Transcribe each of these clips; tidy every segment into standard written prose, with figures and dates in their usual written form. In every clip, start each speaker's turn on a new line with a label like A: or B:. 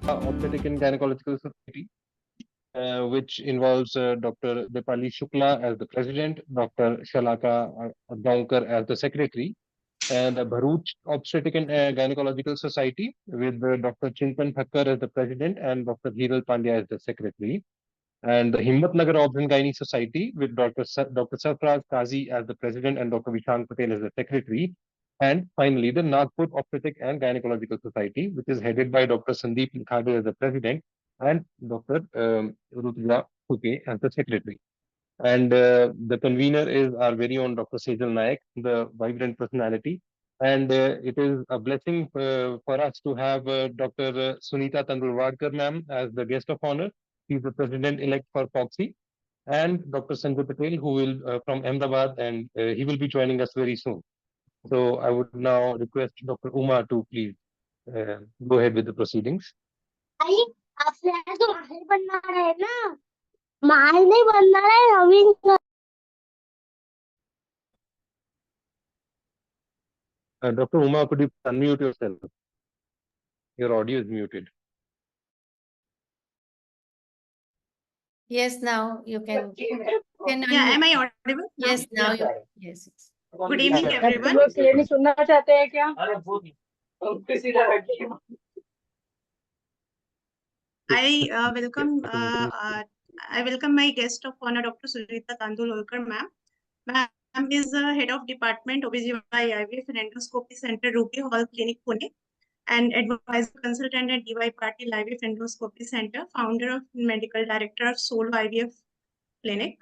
A: Obstetric and Gynecological Society, which involves Dr. Dipali Shukla as the president, Dr. Shalaka Adgaonkar as the secretary, and the Bharuch Obstetric and Gynecological Society with Dr. Chintan Thakkar as the president and Dr. Hiral Pandya as the secretary. And the Himmatnagar Obs and Gynae Society with Dr. Sarfaraz Kazi as the president and Dr. Vishal Patel as the secretary. And finally, the Nagpur Obstetric and Gynecological Society, which is headed by Dr. Sandeep Nikhade as the president and Dr. Rutula Fuke as the secretary. And the convener is our very own Dr. Sejal Naik, the vibrant personality. And it is a blessing for us to have Dr. Sunita Tandulwadkar ma'am as the guest of honor. She's the president-elect for FOGSI. And Dr. Sanjay Patel, who will from Ahmedabad, and he will be joining us very soon. So I would now request Dr. Uma to please go ahead with the proceedings.
B: आपल्याला जो महल बनणार आहे ना, महल नाही बनणार आहे, नवीन
A: Dr. Uma, could you unmute yourself? Your audio is muted.
C: Yes, now you can.
D: Yeah, am I audible?
C: Yes, now you. Yes.
D: Good evening, everyone.
B: सुनना चाहते हैं क्या?
D: I welcome my guest of honor, Dr. Sunita Tandulwadkar ma'am. Ma'am is the head of department OBGYN IVF and Endoscopy Center, Ruby Hall Clinic, Pune, and advisor consultant at DY Patel IVF Endoscopy Center, founder of medical director of Solo IVF Clinic,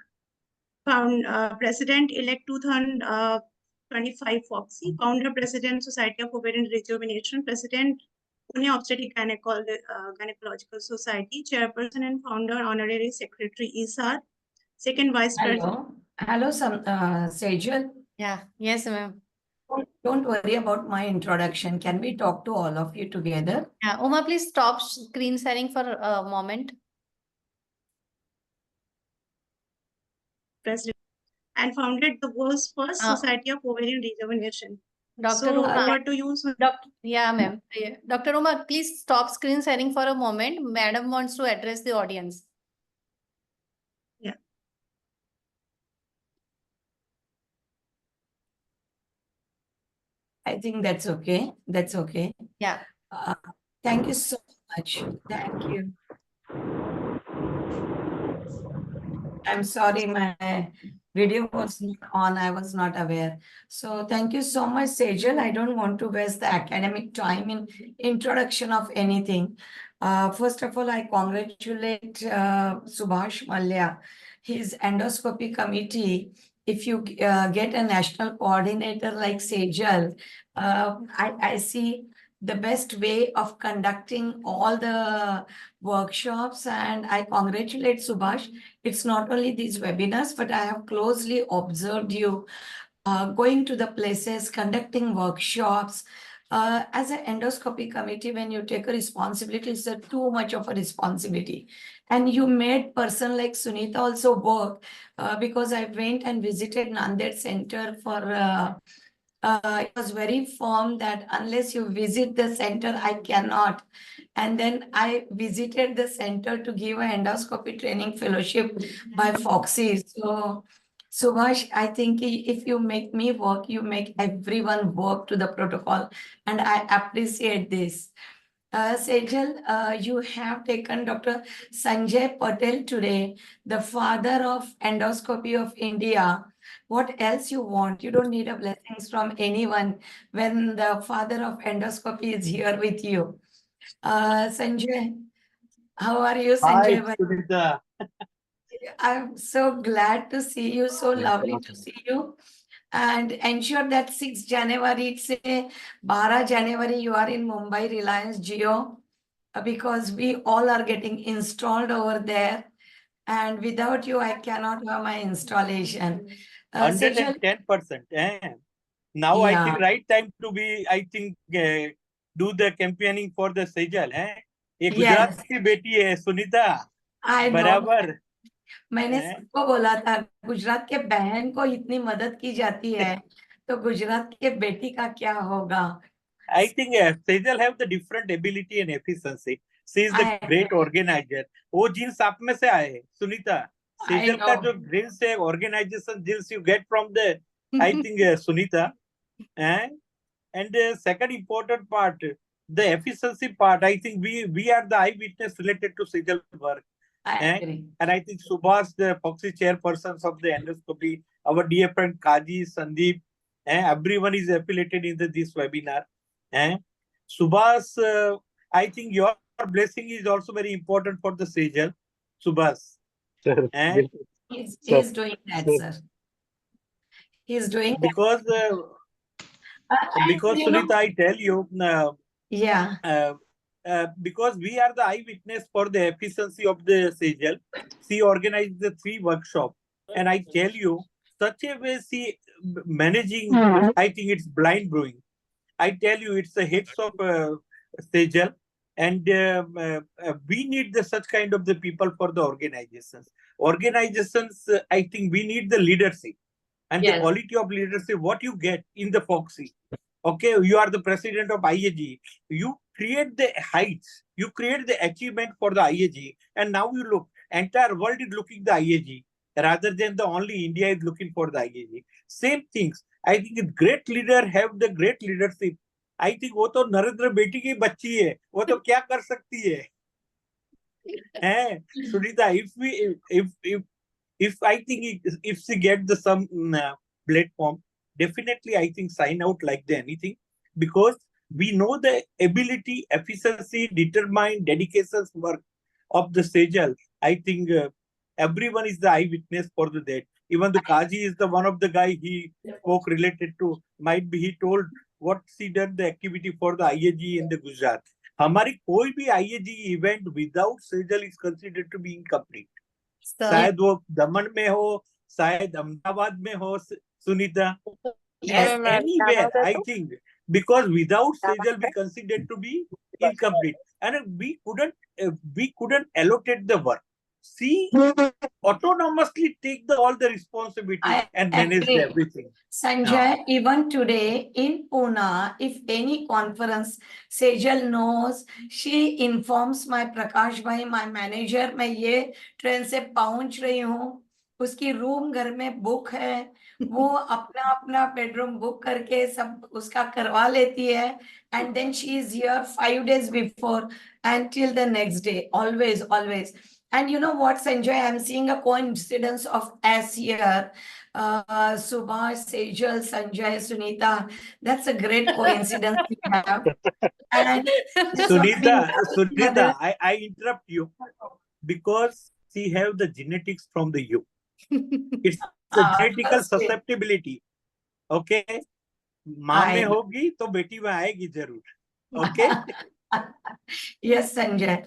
D: president elect 2025 FOGSI, founder president Society of Ovarian Rejuvenation, president Pune Obstetric Gynecological Society, chairperson and founder honorary secretary ISAR, second vice president.
E: Hello, Sejal.
C: Yeah. Yes, ma'am.
E: Don't worry about my introduction. Can we talk to all of you together?
C: Yeah. Uma, please stop screen sharing for a moment.
D: President, and founded the world's first Society of Ovarian Rejuvenation.
C: Dr.
D: So
C: Uma.
D: over to you,
C: Yeah, ma'am. Dr. Uma, please stop screen sharing for a moment. Madam wants to address the audience.
D: Yeah.
E: I think that's okay. That's okay.
C: Yeah.
E: Thank you so much. Thank you. I'm sorry, my video was not on. I was not aware. So thank you so much, Sejal. I don't want to waste the academic time in introduction of anything. First of all, I congratulate Subhash Malya, his endoscopy committee. If you get a national coordinator like Sejal, I see the best way of conducting all the workshops, and I congratulate Subhash. It's not only these webinars, but I have closely observed you going to the places, conducting workshops. As an endoscopy committee, when you take a responsibility, it's too much of a responsibility. And you made person like Sunita also work because I went and visited Nanded Center for it was very firm that unless you visit the center, I cannot. And then I visited the center to give an endoscopy training fellowship by FOGSI. So, Subhash, I think if you make me work, you make everyone work to the protocol. And I appreciate this. Sejal, you have taken Dr. Sanjay Patel today, the father of endoscopy of India. What else you want? You don't need a blessings from anyone when the father of endoscopy is here with you. Sanjay, how are you, Sanjay?
F: Hi, Sunita.
E: I'm so glad to see you. So lovely to see you. And ensure that 6 January, it's a 12 January, you are in Mumbai, Reliance Jio, because we all are getting installed over there. And without you, I cannot have my installation.
F: 110%. Now I think right time to be, I think, do the campaigning for the Sejal. ये गुजरात की बेटी है सुनीता, बराबर.
E: मैंने सबको बोला था गुजरात के बहन को इतनी मदद की जाती है तो गुजरात के बेटी का क्या होगा.
F: I think Sejal have the different ability and efficiency. She is the
E: I
F: great organizer. वो जीन्स आप में से आए सुनीता. सेजल का
E: know.
F: जो जीन्स है organization genes you get from the I think Sunita. And the second important part, the efficiency part, I think we are the eyewitness related to Sejal work.
E: I agree.
F: And I think Subhash, the FOGSI chairpersons of the endoscopy, our dear friend Kazi, Sandeep, everyone is affiliated in this webinar. Subhash, I think your blessing is also very important for the Sejal. Subhash.
A: Sir, yes,
E: He's doing that, sir. He's doing
F: because
E: that. And
F: because
E: you know,
F: Sunita, I tell you,
E: yeah,
F: because we are the eyewitness for the efficiency of the Sejal. She organized the 3 workshops, and I tell you, such a way she managing, I think it's blind blowing. I tell you, it's the heads of Sejal, and we need such kind of the people for the organizations. Organizations, I think we need the leadership and the quality of leadership. What you get in the FOGSI. Okay, you are the president of IAG. You create the heights. You create the achievement for the IAG. And now you look, entire world is looking the IAG rather than the only India is looking for the IAG. Same things. I think a great leader have the great leadership. I think वो तो नरेंद्र बेटी की बच्ची है. वो तो क्या कर सकती है? Sunita, if I think if she get the some platform, definitely I think sign out like the anything, because we know the ability, efficiency, determined, dedication work of the Sejal. I think everyone is the eyewitness for the that. Even the Kazi is the one of the guy he spoke related to. Might be he told what she done the activity for the IAG in the Gujarat. हमारी कोई भी IAG event without Sejal is considered to be incomplete. शायद वो दमन में हो, शायद अहमदाबाद में हो, Sunita.
E: yes,
F: Anywhere, I think, because without Sejal we considered to be incomplete, and we couldn't allocate the work. She autonomously take all the responsibility and manage everything.
E: Sanjay, even today in Pune, if any conference Sejal knows, she informs my Prakash bhai, my manager, मैं ये train से पहुंच रही हूँ, उसकी room घर में book है, वो अपना अपना बेडरूम बुक करके सब उसका करवा लेती है, and then she is here 5 days before until the next day, always. And you know what, Sanjay, I'm seeing a coincidence of S here. Subhash, Sejal, Sanjay, Sunita. That's a great coincidence we have. And
F: Sunita, I interrupt you because she have the genetics from the you. It's the genetical susceptibility. Okay? माँ में होगी तो बेटी में आएगी जरूर. Okay?
E: Yes, Sanjay.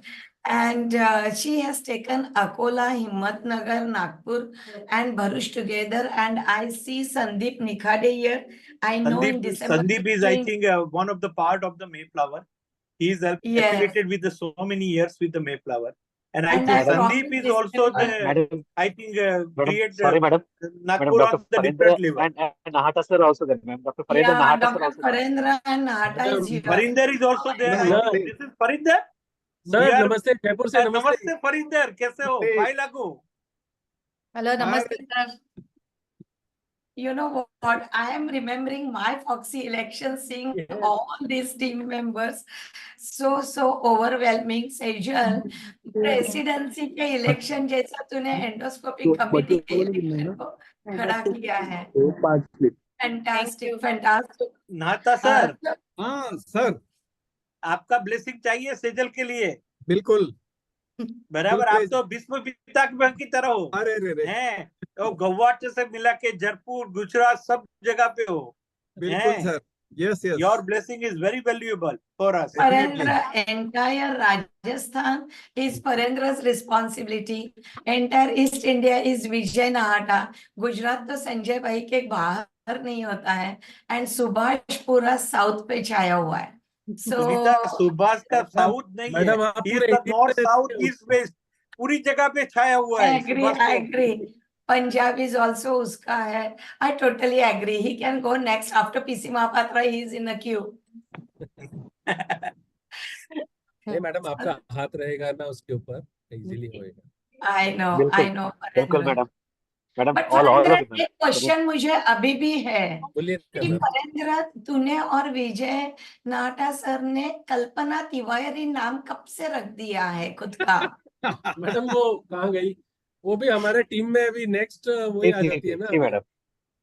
E: And she has taken Akola, Himmatnagar, Nagpur, and Bharuch together. And I see Sandeep Nikhade here. I know in December.
F: Sandeep is, I think, one of the part of the Mayflower. He is affiliated with so many years with the Mayflower. And I think Sandeep is also the, I think, create Nagpur on the different level.
A: And Nahata sir also there, ma'am. Dr. Farendra Nahata sir also there.
E: Farendra and Nahata is here.
F: Farinder is also there. This is Farinder.
G: Sir नमस्ते जयपुर से
F: नमस्ते फरिंदर कैसे हो भाई लागू
C: hello नमस्ते sir
E: You know what? I am remembering my FOGSI election, seeing all these team members. So overwhelming. Sejal, presidency के election जैसा तूने endoscopy committee के election को खड़ा किया है. Fantastic.
F: नाता सर.
G: हाँ सर.
F: आपका ब्लेसिंग चाहिए सेजल के लिए.
G: बिल्कुल.
F: बराबर. आप तो भीष्म पिता की तरह हो.
G: अरे
F: हैं. तो गवाच से मिला के जयपुर गुजरात सब जगह पे हो.
G: बिल्कुल sir. Yes.
F: Your blessing is very valuable for us.
E: Farendra, entire Rajasthan is Farendra's responsibility. Entire East India is Vijay Nahata. Gujarat तो संजय भाई के बाहर नहीं होता है. And Subhash पूरा साउथ पे छाया हुआ है. So
F: सुभाष का साउथ नहीं है. नॉर्थ साउथ ईस्ट वेस्ट पूरी जगह पे छाया हुआ है.
E: I agree. Punjab is also उसका है. I totally agree. He can go next after PC Mahapatra. He is in the queue.
G: ये मैडम आपका हाथ रहेगा ना उसके ऊपर इजीली होएगा।
E: I know,
H: बिल्कुल
E: I know.
H: बिल्कुल
E: Farendra.
H: Madam madam
E: But
H: all
E: Farendra,
H: of
E: एक क्वेश्चन मुझे अभी भी है
G: बोलिए
E: कि
G: ना।
E: फरेंद्र, तूने और विजय नाटा सर ने कल्पना तिवारी नाम कब से रख दिया है खुद का?
G: मैडम वो कहाँ गई? वो भी हमारे टीम में अभी नेक्स्ट वही आ जाती है ना
H: थी
G: अभी।
H: मैडम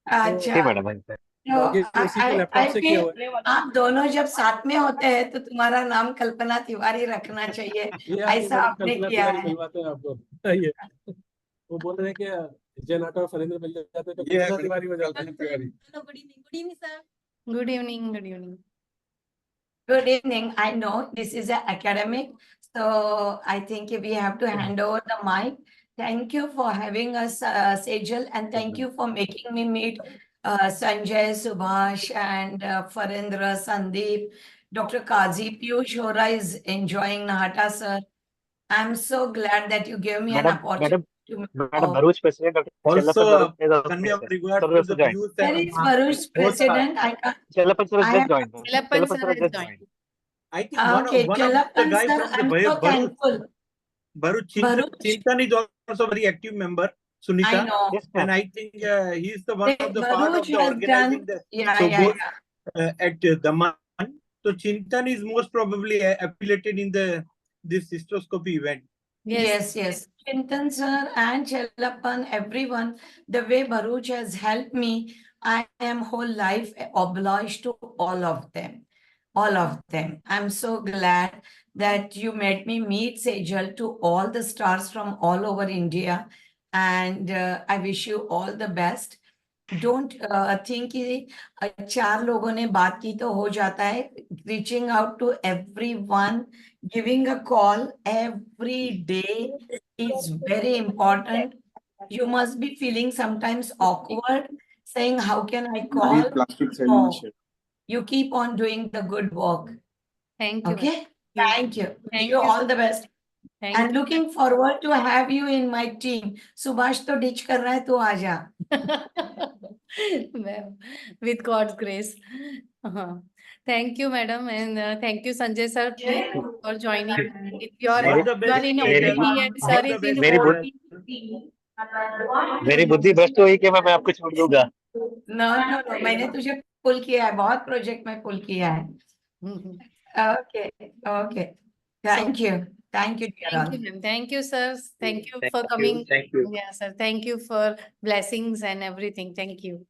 E: अच्छा,
H: थी मैडम
E: तो
G: लॉगिन उसी के लैपटॉप से किया हुआ है।
E: आप दोनों जब साथ में होते हैं तो तुम्हारा नाम कल्पना तिवारी रखना चाहिए,
G: ये आइए
E: ऐसा
G: मैडम,
E: आपने
G: कल्पना
E: किया
G: तिवारी
E: है।
G: मिलवाते हैं आपको। आइए, वो बोल रहे हैं कि विजय नाटा और फरेंद्र मिल जाते हैं तो कल्पना तिवारी हो जाते हैं। Tiwari.
C: Good evening, good evening.
E: Good evening. I know this is an academic, so I think we have to hand over the mic. Thank you for having us, Sejal, and thank you for making me meet Sanjay, Subhash, and Farendra, Sandeep, Dr. Kazi. Piyush Hora is enjoying Nahata, sir. I'm so glad that you gave me an
H: madam
E: opportunity to
H: madam Bharuch president doctor
F: Also,
H: Chellappan
F: Kanya
H: sir
F: regards
H: sir
F: to
H: has
F: the
H: joined.
F: views
E: Where
F: and
E: is Varsha president? I can't.
H: Chellappan sir has
E: I
H: just
E: am
H: joined.
C: Chellappan
H: Chellappan
C: sir
H: sir has
C: has
H: just
C: joined.
H: joined.
F: I think one
E: Okay,
F: of the
E: Chellappan
F: guy
E: sir,
F: from the
E: I'm so
F: Bharuch,
E: thankful.
F: Bharuch
E: Bharuch.
F: Chintan is also very active member,
E: I
F: Sunita,
E: know.
H: Yes sir.
F: and I think he is the one of the part
E: Bharuch
F: of the
E: has
F: organizing
E: done,
F: the
E: yeah,
F: so
E: yeah,
F: both
E: yeah.
F: at Daman. So Chintan is most probably affiliated in this hysteroscopy event.
E: Yes, yes. Chintan sir and Chellappan, everyone, the way Bharuch has helped me, I am whole life obliged to all of them. All of them. I'm so glad that you made me meet Sejal to all the stars from all over India. And I wish you all the best. Don't think कि चार लोगों ने बात की तो हो जाता है. Reaching out to everyone, giving a call every day is very important. You must be feeling sometimes awkward, saying, how can I call? No, you keep on doing the good work.
C: Thank you.
E: Okay? Thank you. Wish
C: Thank
E: you
C: you.
E: all the best.
C: Thank
E: And looking forward to have you in my team. Subhash to ditch कर रहा है तो आ जा.
C: Well, with God's grace. Thank you, madam, and thank you, Sanjay sir, please, for joining. If you are,
F: All the
C: you are
F: best,
C: in
H: very-
C: OPD and sir
F: all the
C: is in
F: best.
H: very good.
C: OPD.
H: मेरी बुद्धि भ्रष्ट हुई कि मैं आपको छोड़ दूंगा.
E: No, no, no. मैंने तुझे पुल किया है. बहुत प्रोजेक्ट में पुल किया है. Okay, okay. Thank you. Thank you, dear all.
C: Thank you, ma'am. Thank you, sir. Thank you
H: Thank
C: for
H: you.
C: coming.
H: Thank you.
C: Yeah, sir. Thank you for blessings and everything. Thank you.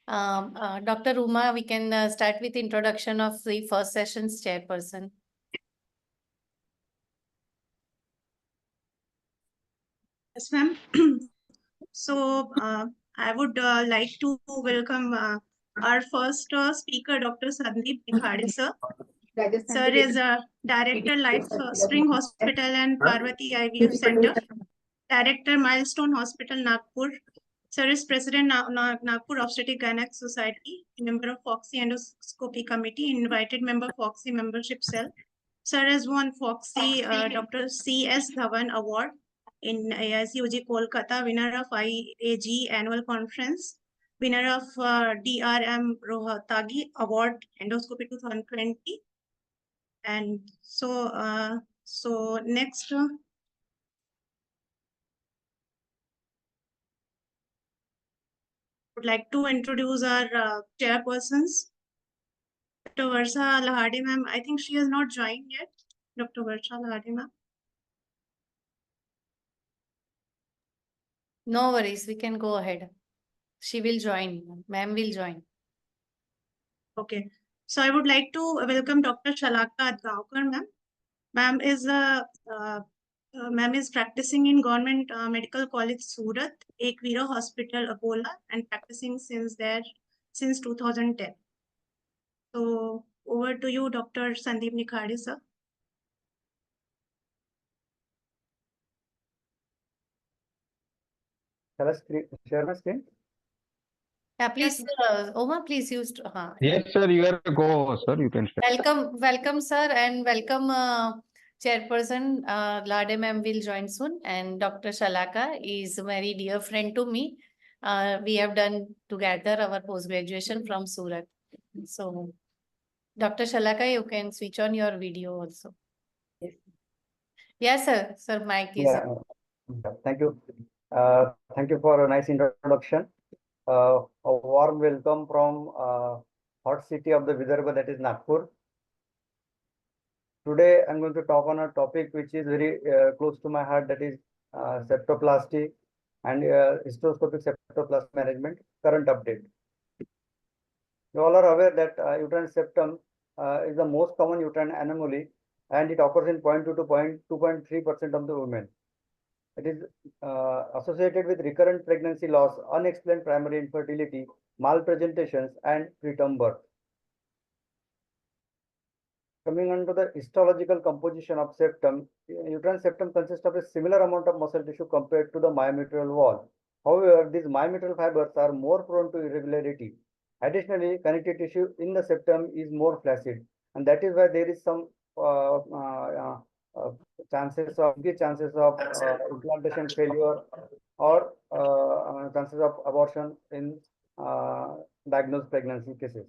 C: Dr. Uma, we can start with introduction of the first session's chairperson.
D: Yes, ma'am. So I would like to welcome our first speaker, Dr. Sandeep Nikhade, sir. Sir is Director Life Spring Hospital and Parvati IVF Center, Director Milestone Hospital, Nagpur. Sir is President Nagpur Obstetric Gynec Society, member of FOGSI Endoscopy Committee, invited member FOGSI membership cell. Sir has won FOGSI Dr. C.S. Dhawan Award in AICOG Kolkata, winner of IAG Annual Conference, winner of DRM Rohatagi Award Endoscopy 2020. And so next, would like to introduce our chairpersons. Dr. Varsha Lahade, ma'am. I think she has not joined yet. Dr. Varsha Lahade, ma'am.
C: No worries, we can go ahead. She will join. Ma'am will join.
D: Okay. So I would like to welcome Dr. Shalaka Adgaonkar, ma'am. Ma'am is practicing in Government Medical College Surat, Ekvira Hospital, Akola, and practicing since 2010. So over to you, Dr. Sandeep Nikhade, sir.
H: Shall I share my screen?
C: Yeah, please, Oma, please use.
A: Yes, sir, you are a go, sir. You can start.
C: Welcome, sir, and welcome, Chairperson. Lahade ma'am will join soon, and Dr. Shalaka is a very dear friend to me. We have done together our post graduation from Surat. So, Dr. Shalaka, you can switch on your video also. Yes, sir. Sir, mic is
I: Yeah, thank you. Thank you for a nice introduction. A warm welcome from hot city of the Vidarbha, that is Nagpur. Today, I'm going to talk on a topic which is very close to my heart, that is septoplasty and hysteroscopic septoplasty management, current update. You all are aware that uterine septum is the most common uterine anomaly, and it occurs in 0.2 to 2.3% of the women. It is associated with recurrent pregnancy loss, unexplained primary infertility, malpresentations, and preterm birth. Coming on to the histological composition of septum, uterine septum consists of a similar amount of muscle tissue compared to the myometrial wall. However, these myometrial fibers are more prone to irregularity. Additionally, connective tissue in the septum is more flaccid, and that is why there is some chances of implantation failure or chances of abortion in diagnosed pregnancy cases.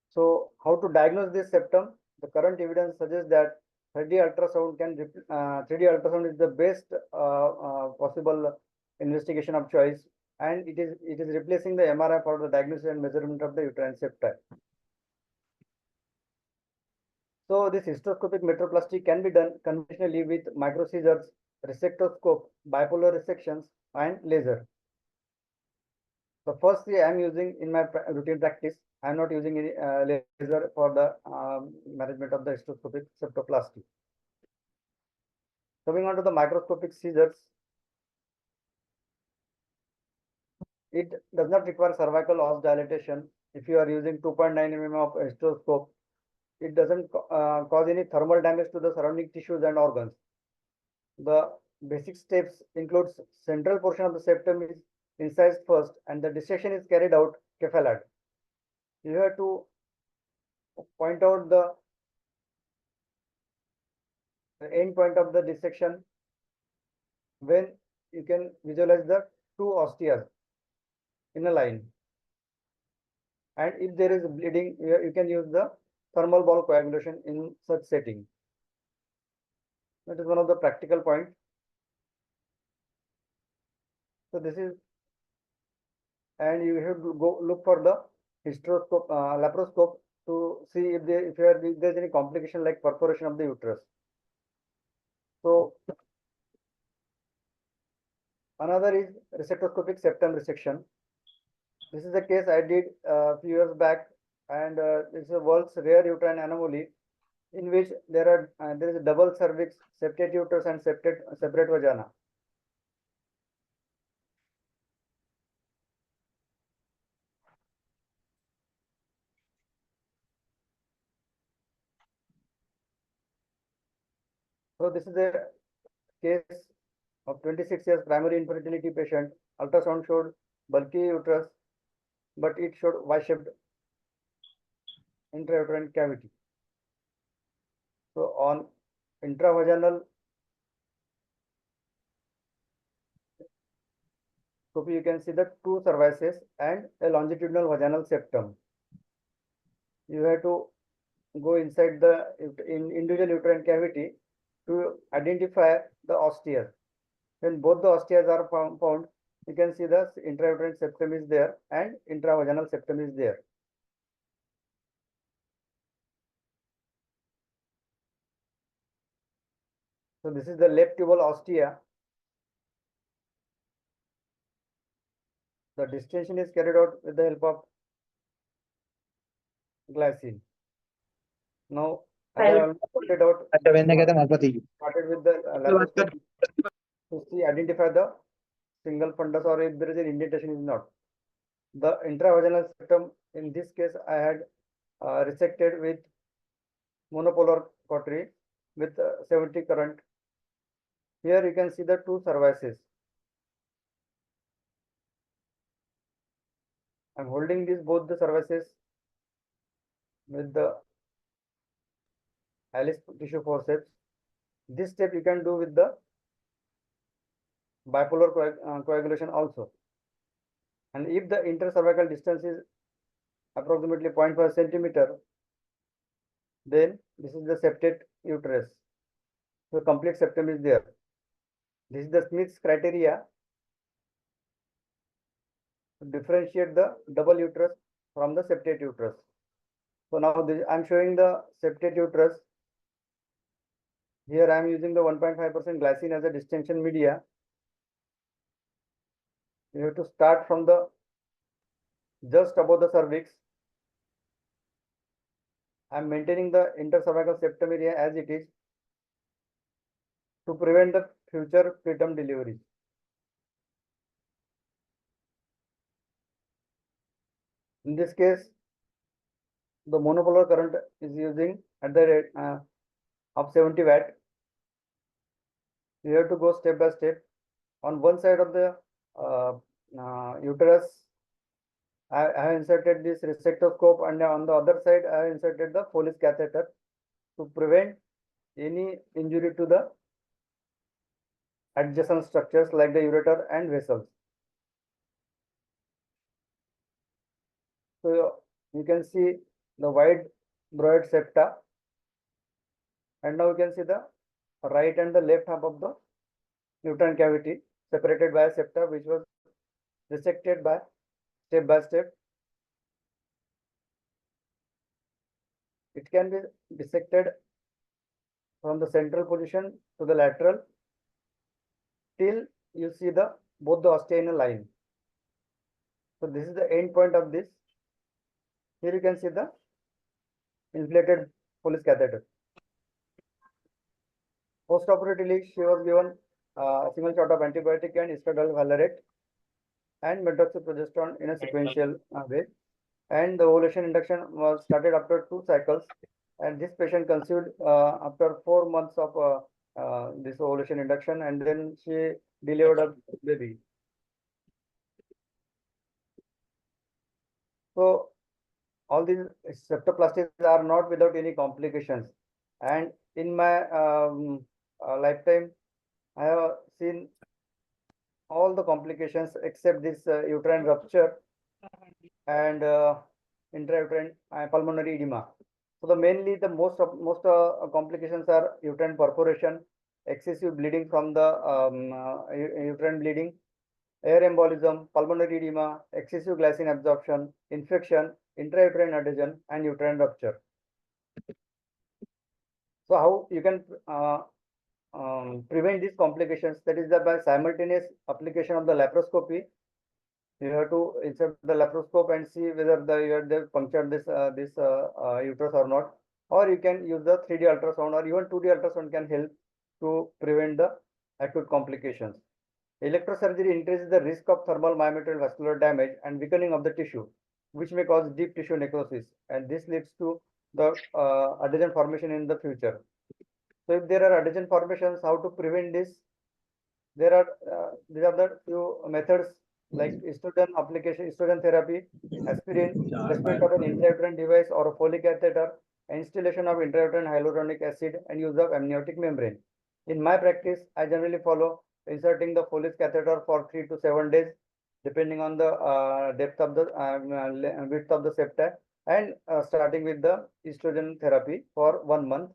I: So, how to diagnose this septum? The current evidence suggests that 3D ultrasound is the best possible investigation of choice, and it is replacing the MRI for the diagnosis and measurement of the uterine septum. So this hysteroscopic metroplasty can be done conventionally with microscissors, resectoscope, bipolar resections, and laser. So firstly, I am using in my routine practice. I am not using any laser for the management of the hysteroscopic septoplasty. Coming on to the microscopic scissors, it does not require cervical os dilatation. If you are using 2.9 mm of hysteroscope, it doesn't cause any thermal damage to the surrounding tissues and organs. The basic steps includes central portion of the septum is incised first, and the dissection is carried out cephalad. You have to point out the end point of the dissection when you can visualize the two osteas in a line. And if there is bleeding, you can use the thermal ball coagulation in such setting. That is one of the practical points. So this is, and you have to go look for the hysteroscope, laparoscope to see if there is any complication like perforation of the uterus. So another is resectoscopic septum resection. This is a case I did a few years back, and this is the world's rare uterine anomaly in which there is a double cervix, septate uterus, and separate vagina. So this is a case of 26 years primary infertility patient. Ultrasound showed bulky uterus, but it showed Y-shaped intrauterine cavity. So on intravaginal scopy, you can see the two cervices and a longitudinal vaginal septum. You have to go inside the individual uterine cavity to identify the osteas. When both the osteas are found, you can see the intrauterine septum is there and intravaginal septum is there. So this is the left tubal ostia. The distension is carried out with the help of glycine. Now, I have pointed out, started with the laparoscopy to see, identify the single fundus or if there is an indentation is not. The intravaginal septum, in this case, I had resected with monopolar cautery with 70 current. Here you can see the two cervices. I am holding both the cervices with the Alice tissue forceps. This step you can do with the bipolar coagulation also. And if the intercervical distance is approximately 0.5 centimeter. Then this is the septate uterus. So complete septum is there. This is the Smith's criteria to differentiate the double uterus from the septate uterus. So now I'm showing the septate uterus. Here I am using the 1.5% glycine as a distension media. You have to start from the just above the cervix. I am maintaining the intercervical septum area as it is to prevent the future preterm delivery. In this case, the monopolar current is using at the rate of 70 watt. You have to go step by step. On one side of the uterus, I have inserted this resectoscope, and on the other side, I have inserted the Foley's catheter to prevent any injury to the adjacent structures like the ureter and vessels. So you can see the wide broad septa, and now you can see the right and the left half of the uterine cavity separated by a septa which was resected by step. It can be dissected from the central position to the lateral till you see both the ostia in a line. So this is the end point of this. Here you can see the inflated Foley's catheter. Post-operatively, she was given a single shot of antibiotic and estradiol valerate and methotrexate in a sequential way. And the ovulation induction was started after 2 cycles. And this patient conceived after 4 months of this ovulation induction, and then she delivered a baby. So all these septoplasties are not without any complications. And in my lifetime, I have seen all the complications except this uterine rupture and intrauterine pulmonary edema. So the most complications are uterine perforation, excessive bleeding from the uterine bleeding, air embolism, pulmonary edema, excessive glycine absorption, infection, intrauterine adhesion, and uterine rupture. So how you can prevent these complications? That is by simultaneous application of the laparoscopy. You have to insert the laparoscope and see whether they punctured this uterus or not. Or you can use the 3D ultrasound, or even 2D ultrasound can help to prevent the acute complications. Electrosurgery increases the risk of thermal myometrial vascular damage and weakening of the tissue, which may cause deep tissue necrosis, and this leads to the adhesion formation in the future. So if there are adhesion formations, how to prevent this? These are the few methods like estrogen application, estrogen therapy, aspirin, placement of an intrauterine device or a Foley catheter, installation of intrauterine hyaluronic acid, and use of amniotic membrane. In my practice, I generally follow inserting the Foley's catheter for 3 to 7 days, depending on the depth of the width of the septa, and starting with the estrogen therapy for 1 month,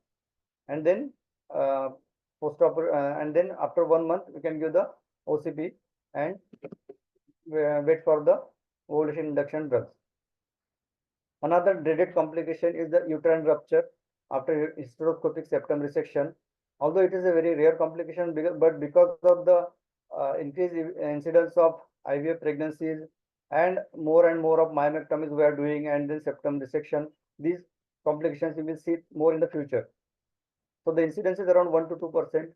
I: and then and then after 1 month we can give the OCP and wait for the ovulation induction drugs. Another dreaded complication is the uterine rupture after hysteroscopic septum resection. Although it is a very rare complication, but because of the increased incidence of IVF pregnancies and more of myomectomies we are doing, and then septum resection, these complications you will see more in the future. So the incidence is around 1 to 2%.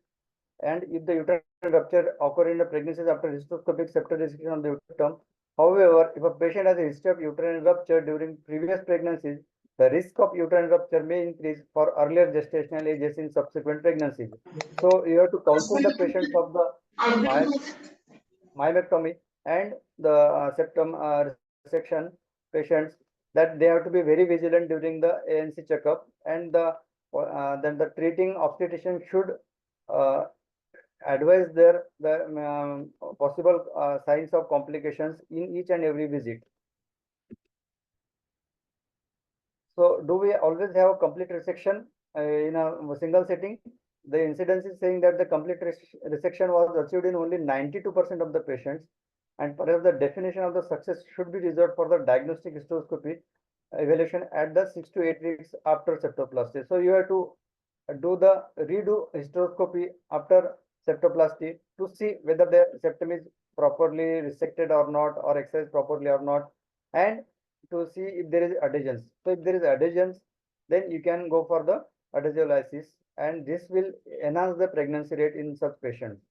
I: And if the uterine rupture occur in the pregnancies after hysteroscopic septal resection of the uterus, however, if a patient has a history of uterine rupture during previous pregnancies, the risk of uterine rupture may increase for earlier gestational ages in subsequent pregnancies. So you have to counsel the patients of the myomectomy and the septum resection patients that they have to be very vigilant during the ANC checkup, and then the treating obstetrician should advise the possible signs of complications in each and every visit. So do we always have a complete resection in a single setting? The incidence is saying that the complete resection was achieved in only 92% of the patients, and perhaps the definition of the success should be reserved for the diagnostic hysteroscopy evaluation at the 6 to 8 weeks after septoplasty. So you have to redo hysteroscopy after septoplasty to see whether the septum is properly resected or not, or excised properly or not, and to see if there is adhesions. So if there is adhesions, then you can go for the adhesive lysis, and this will enhance the pregnancy rate in such patients.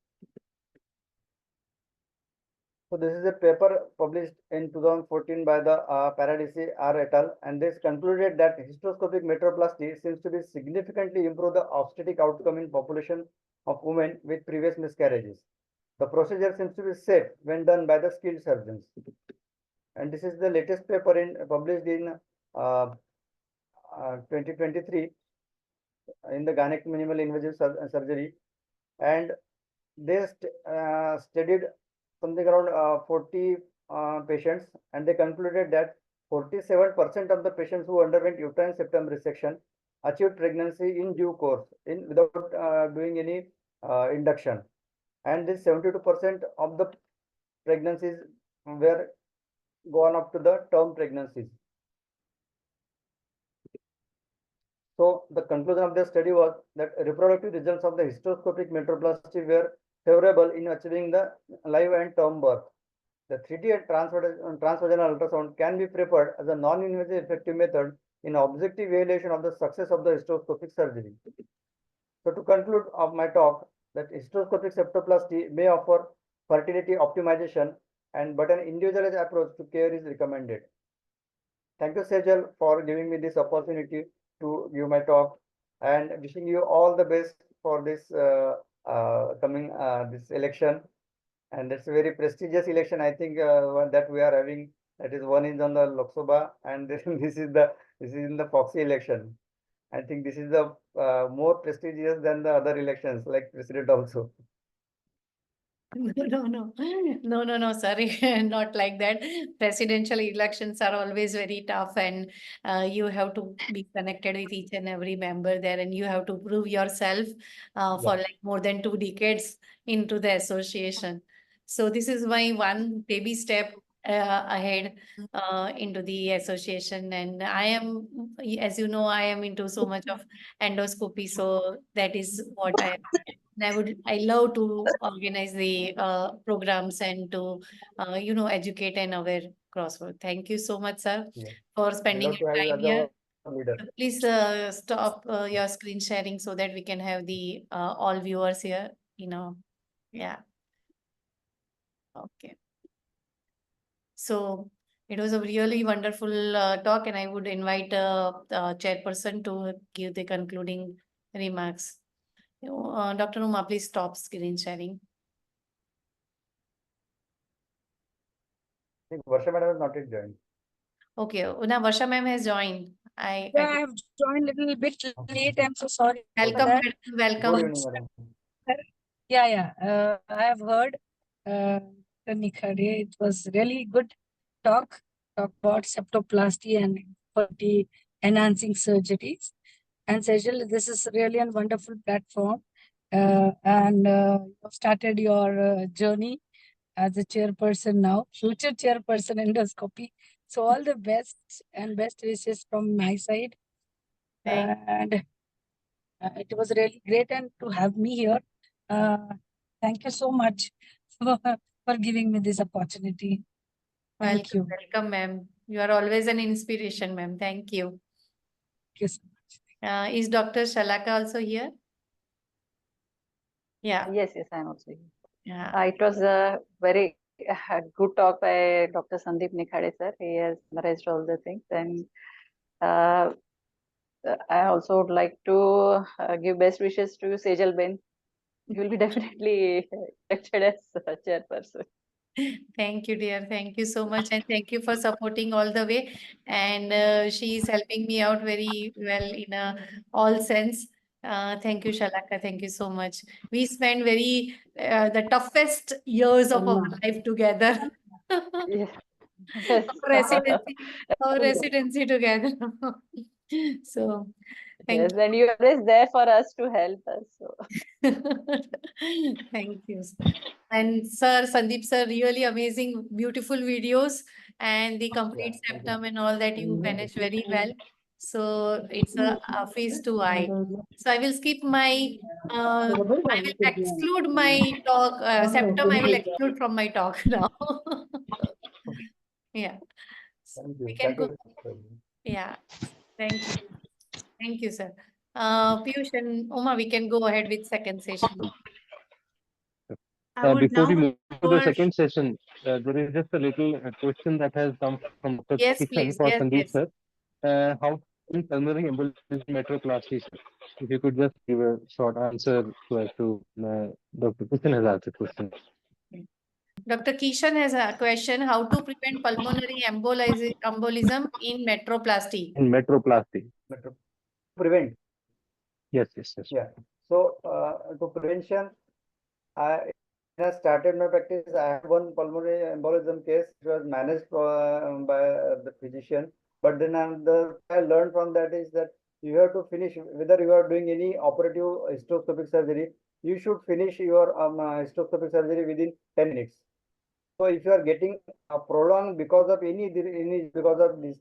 I: So this is a paper published in 2014 by the Paradisi R et al. And this concluded that hysteroscopic metroplasty seems to be significantly improve the obstetric outcome in population of women with previous miscarriages. The procedure seems to be safe when done by the skilled surgeons. And this is the latest paper published in 2023 in the gynec minimal invasive surgery, and they studied something around 40 patients, and they concluded that 47% of the patients who underwent uterine septum resection achieved pregnancy in due course without doing any induction, and this 72% of the pregnancies were gone up to the term pregnancies. So the conclusion of the study was that reproductive results of the hysteroscopic metroplasty were favorable in achieving the live and term birth. The 3D transvaginal ultrasound can be preferred as a non-invasive effective method in objective evaluation of the success of the hysteroscopic surgery. So to conclude of my talk, that hysteroscopic septoplasty may offer fertility optimization, but an individualized approach to care is recommended. Thank you, Sejal, for giving me this opportunity to give my talk, and wishing you all the best for this coming this election. And it's a very prestigious election, I think, one that we are having. That is, one is on the Lok Sabha, and this is in the FOGSI election. I think this is the more prestigious than the other elections, like president also.
C: No, sorry, not like that. Presidential elections are always very tough, and you have to be connected with each and every member there, and you have to prove yourself for like more than 2 decades into the association. So this is my one baby step ahead into the association, and I am, as you know, I am into so much of endoscopy, so that is what I love to organize the programs and to educate and aware crossword. Thank you so much, sir, for spending your time here. Please stop your screen sharing so that we can have the all viewers here. Yeah. Okay. So it was a really wonderful talk, and I would invite chairperson to give the concluding remarks. Dr. Uma, please stop screen sharing.
I: I think Varsha madam has not yet joined.
C: Okay, now Varsha ma'am has joined.
J: I have joined a little bit late. I'm so sorry.
C: Welcome, madam. Welcome.
I: Good evening, madam.
J: Yeah. I have heard Nikhade. It was really good talk about septoplasty and fertility enhancing surgeries. And Sejal, this is really a wonderful platform. And you've started your journey as a chairperson now, future chairperson endoscopy. So all the best and best wishes from my side. And it was really great and to have me here. Thank you so much for giving me this opportunity. Thank you.
C: Welcome, ma'am. You are always an inspiration, ma'am. Thank you.
J: Thank you so much.
C: Is Dr. Shalaka also here? Yeah.
K: Yes, I'm also here.
C: Yeah.
K: It was a very good talk by Dr. Sandeep Nikhade, sir. He has summarized all the things. And I also would like to give best wishes to Sejal Ben. You will be definitely elected as a chairperson.
C: Thank you, dear. Thank you so much. And thank you for supporting all the way. And she is helping me out very well in all sense. Thank you, Shalaka. Thank you so much. We spent the toughest years of our life together.
K: Yes.
C: Our residency together. So thank
K: Yes, and you are always there for us to help us. So.
C: thank you. And sir, Sandeep sir, really amazing, beautiful videos and the complete
I: thank you.
C: septum and all that you manage very well. So it's a face to eye. So I will skip my, I will exclude my talk, septum, I will exclude from my talk now. Yeah. So
I: Thank
C: we
I: you.
C: can
I: Thank
C: go.
I: you.
C: Yeah. Thank you. Thank you, sir. Piyush and Uma, we can go ahead with second session.
D: I would
A: Before
D: now
A: we move to the
D: over.
A: second session, there is just a little question that has come from Dr.
C: Yes,
A: Kishan
C: please.
A: for
C: Yes,
A: Sandeep
C: yes.
A: sir. How in pulmonary embolism metroplasty, sir? If you could just give a short answer so as to Dr. Kishan has asked the question.
C: Dr. Kishan has a question, how to prevent pulmonary embolism in metroplasty?
A: In metroplasty.
I: Prevent.
A: Yes, yes, yes.
I: Yeah. So to prevention, I when I started my practice, I had one pulmonary embolism case. It was managed by the physician. But then I learned from that is that you have to finish, whether you are doing any operative hysteroscopic surgery, you should finish your hysteroscopic surgery within 10 minutes. So if you are getting prolonged because of any because of this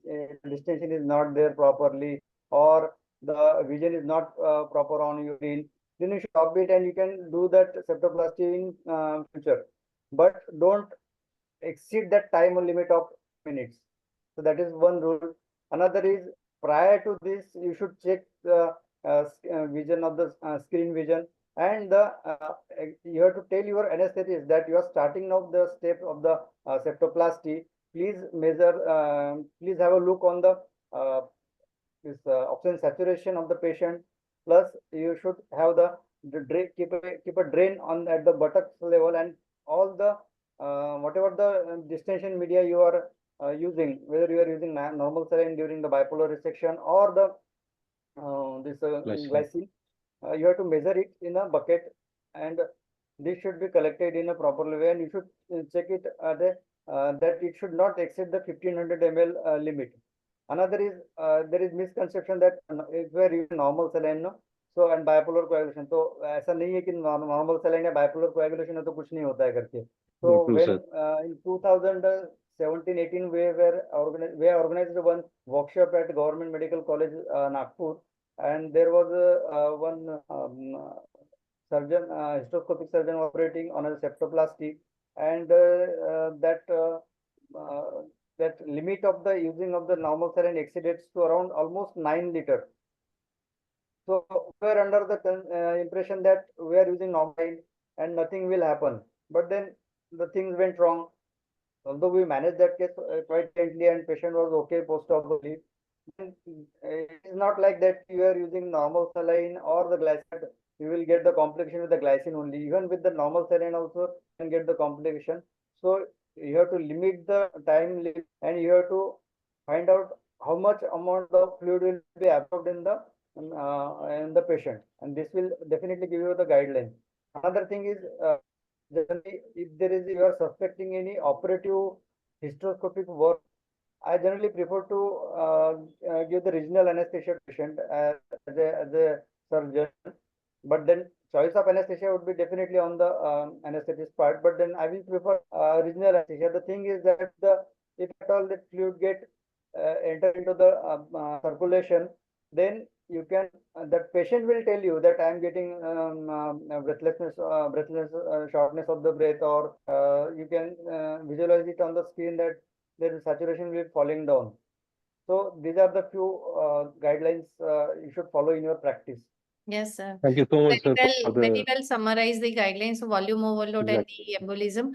I: distension is not there properly, or the vision is not proper on urine, then you should stop it and you can do that septoplasty in future. But don't exceed that time limit of minutes. So that is one rule. Another is, prior to this, you should check the vision of the screen vision, and you have to tell your anesthetist that you are starting now the step of the septoplasty. Please measure, please have a look on the this oxygen saturation of the patient. Plus, you should have the drain, keep a drain on at the buttocks level, and all the whatever the distension media you are using, whether you are using normal saline during the bipolar resection or the this glycine, you have to measure it in a bucket, and this should be collected in a proper way, and you should check it that it should not exceed the 1500 ml limit. Another is there is misconception that if we are using normal saline, no, so and bipolar coagulation, तो ऐसा नहीं है कि normal saline या bipolar coagulation है तो कुछ नहीं होता है करके. So when in 2017-18 we organized one workshop at Government Medical College Nagpur, and there was one surgeon, hysteroscopic surgeon operating on a septoplasty, and that limit of the using of the normal saline exceeded to around almost 9 liters. So we are under the impression that we are using normal saline and nothing will happen. But then the things went wrong. Although we managed that case quite gently and patient was okay post-operatively, it is not like that you are using normal saline or the glycine, you will get the complication with the glycine only. Even with the normal saline also you can get the complication. So you have to limit the time limit, and you have to find out how much amount of fluid will be absorbed in the patient, and this will definitely give you the guideline. Another thing is generally, if there is you are suspecting any operative hysteroscopic work, I generally prefer to give the regional anesthesia patient as a surgeon. But then choice of anesthesia would be definitely on the anesthetist part. But then I will prefer regional anesthesia. The thing is that if at all the fluid get enter into the circulation, then you can that patient will tell you that I am getting breathlessness, shortness of the breath, or you can visualize it on the screen that the saturation will be falling down. So these are the few guidelines you should follow in your practice.
C: Yes, sir.
A: Thank you so much, sir,
C: Very well summarize the guidelines of volume overload and the embolism.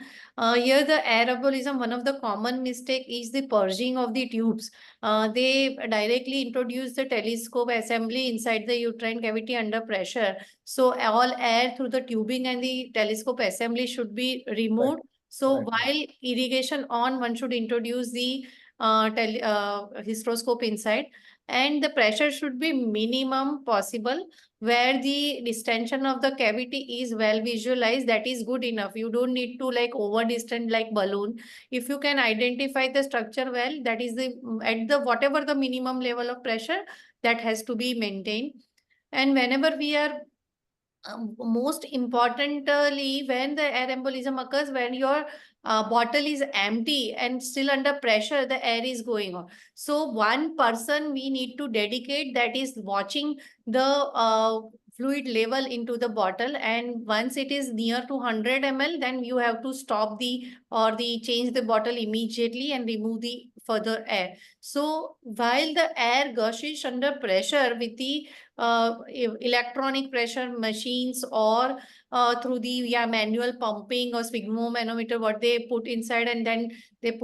C: Here, the air embolism, one of the common mistake is the purging of the tubes. They directly introduce the telescope assembly inside the uterine cavity under pressure. So all air through the tubing and the telescope assembly should be removed. So while irrigation on, one should introduce the hysteroscope inside, and the pressure should be minimum possible. Where the distension of the cavity is well visualized, that is good enough. You don't need to like over distend like balloon. If you can identify the structure well, that is the at the whatever the minimum level of pressure, that has to be maintained. And whenever we are most importantly, when the air embolism occurs, when your bottle is empty and still under pressure, the air is going on. So one person we need to dedicate, that is watching the fluid level into the bottle, and once it is near to 100 ml, then you have to stop the change the bottle immediately and remove the further air. So while the air gushes under pressure with the electronic pressure machines, or through the manual pumping or sphygmomanometer, what they put inside, and then they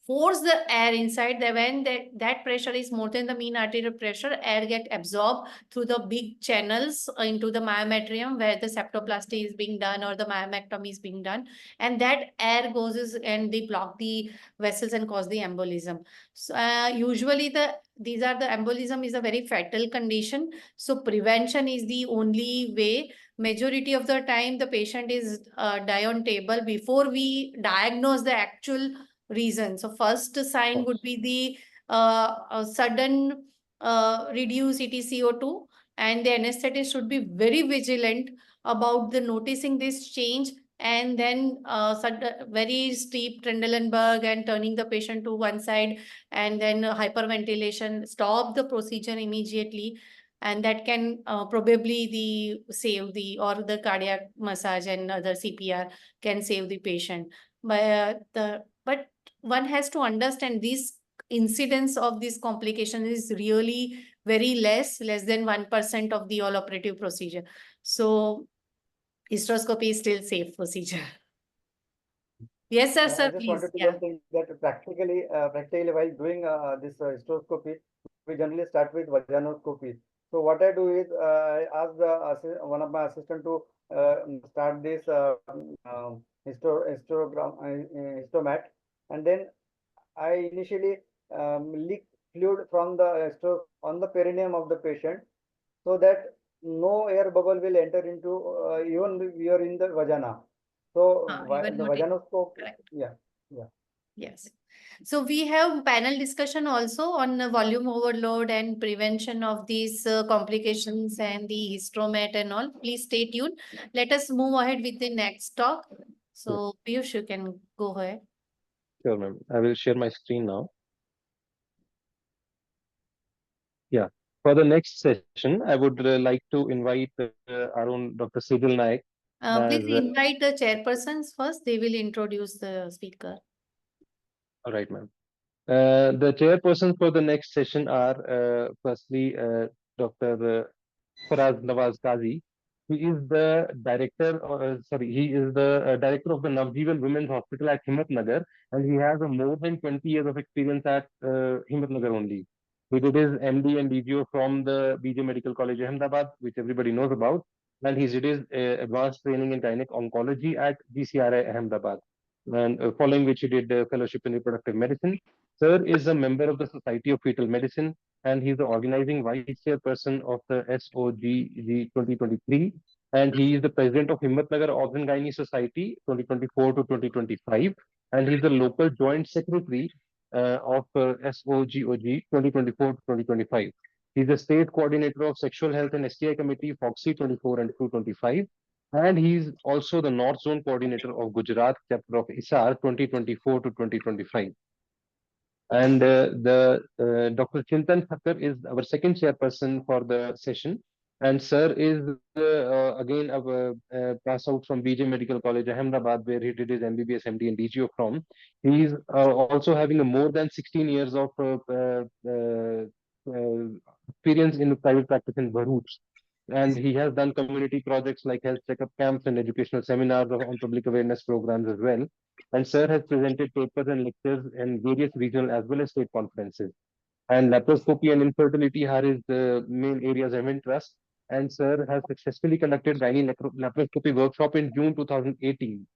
C: force the air inside. When that pressure is more than the mean arterial pressure, air get absorbed through the big channels into the myometrium where the septoplasty is being done or the myomectomy is being done, and that air goes and they block the vessels and cause the embolism. So, usually these are the embolism is a very fatal condition. So prevention is the only way. Majority of the time, the patient is die on table before we diagnose the actual reason. So first sign would be the sudden reduce EtCO2, and the anesthetist should be very vigilant about the noticing this change, and then very steep Trendelenburg and turning the patient to one side, and then hyperventilation, stop the procedure immediately, and that can probably save the, or the cardiac massage and other CPR can save the patient. But one has to understand this incidence of this complication is really very less than 1% of the all operative procedure. So hysteroscopy is still safe procedure. Yes, sir,
I: I
C: sir,
I: just
C: please.
I: wanted to
C: Yeah.
I: one thing that practically while doing this hysteroscopy, we generally start with vaginoscopy. So what I do is I ask one of my assistant to start this histomat, and then I initially leak fluid from the on the perineum of the patient, so that no air bubble will enter into even we are in the vagina. So
C: even
I: the
C: not in-
I: vaginoscope,
C: correct.
I: yeah.
C: Yes. So we have panel discussion also on volume overload and prevention of these complications and the histromat and all. Please stay tuned. Let us move ahead with the next talk. So Piyush, you can go ahead.
A: Sure, ma'am. I will share my screen now. Yeah. For the next session, I would like to invite our own Dr. Sejal Naik.
C: Please
A: as,
C: invite the chairpersons first. They will introduce the speaker.
A: All right, ma'am. The chairpersons for the next session are firstly Dr. Faraz Kazi. He is the director, he is the director of the Navjeevan Women's Hospital at Himmatnagar, and he has more than 20 years of experience at Himmatnagar only. He did his MD and DGO from the BJ Medical College Ahmedabad, which everybody knows about, and he did his advanced training in gynec oncology at GCRI Ahmedabad, and following which he did fellowship in reproductive medicine. Sir is a member of the Society of Fetal Medicine, and he's the organizing vice chairperson of the SOGG 2023, and he is the president of Himmatnagar and Gynae Society 2024 to 2025, and he's the local joint secretary of SOGOG 2024 to 2025. He's the state coordinator of Sexual Health and STI Committee FOGSI 24 and 225, and he's also the North Zone coordinator of Gujarat chapter of ISAR 2024 to 2025. And Dr. Chintan Thakkar is our second chairperson for the session. And sir is again pass out from BJ Medical College Ahmedabad, where he did his MBBS, MD, and DGO from. He is also having a more than 16 years of experience in private practice in Bharuch. And he has done community projects like health checkup camps and educational seminars on public awareness programs as well. And sir has presented papers and lectures in various regional as well as state conferences. And laparoscopy and infertility are his main areas of interest. And sir has successfully conducted gynae laparoscopy workshop in June 2018.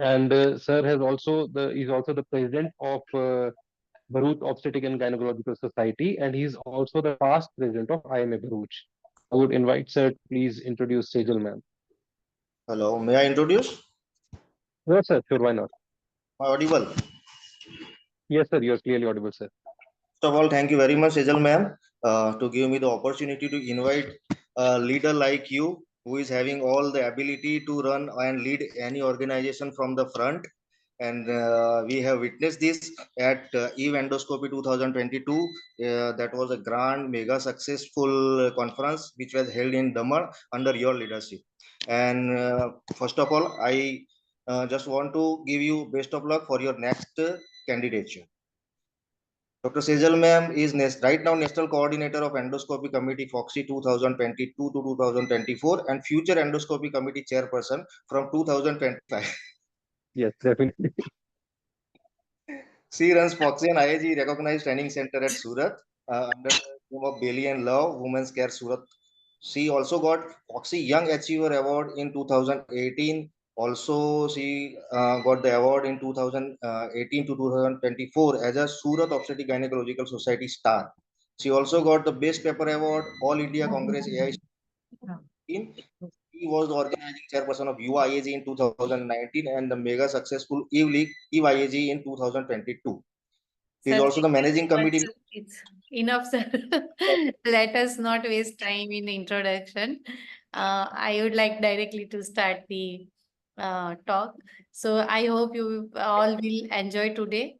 A: And sir has also is also the president of Bharuch Obstetric and Gynecological Society, and he's also the past president of IMA Bharuch. I would invite sir to please introduce Sejal ma'am.
L: Hello, may I introduce?
A: Yes, sir. Sure, why not?
L: Am I audible?
A: Yes, sir. You're clearly audible, sir.
L: First of all, thank you very much, Sejal ma'am, to give me the opportunity to invite a leader like you, who is having all the ability to run and lead any organization from the front. And we have witnessed this at Eve Endoscopy 2022. That was a grand, mega successful conference which was held in Daman under your leadership. And first of all, I just want to give you best of luck for your next candidature. Dr. Sejal ma'am is right now National Coordinator of Endoscopy Committee FOGSI 2022 to 2024 and future Endoscopy Committee Chairperson from 2025.
A: Yes, definitely.
L: She runs FOGSI and IAG Recognized Training Center at Surat under the name of Bailey and Love Women's Care Surat. She also got FOGSI Young Achiever Award in 2018. Also, she got the award in 2018 to 2024 as a Surat Obstetric Gynecological Society Star. She also got the Best Paper Award, All India Congress AI. He was the organizing chairperson of UIAG in 2019 and the mega successful Eve League EYAG in 2022. He is
C: Sir,
L: also the managing committee.
C: it's enough, sir. Let us not waste time in introduction. I would like directly to start the talk. So I hope you all will enjoy today.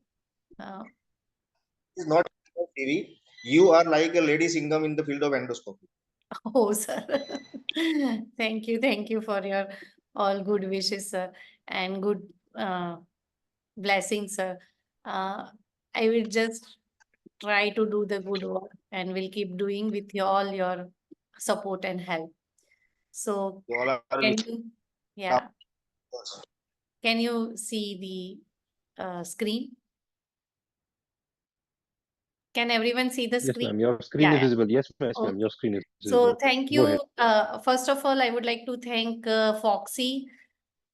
L: Is not TV. You are like a lady singam in the field of endoscopy.
C: Oh, sir. Thank you for your all good wishes, sir, and good blessings, sir. I will just try to do the good work and will keep doing with all your support and help. So
L: You all are
C: can you, yeah, can you see the screen? Can everyone see the
A: Yes,
C: screen?
A: ma'am. Your screen is visible. Yes, ma'am.
C: Okay.
A: Your screen is
C: So
A: visible.
C: thank
A: Go ahead.
C: you. First of all, I would like to thank FOGSI,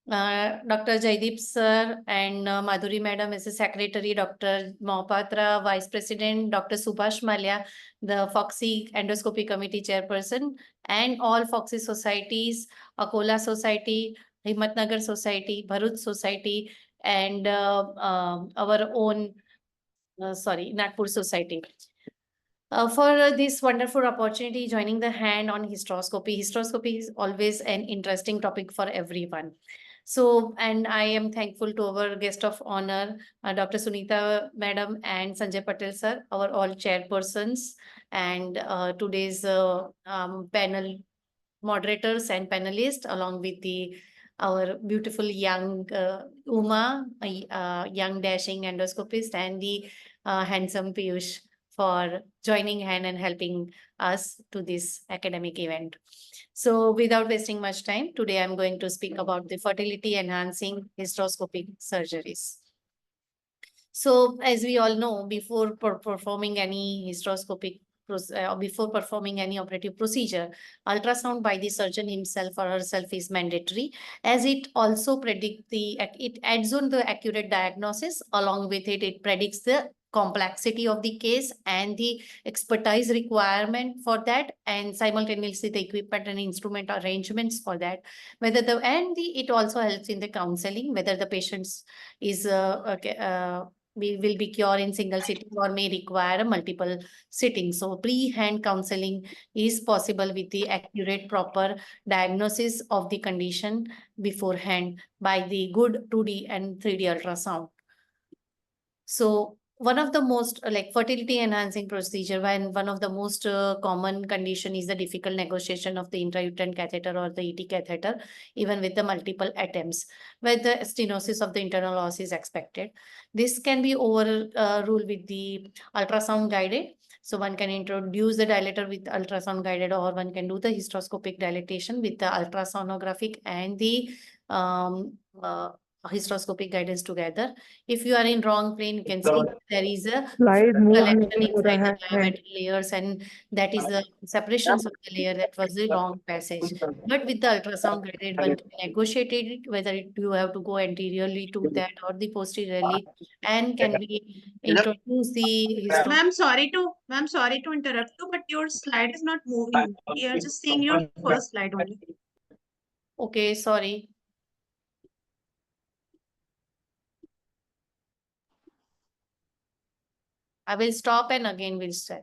C: Dr. Jaideep sir and Madhuri madam as a secretary, Dr. Mohapatra, Vice President, Dr. Subhash Malia, the FOGSI Endoscopy Committee Chairperson, and all FOGSI societies, Akola Society, Himmatnagar Society, Bharuch Society, and our own, Nagpur Society. For this wonderful opportunity, joining the hand on hysteroscopy. Hysteroscopy is always an interesting topic for everyone. So, and I am thankful to our guest of honor, Dr. Sunita madam and Sanjay Patel sir, our all chairpersons, and today's panel moderators and panelists, along with our beautiful young Uma, young dashing endoscopist, and the handsome Piyush for joining hand and helping us to this academic event. So without wasting much time, today I'm going to speak about the fertility enhancing hysteroscopic surgeries. So as we all know, before performing any hysteroscopic before performing any operative procedure, ultrasound by the surgeon himself or herself is mandatory, as it also it adds on the accurate diagnosis. Along with it, it predicts the complexity of the case and the expertise requirement for that, and simultaneously the equipment and instrument arrangements for that. It also helps in the counseling, whether the patient's is will be cured in single sitting or may require a multiple sitting. So pre-hand counseling is possible with the accurate, proper diagnosis of the condition beforehand by the good 2D and 3D ultrasound. So one of the most fertility enhancing procedure, when one of the most common condition is the difficult negotiation of the intrauterine catheter or the ET catheter, even with the multiple attempts, where the stenosis of the internal os is expected. This can be overruled with the ultrasound guided. So one can introduce the dilator with ultrasound guided, or one can do the hysteroscopic dilatation with the ultrasonographic and the hysteroscopic guidance together. If you are in wrong plane, you can see there is a collection inside the diametric layers, and that is the separations of the layer. That was the wrong passage. But with the ultrasound guided, one can negotiate it, whether you have to go anteriorly to that or the posteriorly, and can be introduce the
D: Ma'am, sorry to interrupt you, but your slide is not moving. We are just seeing your first slide only.
C: Okay, sorry. I will stop and again we'll start.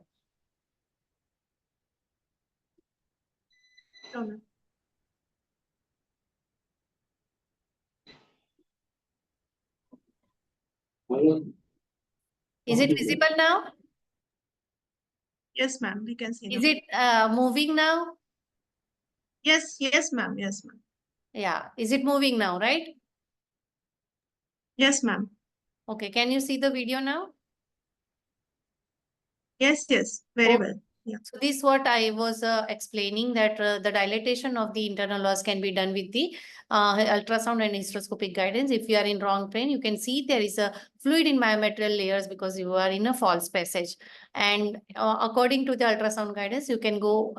D: Sure, ma'am.
C: Is it visible now?
D: Yes, ma'am. We can see
C: Is
D: now.
C: it moving now?
D: Yes, yes, ma'am. Yes, ma'am.
C: Yeah. Is it moving now, right?
D: Yes, ma'am.
C: Okay. Can you see the video now?
D: Yes, yes. Very
C: Okay.
D: well. Yeah.
C: So this is what I was explaining, that the dilatation of the internal loss can be done with the ultrasound and hysteroscopic guidance. If you are in wrong plane, you can see there is a fluid in myometrial layers because you are in a false passage. And according to the ultrasound guidance, you can go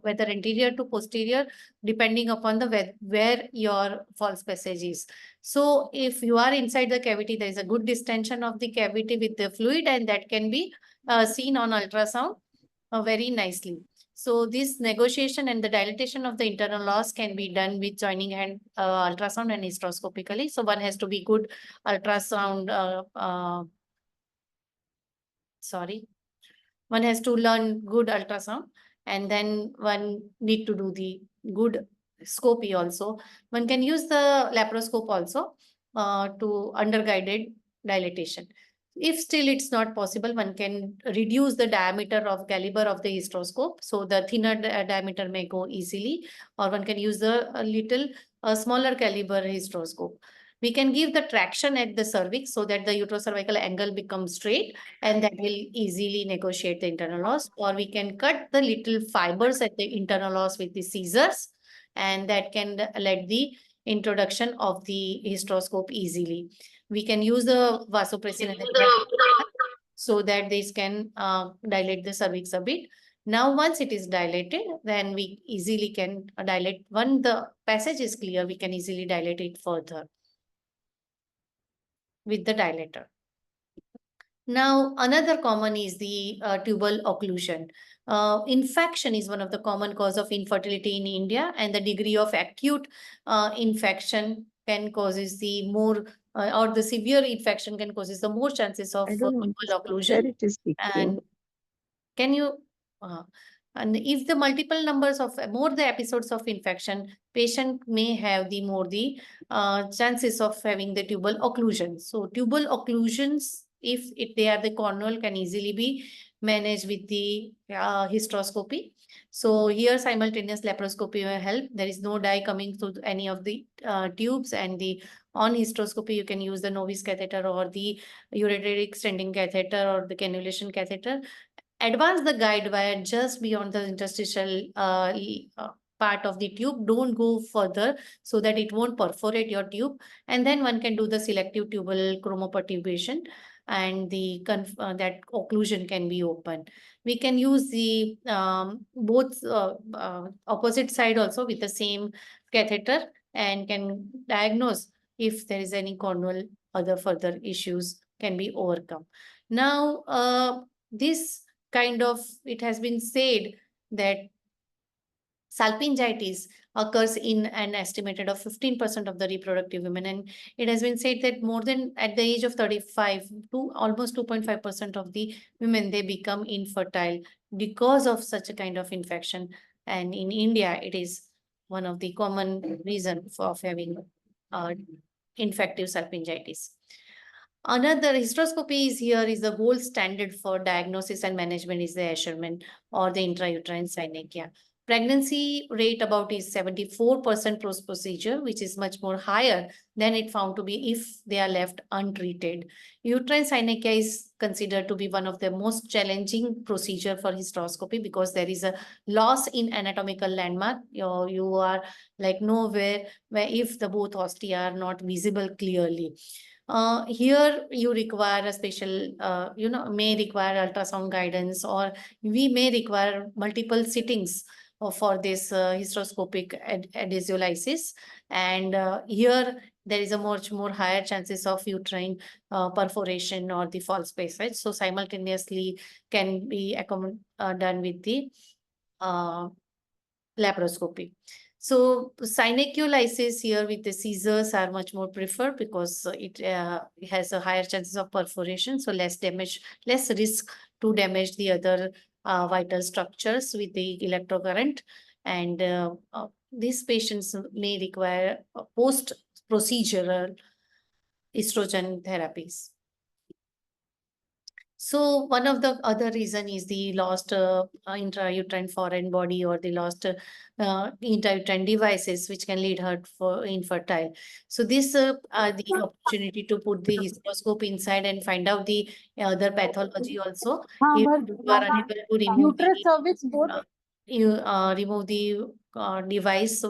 C: whether anterior to posterior, depending upon the where your false passage is. So if you are inside the cavity, there is a good distension of the cavity with the fluid, and that can be seen on ultrasound very nicely. So this negotiation and the dilatation of the internal loss can be done with joining hand ultrasound and hysteroscopically. So one has to be good ultrasound. One has to learn good ultrasound, and then one need to do the good scopy also. One can use the laparoscope also to underguided dilatation. If still it's not possible, one can reduce the diameter of caliber of the hysteroscope. So the thinner diameter may go easily, or one can use the smaller caliber hysteroscope. We can give the traction at the cervix so that the uterocervical angle becomes straight, and that will easily negotiate the internal loss. Or we can cut the little fibers at the internal loss with the scissors, and that can let the introduction of the hysteroscope easily. We can use the vasopressin so that this can dilate the cervix a bit. Now, once it is dilated, then we easily can dilate. When the passage is clear, we can easily dilate it further with the dilator. Now, another common is the tubal occlusion. Infection is one of the common cause of infertility in India, and the degree of acute infection can causes the more or the severe infection can causes the more chances of tubal occlusion. And can you and if the multiple numbers of more the episodes of infection, patient may have the more the chances of having the tubal occlusion. So tubal occlusions, if they are the corneal, can easily be managed with the hysteroscopy. So here simultaneous laparoscopy will help. There is no dye coming through any of the tubes, and the on hysteroscopy you can use the novice catheter or the ureteric extending catheter or the cannulation catheter. Advance the guide wire just beyond the interstitial part of the tube. Don't go further so that it won't perforate your tube. And then one can do the selective tubal chromopertubation, and the that occlusion can be open. We can use the both opposite side also with the same catheter, and can diagnose if there is any corneal other further issues can be overcome. Now, this kind of, it has been said that salpingitis occurs in an estimated of 15% of the reproductive women, and it has been said that more than at the age of 35 to almost 2.5% of the women, they become infertile because of such a kind of infection. And in India, it is one of the common reason for having infective salpingitis. Another hysteroscopy is here is the gold standard for diagnosis and management is the Asherman or the intrauterine synechia. Pregnancy rate about is 74% post procedure, which is much more higher than it found to be if they are left untreated. Uterine synechia is considered to be one of the most challenging procedure for hysteroscopy because there is a loss in anatomical landmark. You are like nowhere where if the both ostia are not visible clearly. Here you require a special, may require ultrasound guidance, or we may require multiple sittings for this hysteroscopic adhesiolysis. And here there is a much more higher chances of uterine perforation or the false passage. So simultaneously can be done with the laparoscopy. So synecholysis here with the scissors are much more preferred because it has a higher chances of perforation. So less damage, less risk to damage the other vital structures with the electrocurrent. and these patients may require post-procedural estrogen therapies. So one of the other reason is the lost intrauterine foreign body or the lost intrauterine devices, which can lead her for infertile. So this are the opportunity to put the hysteroscope inside and find out the other pathology also. If you are unable to remove remove the device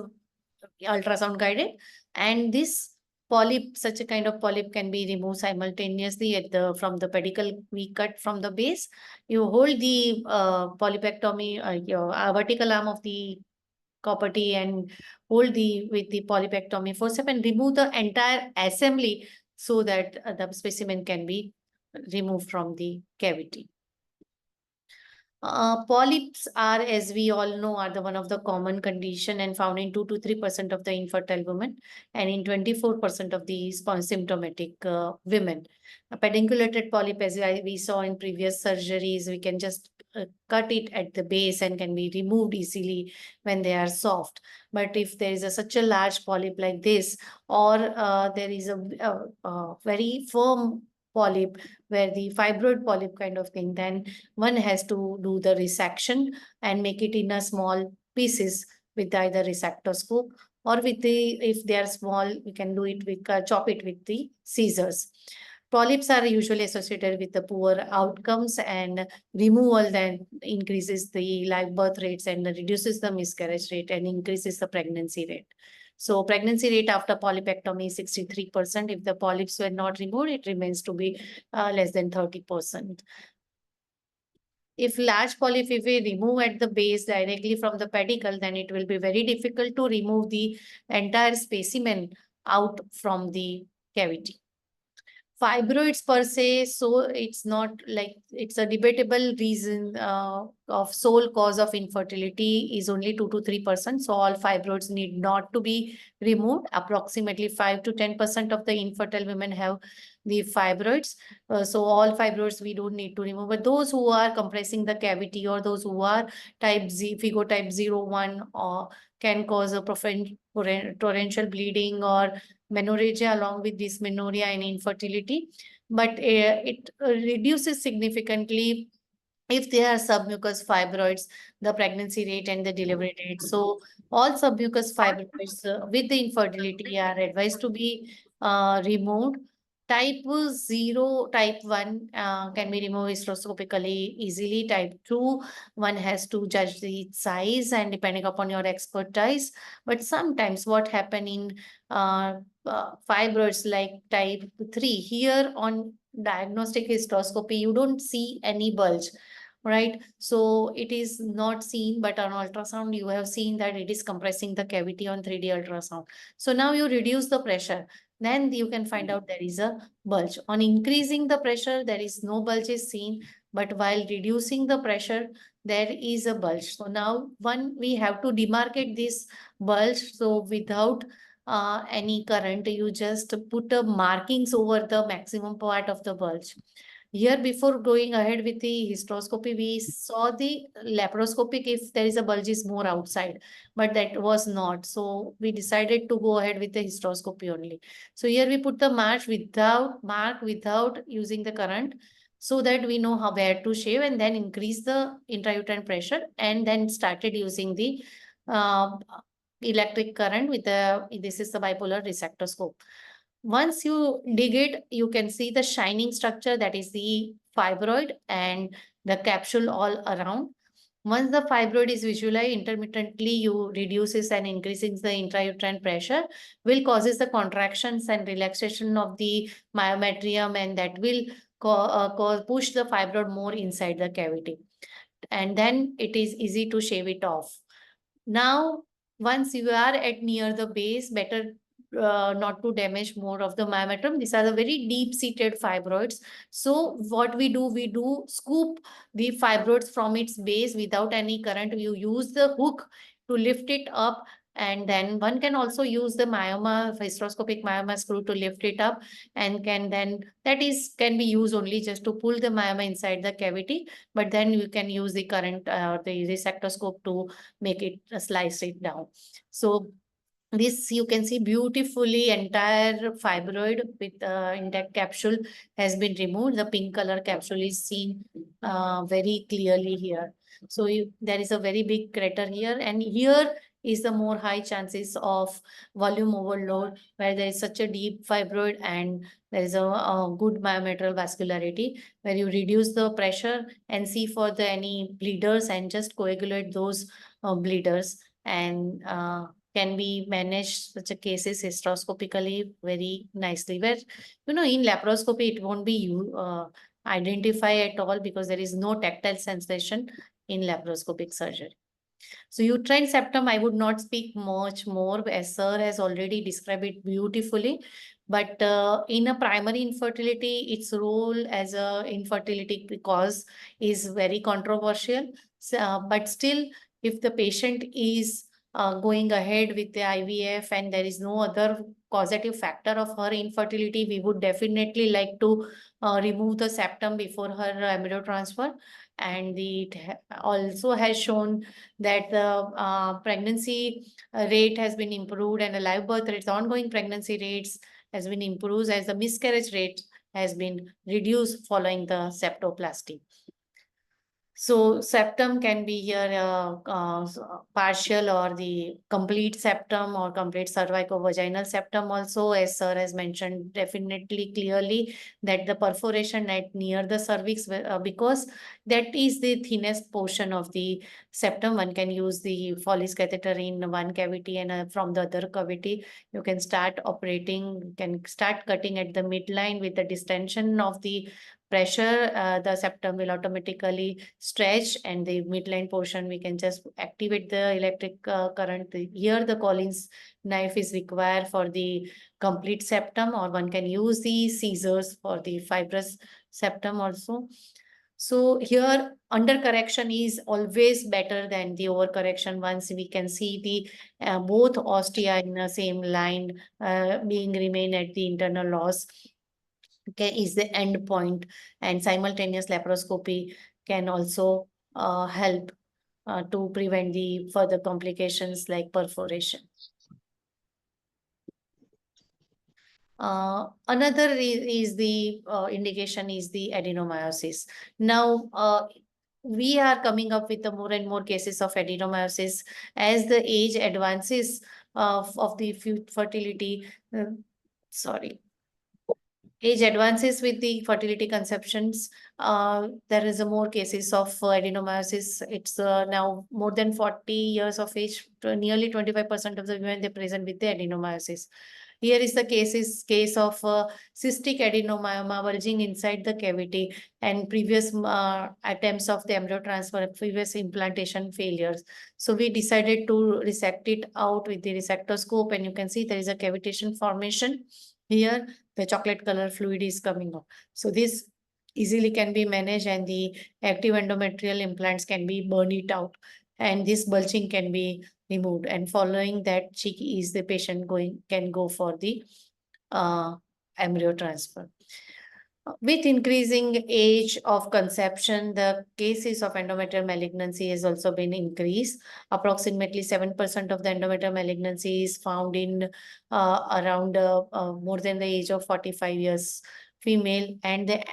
C: ultrasound guided, and this polyp, such a kind of polyp can be removed simultaneously at the from the pedicle. We cut from the base. You hold the polypectomy, your vertical arm of the copperty and hold with the polypectomy forceps and remove the entire assembly so that the specimen can be removed from the cavity. Polyps are, as we all know, are the one of the common condition and found in 2 to 3% of the infertile women and in 24% of the symptomatic women. A pedunculated polyp, as we saw in previous surgeries, we can just cut it at the base and can be removed easily when they are soft. But if there is such a large polyp like this, or there is a very firm polyp where the fibroid polyp kind of thing, then one has to do the resection and make it in a small pieces with either resectoscope or with the, if they are small, we can do it with chop it with the scissors. Polyps are usually associated with the poor outcomes, and removal then increases the live birth rates and reduces the miscarriage rate and increases the pregnancy rate. So pregnancy rate after polypectomy is 63%. If the polyps were not removed, it remains to be less than 30%. If large polyp, if we remove at the base directly from the pedicle, then it will be very difficult to remove the entire specimen out from the cavity. Fibroids per se, so it's not like, it's a debatable reason of sole cause of infertility is only 2 to 3%. So all fibroids need not to be removed. Approximately 5 to 10% of the infertile women have the fibroids. So all fibroids we don't need to remove, but those who are compressing the cavity or those who are type Z, FIGO type 01, or can cause a torrential bleeding or menorrhagia along with dysmenorrhea and infertility, but it reduces significantly if there are submucous fibroids, the pregnancy rate and the delivery rate. So all submucous fibroids with the infertility are advised to be removed. Type 0, type 1 can be removed hysteroscopically easily. Type 2, one has to judge the size and depending upon your expertise. But sometimes what happen in fibroids like type 3, here on diagnostic hysteroscopy, you don't see any bulge, right? So it is not seen, but on ultrasound, you have seen that it is compressing the cavity on 3D ultrasound. So now you reduce the pressure, then you can find out there is a bulge. On increasing the pressure, there is no bulge is seen, but while reducing the pressure, there is a bulge. So now we have to demarcate this bulge. So without any current, you just put a markings over the maximum part of the bulge. Here, before going ahead with the hysteroscopy, we saw the laparoscopic if there is a bulge is more outside, but that was not. So we decided to go ahead with the hysteroscopy only. So here we put the mark without using the current, so that we know where to shave and then increase the intrauterine pressure, and then started using the electric current with this is the bipolar resectoscope. Once you dig it, you can see the shining structure, that is the fibroid and the capsule all around. Once the fibroid is visualized intermittently, you reduces and increases the intrauterine pressure, will causes the contractions and relaxation of the myometrium, and that will push the fibroid more inside the cavity. And then it is easy to shave it off. Now, once you are at near the base, better not to damage more of the myometrium. These are the very deep-seated fibroids. So what we do scoop the fibroids from its base without any current. You use the hook to lift it up And then one can also use the myoma, hysteroscopic myoma screw to lift it up, and can be used only just to pull the myoma inside the cavity. But then you can use the current the resectoscope to make it slice it down. So this you can see beautifully entire fibroid with intact capsule has been removed. The pink color capsule is seen very clearly here. So there is a very big crater here, and here is the more high chances of volume overload, where there is such a deep fibroid and there is a good myometrial vascularity, where you reduce the pressure and see for the any bleeders and just coagulate those bleeders, and can be managed such a cases hysteroscopically very nicely. Where in laparoscopy it won't be you identify at all, because there is no tactile sensation in laparoscopic surgery. So uterine septum, I would not speak much more, as sir has already described it beautifully. But in a primary infertility, its role as a infertility cause is very controversial. But still, if the patient is going ahead with the IVF and there is no other causative factor of her infertility, we would definitely like to remove the septum before her embryo transfer. And it also has shown that the pregnancy rate has been improved, and the live birth rates, ongoing pregnancy rates has been improved, as the miscarriage rate has been reduced following the septoplasty. So septum can be here partial or the complete septum or complete cervicovaginal septum also, as sir has mentioned definitely clearly that the perforation at near the cervix, because that is the thinnest portion of the septum. One can use the Foley's catheter in one cavity, and from the other cavity you can start operating, can start cutting at the midline. With the distension of the pressure, the septum will automatically stretch, and the midline portion we can just activate the electric current. Here the Collins knife is required for the complete septum, or one can use the scissors for the fibrous septum also. So here under correction is always better than the over correction. Once we can see the both ostia in the same line being remain at the internal loss, is the end point, and simultaneous laparoscopy can also help to prevent the further complications like perforation. Another is the indication is the adenomyosis. Now, we are coming up with more and more cases of adenomyosis as the age advances of the fertility. Age advances with the fertility conceptions, there is a more cases of adenomyosis. It's now more than 40 years of age, nearly 25% of the women they present with the adenomyosis. Here is the case of cystic adenomyoma bulging inside the cavity, and previous attempts of the embryo transfer, previous implantation failures. So we decided to resect it out with the resectoscope, and you can see there is a cavitation formation. Here, the chocolate color fluid is coming up. So this easily can be managed, and the active endometrial implants can be burned it out, and this bulging can be removed. And following that, the patient can go for the embryo transfer. With increasing age of conception, the cases of endometrial malignancy has also been increased. Approximately 7% of the endometrial malignancy is found in around more than the age of 45 years female. And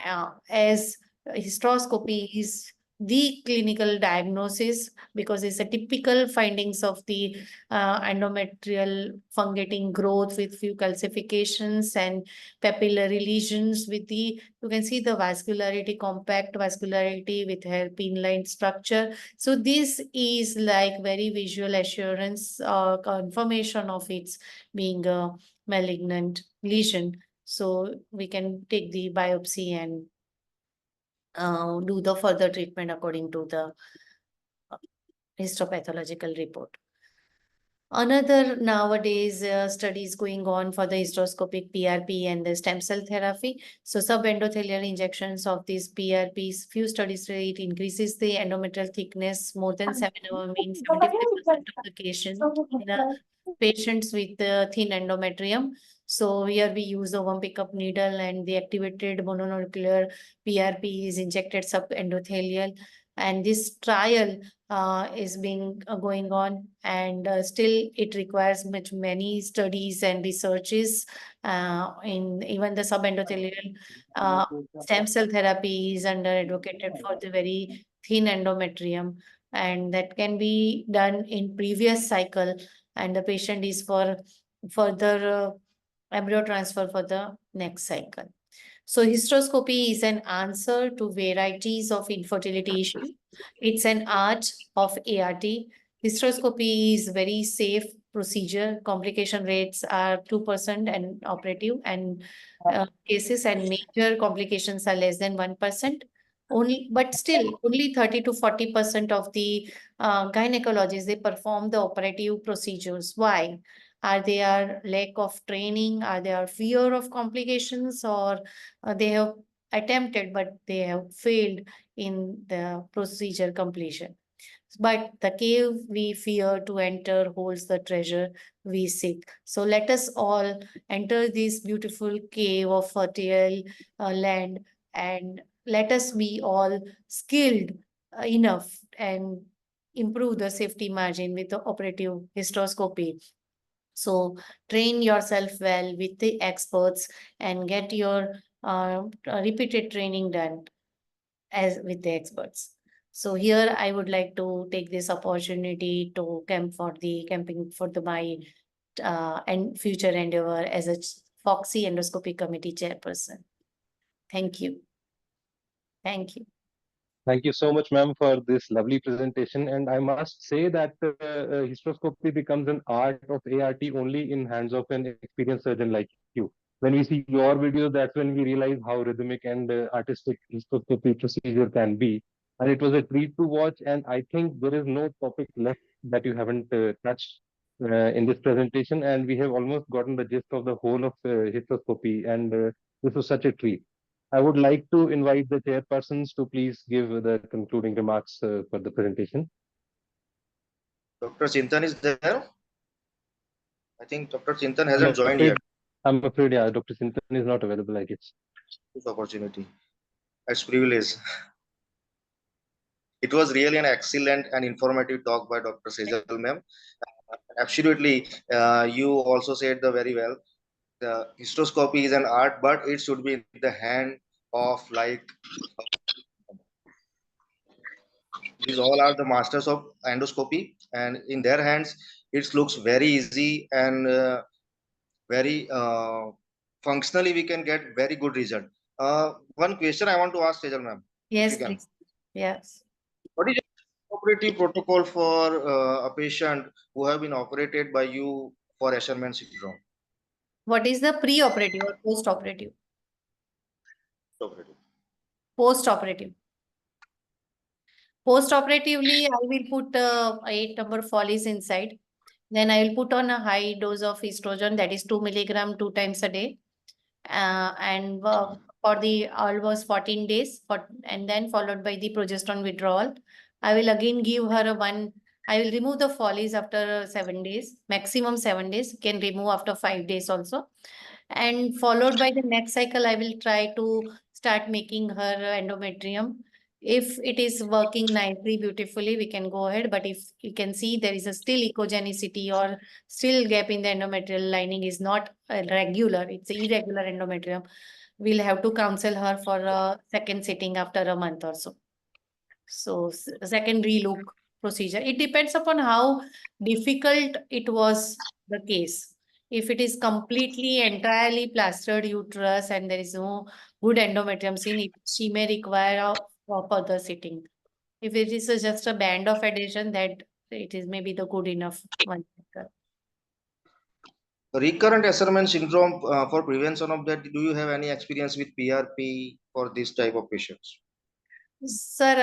C: as hysteroscopy is the clinical diagnosis, because it's a typical findings of the endometrial fungating growth with few calcifications and papillary lesions with the, you can see the vascularity, compact vascularity with hairpin-like structure. So this is like very visual assurance or confirmation of its being a malignant lesion. So we can take the biopsy and do the further treatment according to the histopathological report. Another nowadays studies going on for the hysteroscopic PRP and the stem cell therapy. So subendothelial injections of these PRPs, few studies say it increases the endometrial thickness more than 7 means 75% of the cases in patients with thin endometrium. So here we use the one pickup needle and the activated mononuclear PRP is injected subendothelial. And this trial is being going on, and still it requires many studies and researches in even the subendothelial stem cell therapy is under advocated for the very thin endometrium, and that can be done in previous cycle, and the patient is for further embryo transfer for the next cycle. So hysteroscopy is an answer to varieties of infertility issue. It's an art of ART. Hysteroscopy is very safe procedure. Complication rates are 2% and operative, and cases and major complications are less than 1%. Only, but still, only 30 to 40% of the gynecologists they perform the operative procedures. Why? Are there lack of training? Are there fear of complications, or they have attempted but they have failed in the procedure completion? But the cave we fear to enter holds the treasure we seek. So let us all enter this beautiful cave of fertile land, and let us be all skilled enough and improve the safety margin with the operative hysteroscopy. So train yourself well with the experts and get your repeated training done as with the experts. So here I would like to take this opportunity to camping for the my and future endeavor as a FOGSI Endoscopy Committee Chairperson. Thank you. Thank you.
A: Thank you so much, ma'am, for this lovely presentation. And I must say that hysteroscopy becomes an art of ART only in hands of an experienced surgeon like you. When we see your video, that's when we realize how rhythmic and artistic hysteroscopy procedure can be. And it was a treat to watch. And I think there is no topic left that you haven't touched in this presentation. And we have almost gotten the gist of the whole of hysteroscopy. And this was such a treat. I would like to invite the chairpersons to please give the concluding remarks for the presentation.
L: Dr. Chintan is there? I think Dr. Chintan hasn't joined yet.
A: I'm afraid, yeah, Dr. Chintan is not available, I guess.
L: This opportunity. It's privilege. It was really an excellent and informative talk by Dr. Sejal ma'am. Absolutely, you also said the very well. The hysteroscopy is an art, but it should be in the hand of like these all are the masters of endoscopy, and in their hands it looks very easy and very functionally we can get very good result. One question I want to ask Sejal ma'am.
C: Yes, please. Yes.
L: What is your operative protocol for a patient who have been operated by you for Asherman syndrome?
C: What is the pre-operative or post-operative? Post-operative. Post-operatively, I will put 8 number follies inside. Then I will put on a high dose of estrogen, that is 2 milligram 2 times a day. And for the almost 14 days, and then followed by the progesterone withdrawal. I will again give her I will remove the follies after 7 days, maximum 7 days, can remove after 5 days also. And followed by the next cycle, I will try to start making her endometrium. If it is working nicely, beautifully, we can go ahead. But if you can see there is a still echogenicity or still gap in the endometrial lining is not regular, it's irregular endometrium, we'll have to counsel her for a second sitting after a month or so. So second relook procedure. It depends upon how difficult it was the case. If it is completely entirely plastered uterus and there is no good endometrium seen, she may require a further sitting. If it is just a band of adhesion, that it is maybe the good enough one.
L: Recurrent Asherman syndrome, for prevention of that, do you have any experience with PRP for this type of patients?
C: Sir,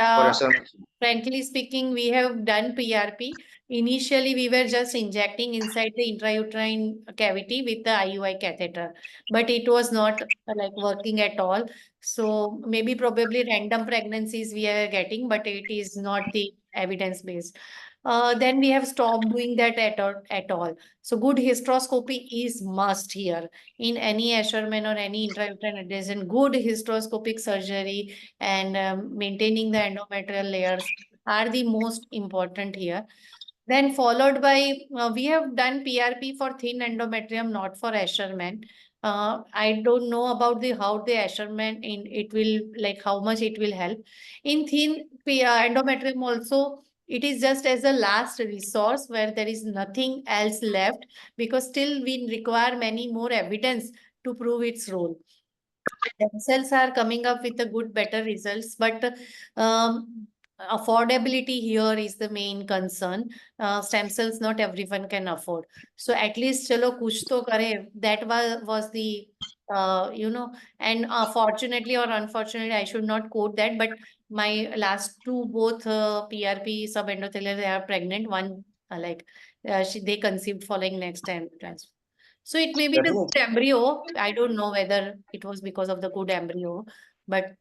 C: frankly speaking, we have done PRP Initially, we were just injecting inside the intrauterine cavity with the IUI catheter, but it was not like working at all. So maybe probably random pregnancies we are getting, but it is not the evidence based. Then we have stopped doing that at all. So good hysteroscopy is must here in any Asherman or any intrauterine adhesion. Good hysteroscopic surgery and maintaining the endometrial layers are the most important here. Then followed by, we have done PRP for thin endometrium, not for Asherman. I don't know about the how the Asherman in it will like how much it will help. In thin endometrium also, it is just as a last resource where there is nothing else left because still we require many more evidence to prove its role. Stem cells are coming up with a good, better results, but affordability here is the main concern. Stem cells, not everyone can afford. So at least, chalo, kuch to kare. That was the, and fortunately or unfortunately, I should not quote that, but my last two, both PRP subendothelial, they are pregnant. One, they conceived following next time transfer. So it may be the good embryo. I don't know whether it was because of the good embryo, but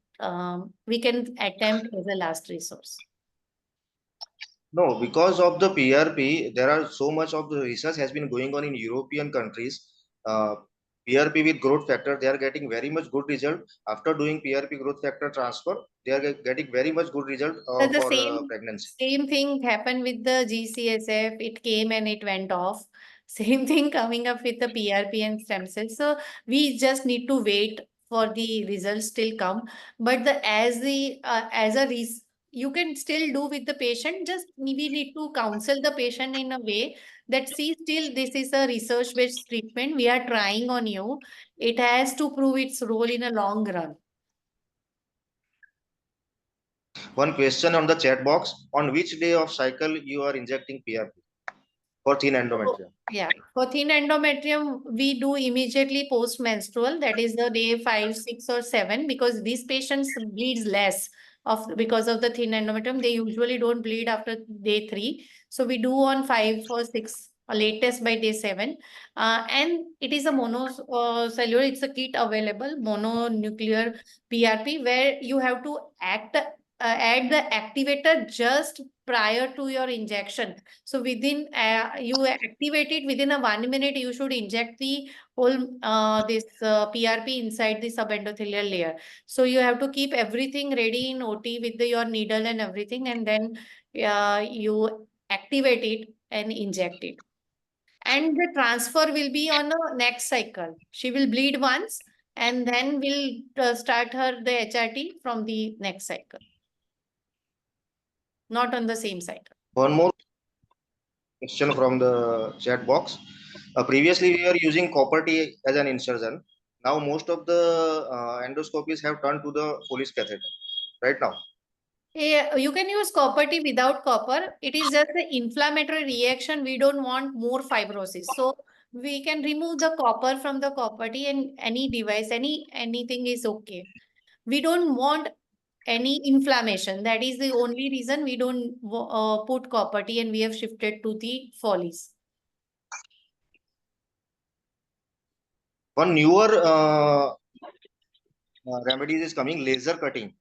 C: we can attempt as a last resource.
L: No, because of the PRP, there are so much of the research has been going on in European countries. PRP with growth factor, they are getting very much good result. After doing PRP growth factor transfer, they are getting very much good result
C: The
L: for pregnancy.
C: same thing happened with the GCSF. It came and it went off. Same thing coming up with the PRP and stem cells. So we just need to wait for the results still come. But you can still do with the patient. Just we need to counsel the patient in a way that see, still this is a research-based treatment. We are trying on you. It has to prove its role in a long run.
L: One question on the chat box: on which day of cycle you are injecting PRP for thin endometrium?
C: Yeah, for thin endometrium, we do immediately post-menstrual. That is the day 5, 6, or 7, because these patients bleeds less because of the thin endometrium. They usually don't bleed after day 3. So we do on 5 or 6, latest by day 7. And it is a monocellular, it's a kit available, mononuclear PRP, where you have to add the activator just prior to your injection. So within you activate it within a 1 minute, you should inject the whole this PRP inside the subendothelial layer. So you have to keep everything ready in OT with your needle and everything, and then you activate it and inject it. And the transfer will be on the next cycle. She will bleed once, and then we'll start her the HRT from the next cycle. Not on the same cycle.
L: One more question from the chat box. Previously, we were using copper T as an insertion. Now, most of the endoscopies have turned to the Foley's catheter right now.
C: Yeah, you can use copper T without copper. It is just an inflammatory reaction. We don't want more fibrosis. So we can remove the copper from the copper T, and any device, anything is okay. We don't want any inflammation. That is the only reason we don't put copper T, and we have shifted to the Foley's.
L: One newer remedies is coming: laser cutting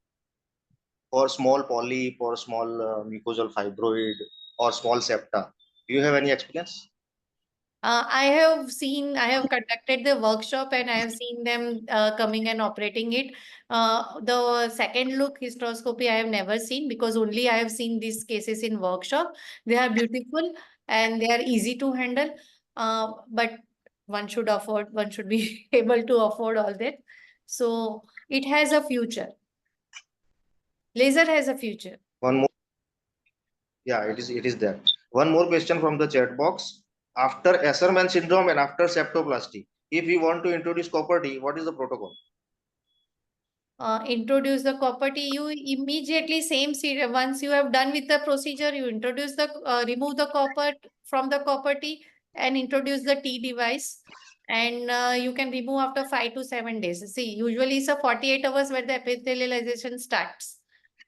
L: for small polyp or small mucosal fibroid or small septa. Do you have any experience?
C: I have conducted the workshop, and I have seen them coming and operating it. The second look hysteroscopy I have never seen, because only I have seen these cases in workshop. They are beautiful and they are easy to handle. But one should be able to afford all that. So it has a future. Laser has a future.
L: One more. Yeah, it is there. One more question from the chat box. After Asherman syndrome and after septoplasty, if we want to introduce copper T, what is the protocol?
C: Introduce the copper T, you immediately once you have done with the procedure, you introduce the remove the copper from the copper T and introduce the T device, and you can remove after 5 to 7 days. See, usually it's a 48 hours where the epithelialization starts.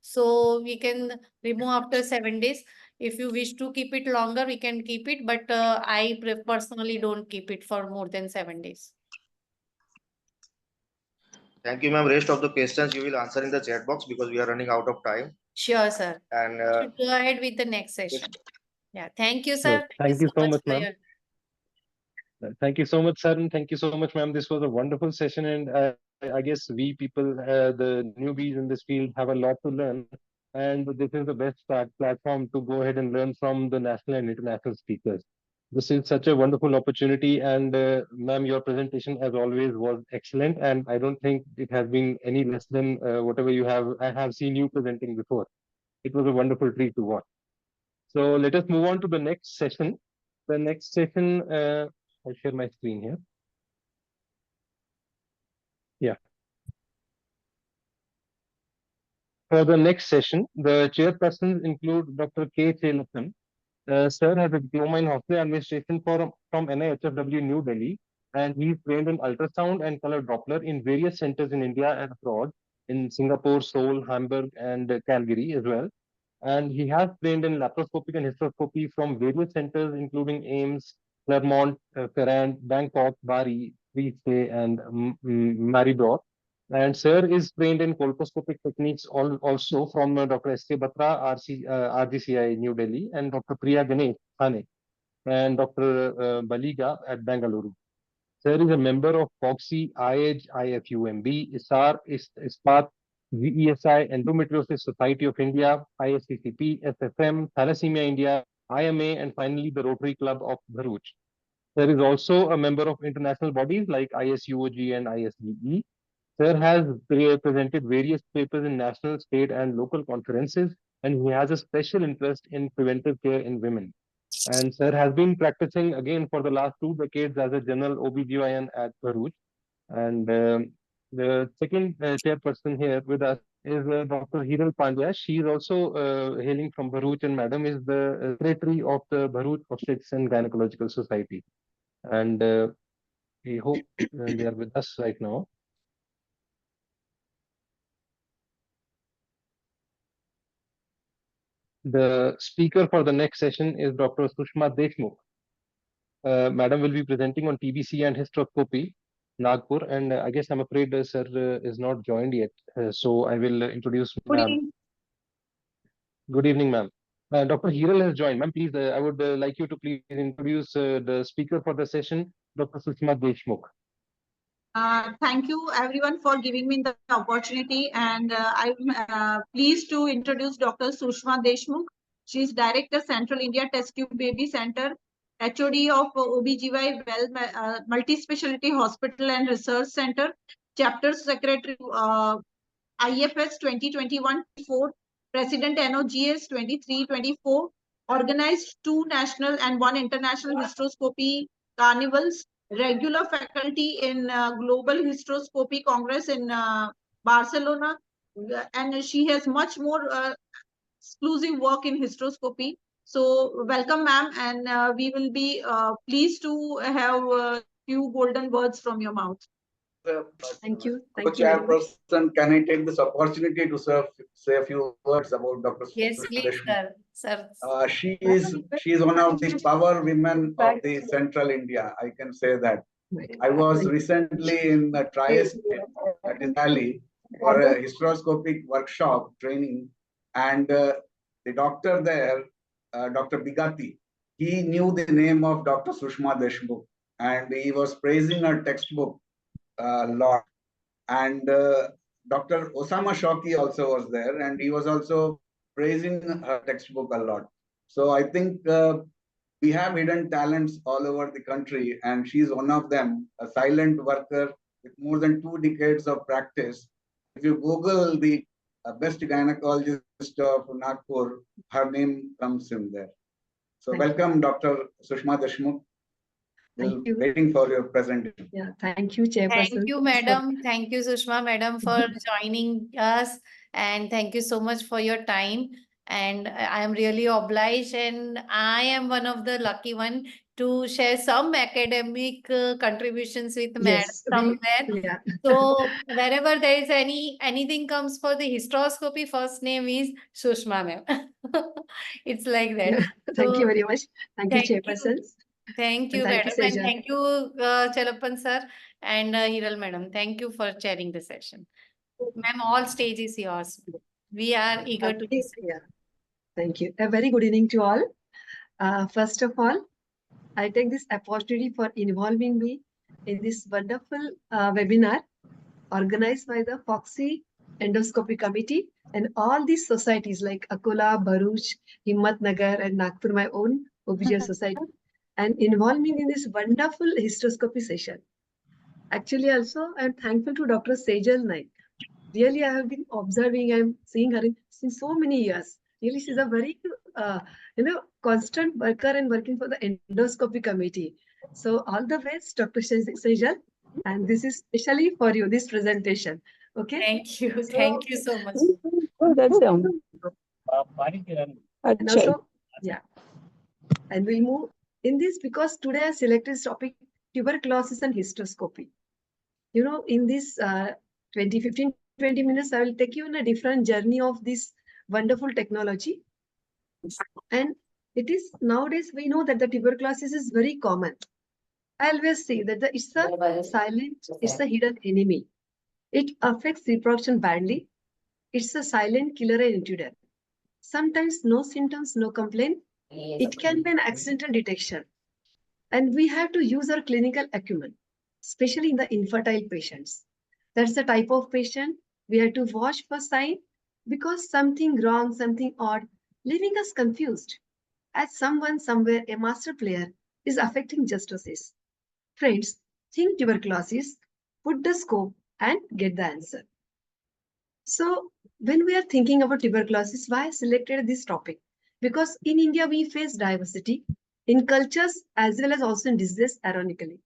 C: So we can remove after 7 days. If you wish to keep it longer, we can keep it, but I personally don't keep it for more than 7 days.
L: Thank you, ma'am. Rest of the questions you will answer in the chat box because we are running out of time.
C: Sure, sir.
L: And
C: Should go ahead with the next session. Yeah, thank you,
A: Sure.
C: sir.
A: Thank you so much,
C: for
A: ma'am.
C: your-
A: Thank you so much, sir, and thank you so much, ma'am. This was a wonderful session, and I guess we people, the newbies in this field, have a lot to learn. And this is the best platform to go ahead and learn from the national and international speakers. This is such a wonderful opportunity, and ma'am, your presentation, as always, was excellent. And I don't think it has been any less than whatever you have. I have seen you presenting before. It was a wonderful treat to watch. So let us move on to the next session. The next session, I'll share my screen here. Yeah. For the next session, the chairpersons include Dr. K. Chelappan. Sir has a diploma in hospital administration from NIHFW New Delhi, and he's trained in ultrasound and color Doppler in various centers in India and abroad, in Singapore, Seoul, Hamburg, and Calgary as well. And he has trained in laparoscopic and hysteroscopy from various centers, including AIMS, Claremont, Ferrand, Bangkok, Bari, Frise, and Maribor. And Sir is trained in colposcopic techniques also from Dr. S.K. Batra, RGCI New Delhi, and Dr. Priya Ganesh, Thane, and Dr. Baliga at Bangalore. Sir is a member of FOGSI, IAGE, IFUMB, ISAR, ISPAT, VESI, Endometriosis Society of India, ISCCP, SFM, Thalassemia India, IMA, and finally the Rotary Club of Bharuch. Sir is also a member of international bodies like ISUOG and ISDE. Sir has presented various papers in national, state, and local conferences, and he has a special interest in preventive care in women. And Sir has been practicing again for the last 2 decades as a general OBGYN at Bharuch. And the second chairperson here with us is Dr. Hiral Pandya. She is also hailing from Bharuch, and Madam is the secretary of the Bharuch Obstetrics and Gynecological Society. And we hope they are with us right now. The speaker for the next session is Dr. Sushma Deshmukh. Madam will be presenting on TBC and hysteroscopy, Nagpur, and I guess I'm afraid Sir is not joined yet. So I will introduce Ma'am. Good evening, ma'am. Dr. Hiral has joined. Ma'am, please, I would like you to please introduce the speaker for the session, Dr. Sushma Deshmukh.
M: Thank you everyone for giving me the opportunity, and I'm pleased to introduce Dr. Sushma Deshmukh. She is Director, Central India Test Tube Baby Center, HOD of OBGY Multi-Speciality Hospital and Research Center, Chapter Secretary IFS 2021-4, President NOGS 23-24, organized 2 national and 1 international hysteroscopy carnivals, regular faculty in Global Hysteroscopy Congress in Barcelona, and she has much more exclusive work in hysteroscopy. So welcome, ma'am, and we will be pleased to have a few golden words from your mouth. Thank you. Thank you.
N: Chairperson, can I take this opportunity to say a few words about Dr.
C: Yes, please, sir.
N: She is one of the power women of the Central India. I can say that. I was recently in the Tri-State, that is Delhi, for a hysteroscopic workshop training, and the doctor there, Dr. Bigati, he knew the name of Dr. Sushma Deshmukh, and he was praising her textbook a lot. And Dr. Osama Shoki also was there, and he was also praising her textbook a lot. So I think we have hidden talents all over the country, and she's one of them, a silent worker with more than 2 decades of practice. If you Google the best gynecologist of Nagpur, her name comes in there. So welcome, Dr. Sushma Deshmukh.
O: Thank you.
N: Waiting for your presentation.
O: Yeah, thank you, Chairperson.
C: Thank you, madam. Thank you, Sushma, madam, for joining us. And thank you so much for your time. And I am really obliged, and I am one of the lucky one to share some academic contributions with madam somewhere. So wherever there is anything comes for the hysteroscopy, first name is Sushma, ma'am. It's like that.
O: Thank you
C: So
O: very much. Thank you,
C: thank you.
O: Chairpersons.
C: Thank
O: And
C: you,
O: thank you,
C: madam. And
O: Sejal.
C: thank you, Chalappan sir and Hiral madam. Thank you for chairing the session. Ma'am, all stage is yours. We are eager to listen.
O: Yeah. Thank you. A very good evening to all. First of all, I take this opportunity for involving me in this wonderful webinar organized by the FOGSI Endoscopy Committee and all these societies like Akola, Bharuch, Himmatnagar and Nagpur, my own OBGYN society, and involving in this wonderful hysteroscopy session. Actually, also, I'm thankful to Dr. Sejal Naik. Really, I have been observing and seeing her since so many years. Really, she's a very, constant worker and working for the endoscopy committee. So all the best, Dr. Sejal. And this is especially for you, this presentation. Okay.
C: Thank you.
O: So,
C: Thank you so much.
O: And also, yeah. And we'll move in this because today I selected this topic tuberculosis and hysteroscopy. You know, in this 15, 20 minutes, I will take you on a different journey of this wonderful technology. And it is nowadays we know that the tuberculosis is very common. I always say that it's a silent, it's a hidden enemy. It affects reproduction badly. It's a silent killer and intruder. Sometimes no symptoms, no complaint. It can be an accidental detection. And we have to use our clinical acumen, especially in the infertile patients. That's the type of patient we have to watch for sign because something wrong, something odd, leaving us confused. As someone somewhere, a master player, is affecting justices. Friends, think tuberculosis, put the scope and get the answer. So when we are thinking about tuberculosis, why I selected this topic? Because in India, we face diversity in cultures as well as also in diseases, ironically.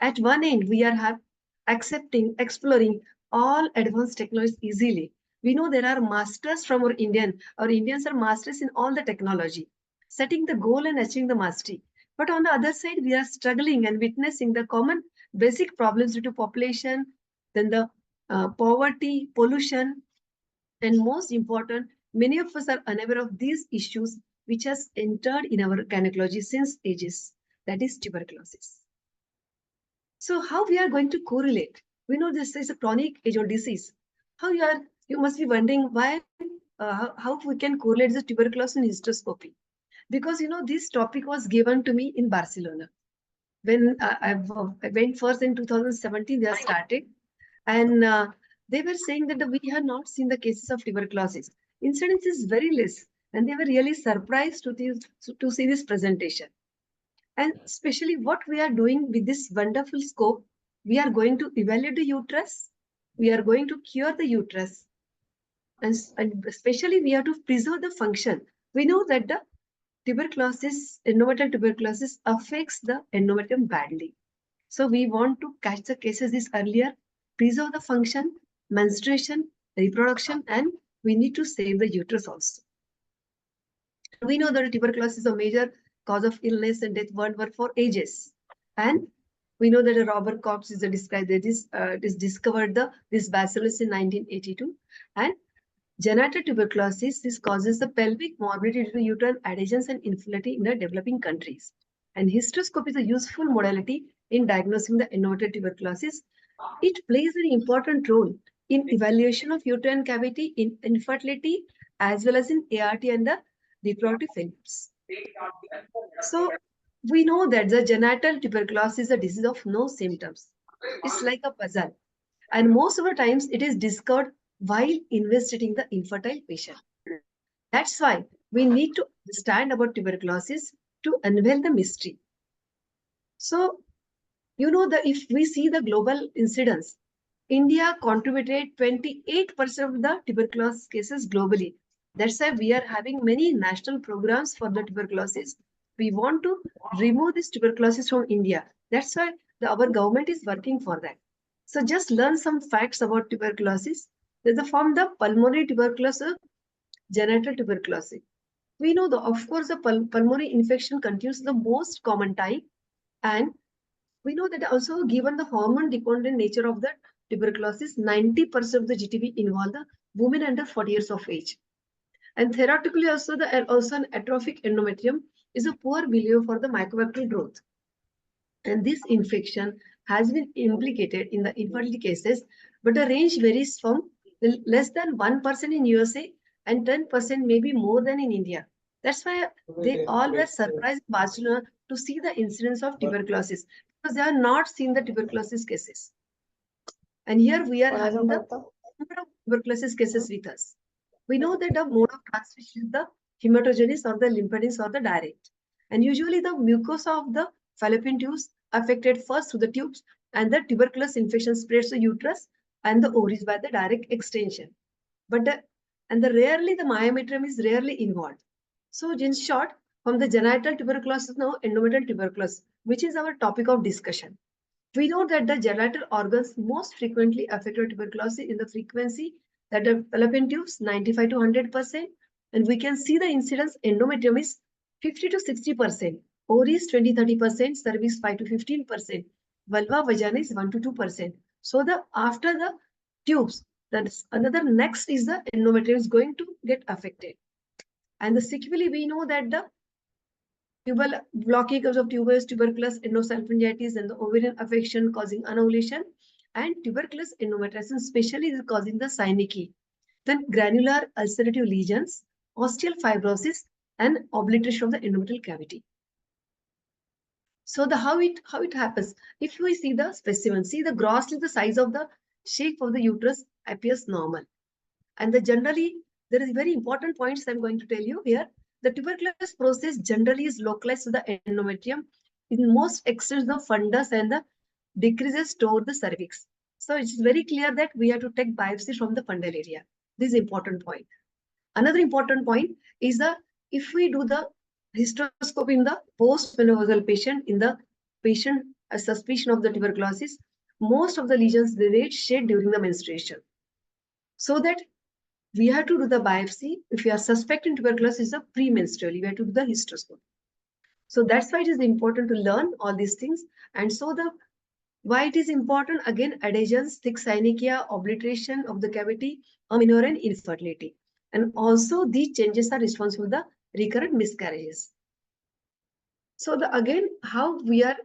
O: At one end, we are accepting, exploring all advanced technologies easily. We know there are masters from our Indians are masters in all the technology, setting the goal and achieving the mastery. But on the other side, we are struggling and witnessing the common basic problems due to population, then the poverty, pollution, and most important, many of us are unaware of these issues which has entered in our gynecology since ages, that is tuberculosis. So how we are going to correlate? We know this is a chronic age-old disease. You must be wondering why, how we can correlate the tuberculosis and hysteroscopy. Because, this topic was given to me in Barcelona. When I went first in 2017, they started. And they were saying that we have not seen the cases of tuberculosis. Incidence is very less. And they were really surprised to see this presentation. And especially what we are doing with this wonderful scope, we are going to evaluate the uterus. We are going to cure the uterus. And especially we have to preserve the function. We know that the endometrial tuberculosis affects the endometrium badly. So we want to catch the cases this earlier, preserve the function, menstruation, reproduction, and we need to save the uterus also. We know that tuberculosis is a major cause of illness and death worldwide for ages. And we know that Robert Koch is discovered this bacillus in 1982. And genital tuberculosis, this causes the pelvic morbidity due to uterine adhesions and infertility in the developing countries. And hysteroscopy is a useful modality in diagnosing the endometrial tuberculosis. It plays an important role in evaluation of uterine cavity, in infertility, as well as in ART and the reproductive failures. So we know that the genital tuberculosis is a disease of no symptoms. It's like a puzzle. And most of the times it is discovered while investigating the infertile patient. That's why we need to understand about tuberculosis to unveil the mystery. So, that if we see the global incidence, India contributed 28% of the tuberculosis cases globally. That's why we are having many national programs for the tuberculosis. We want to remove this tuberculosis from India. That's why our government is working for that. So just learn some facts about tuberculosis. There's a form, the pulmonary tuberculosis, genital tuberculosis. We know of course, the pulmonary infection continues the most common type. And we know that also given the hormone-dependent nature of the tuberculosis, 90% of the GTB involve the women under 40 years of age. And theoretically also, also an atrophic endometrium is a poor milieu for the mycobacterial growth. And this infection has been implicated in the infertility cases, but the range varies from less than 1% in USA and 10% maybe more than in India. That's why they all were surprised in Barcelona to see the incidence of tuberculosis, because they are not seeing the tuberculosis cases. And here we are having the number of tuberculosis cases with us. We know that the mode of transmission is the hematogenous or the lymphadenous or the direct. And usually the mucosa of the fallopian tubes affected first through the tubes, and the tuberculous infection spreads to uterus and the ovaries by the direct extension. But rarely the myometrium is rarely involved. So in short, from the genital tuberculosis now endometrial tuberculosis, which is our topic of discussion. We know that the genital organs most frequently affected tuberculosis in the frequency that the fallopian tubes 95 to 100%, and we can see the incidence endometrium is 50 to 60%, ovaries 20-30%, cervix 5 to 15%, vulva vagina is 1 to 2%. So the after the tubes, that's another next is the endometrium is going to get affected. And the sequelae, we know that the tubal blockage of tuberous, tuberculous endosalpingitis, and the ovarian affection causing anovulation, and tuberculous endometriosis especially is causing the synecdoche. Then granular ulcerative lesions, osteofibrosis, and obliteration of the endometrial cavity. So the how it happens, if we see the specimen, see the grossly the size of the shape of the uterus appears normal. And the generally, there is very important points I'm going to tell you here. The tuberculosis process generally is localized to the endometrium. In most extends the fundus and the decreases toward the cervix. So it's very clear that we have to take biopsy from the fundal area. This is important point. Another important point is that if we do the hysteroscopy in the post-menopausal patient, in the patient a suspicion of the tuberculosis, most of the lesions they shed during the menstruation. So that we have to do the biopsy. If we are suspecting tuberculosis is a premenstrual, we have to do the hysteroscopy. So that's why it is important to learn all these things. And so the why it is important, again, adhesions, thick synechia, obliteration of the cavity, amenorrhea, and infertility. And also these changes are responsible for the recurrent miscarriages. So again, how we are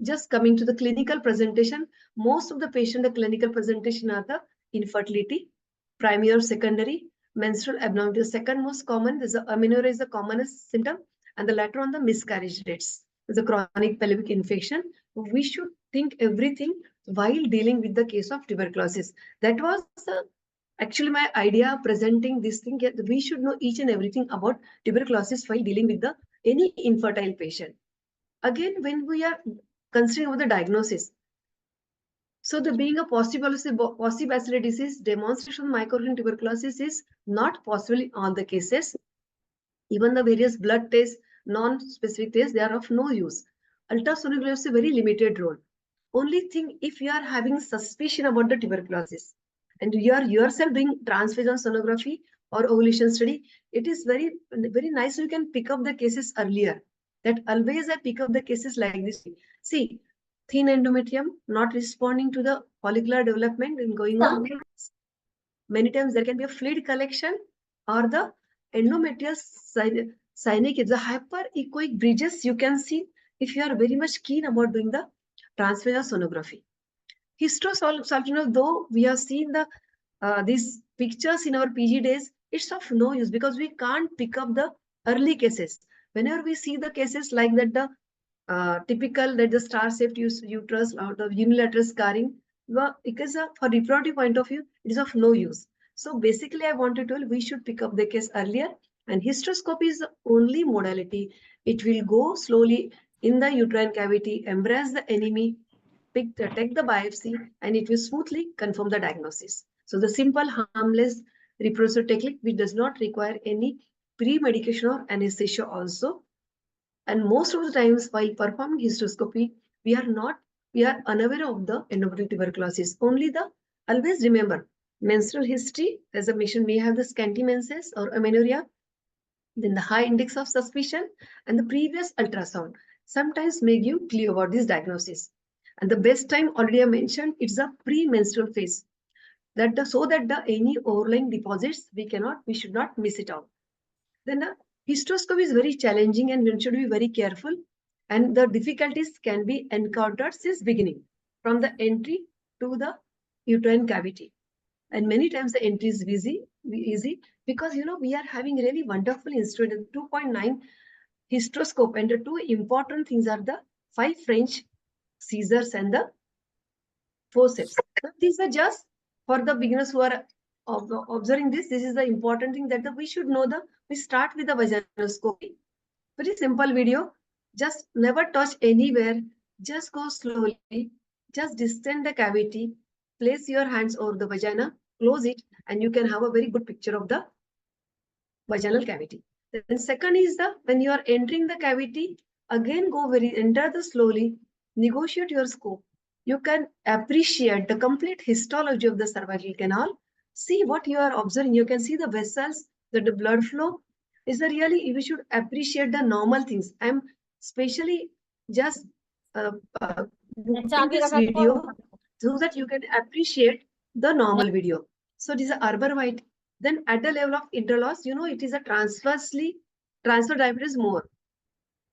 O: just coming to the clinical presentation. Most of the patient, the clinical presentation are the infertility, primary or secondary, menstrual abnormality. The second most common is the amenorrhea is the commonest symptom, and the latter on the miscarriage rates. The chronic pelvic infection. We should think everything while dealing with the case of tuberculosis. That was actually my idea presenting this thing. We should know each and everything about tuberculosis while dealing with any infertile patient. Again, when we are considering about the diagnosis, so the being a postbacillary disease, demonstration of microorganic tuberculosis is not possible in all the cases. Even the various blood tests, non-specific tests, they are of no use. Ultrasonography is a very limited role. Only thing, if you are having suspicion about the tuberculosis and you are yourself doing transvaginal sonography or ovulation study, it is very, very nice. You can pick up the cases earlier. That always I pick up the cases like this. See, thin endometrium not responding to the follicular development and going on. Many times there can be a fluid collection or the endometrial synecdoche, the hyperechoic bridges you can see if you are very much keen about doing the transvaginal sonography. Hysteroscopy, though we have seen these pictures in our PG days, it's of no use because we can't pick up the early cases. Whenever we see the cases like that, the typical that the star-shaped uterus out of unilateral scarring, because for reproductive point of view, it is of no use. So basically, I wanted to tell we should pick up the case earlier, and hysteroscopy is the only modality. It will go slowly in the uterine cavity, embrace the enemy, take the biopsy, and it will smoothly confirm the diagnosis. So the simple, harmless reproductive technique which does not require any pre-medication or anesthesia also. And most of the times while performing hysteroscopy, we are unaware of the endometrial tuberculosis. Always remember, menstrual history, as a patient may have the scanty menses or amenorrhea, then the high index of suspicion and the previous ultrasound sometimes may give clue about this diagnosis. And the best time already I mentioned, it's a premenstrual phase. So that any overlying deposits we should not miss it out. Then the hysteroscopy is very challenging and one should be very careful. And the difficulties can be encountered since beginning, from the entry to the uterine cavity. And many times the entry is easy because we are having really wonderful instrument, 2.9 hysteroscope, and the two important things are the 5 French scissors and the forceps. So these are just for the beginners who are observing this. This is the important thing that we should know. We start with the vaginoscopy. Very simple video. Just never touch anywhere. Just go slowly. Just distend the cavity. Place your hands over the vagina. Close it, and you can have a very good picture of the vaginal cavity. Then second is when you are entering the cavity, again enter the slowly. Negotiate your scope. You can appreciate the complete histology of the cervical canal. See what you are observing. You can see the vessels, the blood flow. Is really, we should appreciate the normal things. I'm specially just doing this video so that you can appreciate the normal video. So it is an arbor white. Then at the level of interloss, it is a transverse diameter is more.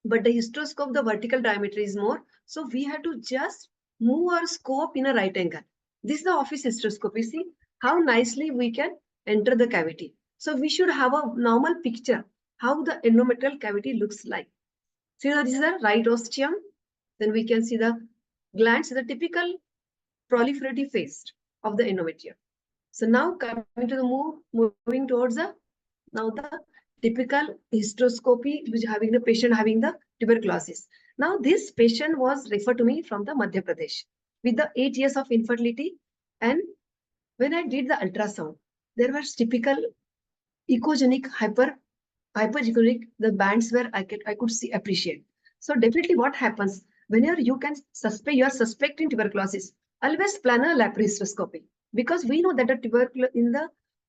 O: But the hysteroscope, the vertical diameter is more. So we have to just move our scope in a right angle. This is the office hysteroscopy. See how nicely we can enter the cavity. So we should have a normal picture how the endometrial cavity looks like. See, this is the right ostium. Then we can see the glands, the typical proliferative phase of the endometrium. So now coming to the moving towards the typical hysteroscopy, which having the patient having the tuberculosis. Now this patient was referred to me from the Madhya Pradesh with the 8 years of infertility, and when I did the ultrasound, there was typical echogenic hypergenic, the bands where I could appreciate. So definitely what happens whenever you can suspect, you are suspecting tuberculosis, always plan a laparoscopy, because we know that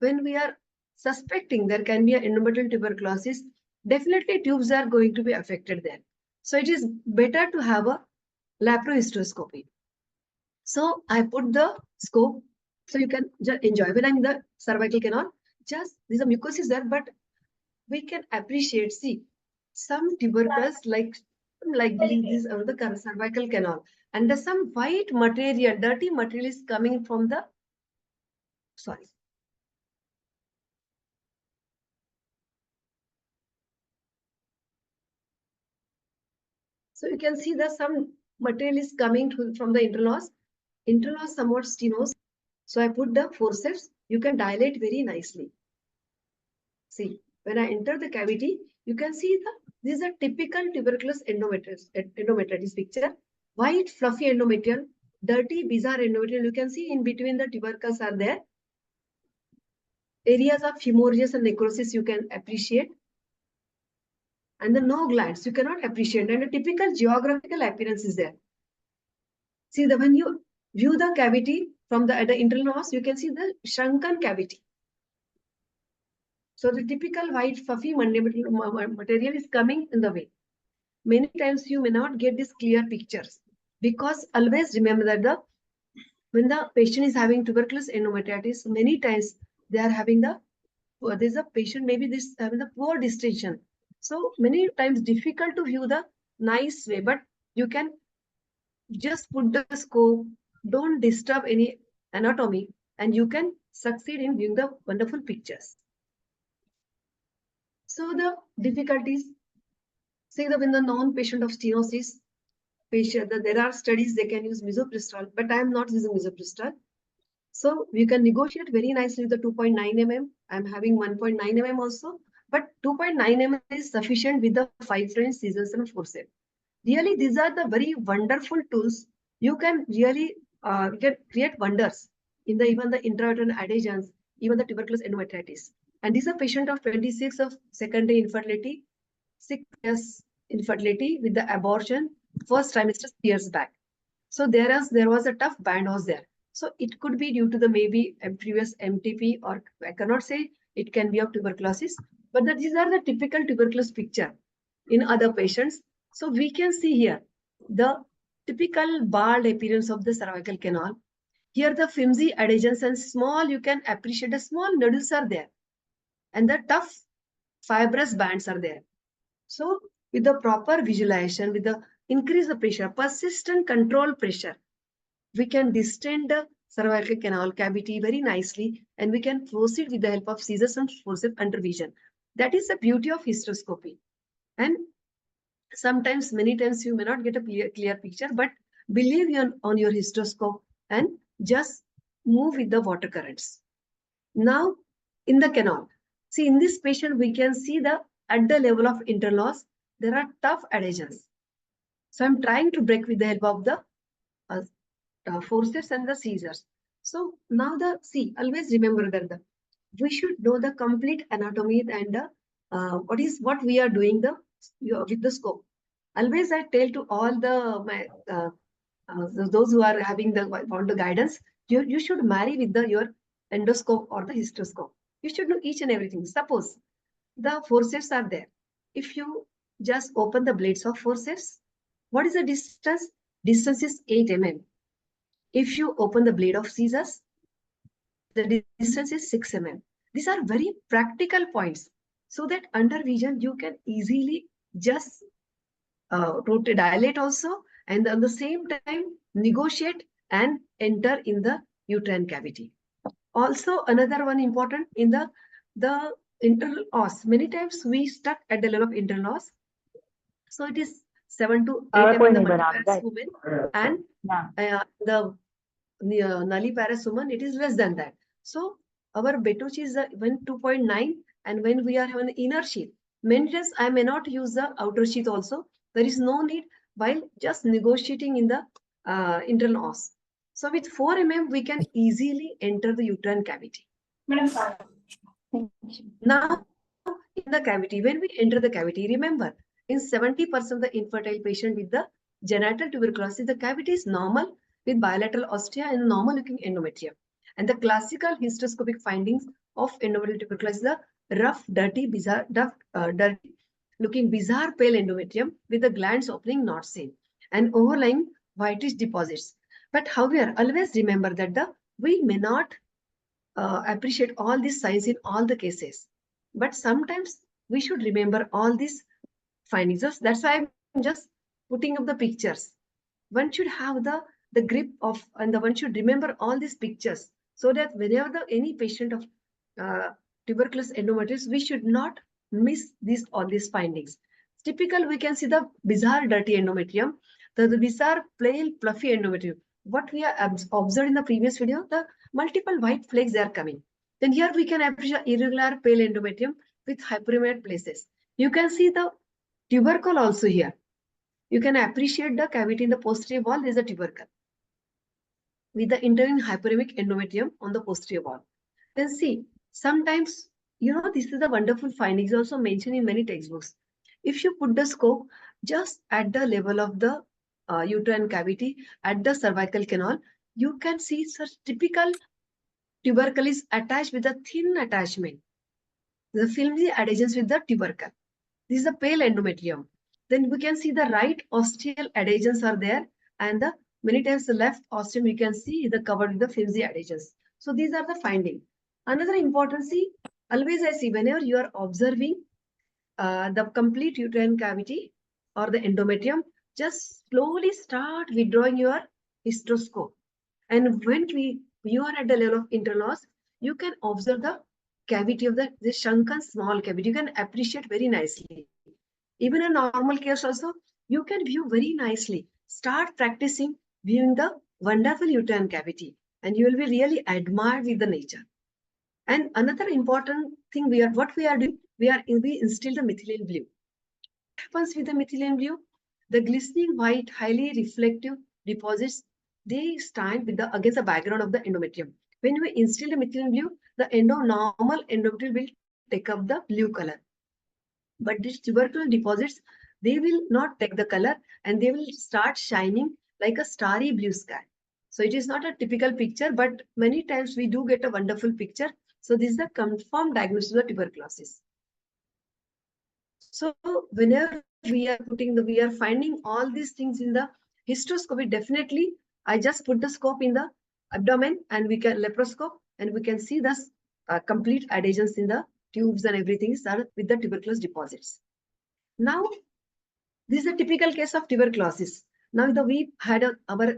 O: when we are suspecting there can be an endometrial tuberculosis, definitely tubes are going to be affected there. So it is better to have a laparoscopy. So I put the scope so you can just enjoy. When I'm in the cervical canal, just these are mucosis there, but we can appreciate, see, some tubercles like this on the cervical canal, and there's some white material, dirty material is coming from the, sorry. So you can see that some material is coming from the interloss somewhat stenos. So I put the forceps, you can dilate very nicely. See, when I enter the cavity, you can see these are typical tuberculous endometritis picture. White fluffy endometrial, dirty bizarre endometrial. You can see in between the tubercles are there. Areas of hemorrhages and necrosis you can appreciate. And the no glands you cannot appreciate. And a typical geographical appearance is there. See, when you view the cavity from the internal os, you can see the shrunken cavity. So the typical white fluffy material is coming in the way. Many times you may not get these clear pictures, because always remember that when the patient is having tuberculous endometritis, many times they are having there's a patient maybe this having the poor distension. So many times difficult to view the nice way, but you can just put the scope, don't disturb any anatomy, and you can succeed in viewing the wonderful pictures. So the difficulties, say that when the non-patient of stenosis patient, there are studies they can use misoprostol, but I am not using misoprostol. So you can negotiate very nicely with the 2.9 mm. I'm having 1.9 mm also, but 2.9 mm is sufficient with the 5 French scissors and forceps. Really, these are the very wonderful tools. You can really create wonders in even the intrauterine adhesions, even the tuberculous endometritis. And this is a patient of 26 of secondary infertility, 6 years infertility with the abortion, first trimester 3 years back. So there was a tough band was there. So it could be due to the maybe previous MTP, or I cannot say it can be of tuberculosis, but these are the typical tuberculosis picture in other patients. So we can see here the typical bald appearance of the cervical canal. Here the flimsy adhesions and small, you can appreciate the small nodules are there. And the tough fibrous bands are there. So with the proper visualization, with the increase the pressure, persistent control pressure, we can distend the cervical canal cavity very nicely, and we can proceed with the help of scissors and forceps under vision. That is the beauty of hysteroscopy. And sometimes, many times, you may not get a clear picture, but believe on your hysteroscope and just move with the water currents. Now, in the canal, see, in this patient, we can see at the level of interlos, there are tough adhesions. So I'm trying to break with the help of the forceps and the scissors. So now always remember that we should know the complete anatomy and what we are doing with the scope. Always I tell to all those who are having the guidance, you should marry with your endoscope or the hysteroscope. You should know each and everything. Suppose the forceps are there. If you just open the blades of forceps, what is the distance? Distance is 8 mm. If you open the blade of scissors, the distance is 6 mm. These are very practical points, so that under vision you can easily just dilate also, and at the same time negotiate and enter in the uterine cavity. Also, another one important in the internal os. Many times we stuck at the level of internal os. So it is 7 to 8 mm the multiparous woman, and the nulliparous woman, it is less than that. So our Bharuch is 2.9, and when we are having the inner sheath, many times I may not use the outer sheath also. There is no need while just negotiating in the internal os. So with 4 mm, we can easily enter the uterine cavity. Now, in the cavity, when we enter the cavity, remember, in 70% of the infertile patient with the genital tuberculosis, the cavity is normal with bilateral ostia and normal looking endometrium. And the classical hysteroscopic findings of endometrial tuberculosis is a rough, dirty, bizarre, dirty looking bizarre pale endometrium with the glands opening not seen and overlying whitish deposits. But however, always remember that we may not appreciate all these signs in all the cases. But sometimes we should remember all these findings. That's why I'm just putting up the pictures. One should have the grip of, and one should remember all these pictures, so that whenever any patient of tuberculous endometriosis, we should not miss all these findings. Typical, we can see the bizarre dirty endometrium, the bizarre plain fluffy endometrium. What we have observed in the previous video, the multiple white flakes are coming. Then here we can appreciate irregular pale endometrium with hyperemeted places. You can see the tubercle also here. You can appreciate the cavity in the posterior wall. There is a tubercle with the internal hyperemic endometrium on the posterior wall. Then see, sometimes, this is a wonderful findings also mentioned in many textbooks. If you put the scope just at the level of the uterine cavity, at the cervical canal, you can see such typical tubercle is attached with a thin attachment. The filmy adhesions with the tubercle. This is a pale endometrium. Then we can see the right ostial adhesions are there, and many times the left ostium we can see the covered with the filmy adhesions. So these are the findings. Another important, see, always I see whenever you are observing the complete uterine cavity or the endometrium, just slowly start withdrawing your hysteroscope. And when you are at the level of interlos, you can observe the cavity of the shrunken small cavity. You can appreciate very nicely. Even in normal case also, you can view very nicely. Start practicing viewing the wonderful uterine cavity, and you will be really admired with the nature. And another important thing we are doing, we instill the methylene blue. What happens with the methylene blue? The glistening white, highly reflective deposits, they stand against the background of the endometrium. When we instill the methylene blue, the normal endometrium will take up the blue color. But these tubercular deposits, they will not take the color, and they will start shining like a starry blue sky. So it is not a typical picture, but many times we do get a wonderful picture. So this is the confirmed diagnosis of tuberculosis. So whenever we are finding all these things in the hysteroscopy, definitely I just put the scope in the abdomen, and we can laparoscope, and we can see the complete adhesions in the tubes and everything are with the tuberculosis deposits. Now, this is a typical case of tuberculosis. Now, we had our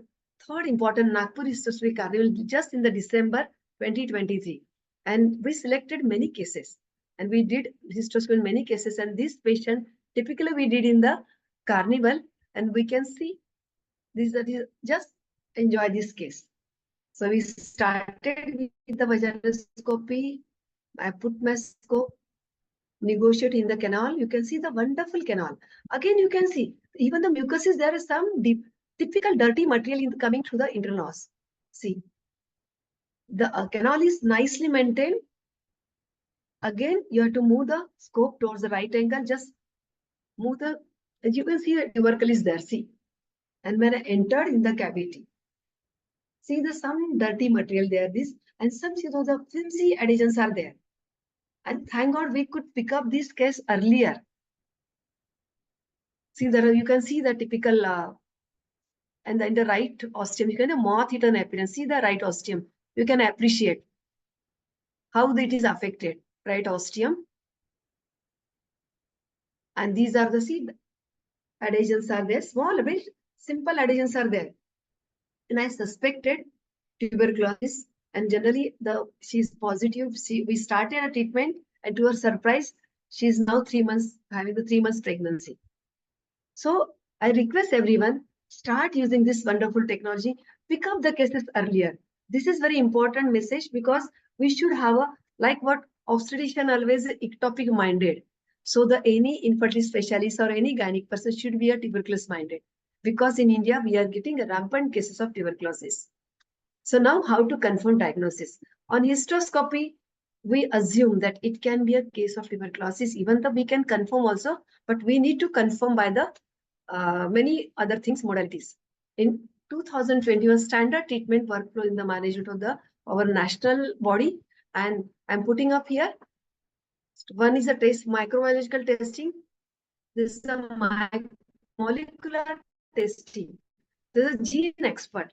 O: third important Nagpur Hysteroscopic Carnival just in the December 2023. And we selected many cases. And we did hysteroscopy in many cases. And this patient, typically we did in the carnival. And we can see this, that is, just enjoy this case. So we started with the vaginoscopy. I put my scope, negotiate in the canal. You can see the wonderful canal. Again, you can see even the mucuses, there is some deep, typical dirty material coming through the internal os. See, the canal is nicely maintained. Again, you have to move the scope towards the right angle. Just move the, and you can see the tubercle is there. See, and when I entered in the cavity, see the some dirty material there. This and some, you know, the flimsy adhesions are there. And thank God we could pick up this case earlier. See, there you can see the typical, and then the right ostium, you can moth-eaten appearance. See the right ostium. You can appreciate how it is affected. Right ostium. And these are the seed adhesions are there. Small, bit simple adhesions are there. And I suspected tuberculosis. And generally, she's positive. We started a treatment, and to her surprise, she's now 3 months having the 3 months pregnancy. So I request everyone, start using this wonderful technology. Pick up the cases earlier. This is very important message because we should have a, like what obstetrician always ectopic minded. So any infertility specialist or any gynec person should be a tuberculosis minded, because in India we are getting rampant cases of tuberculosis. So now how to confirm diagnosis? On hysteroscopy, we assume that it can be a case of tuberculosis, even though we can confirm also, but we need to confirm by the many other things, modalities. In 2021 standard treatment workflow in the management of our national body, and I'm putting up here. One is a test, microbiological testing. This is a molecular testing. This is a gene expert.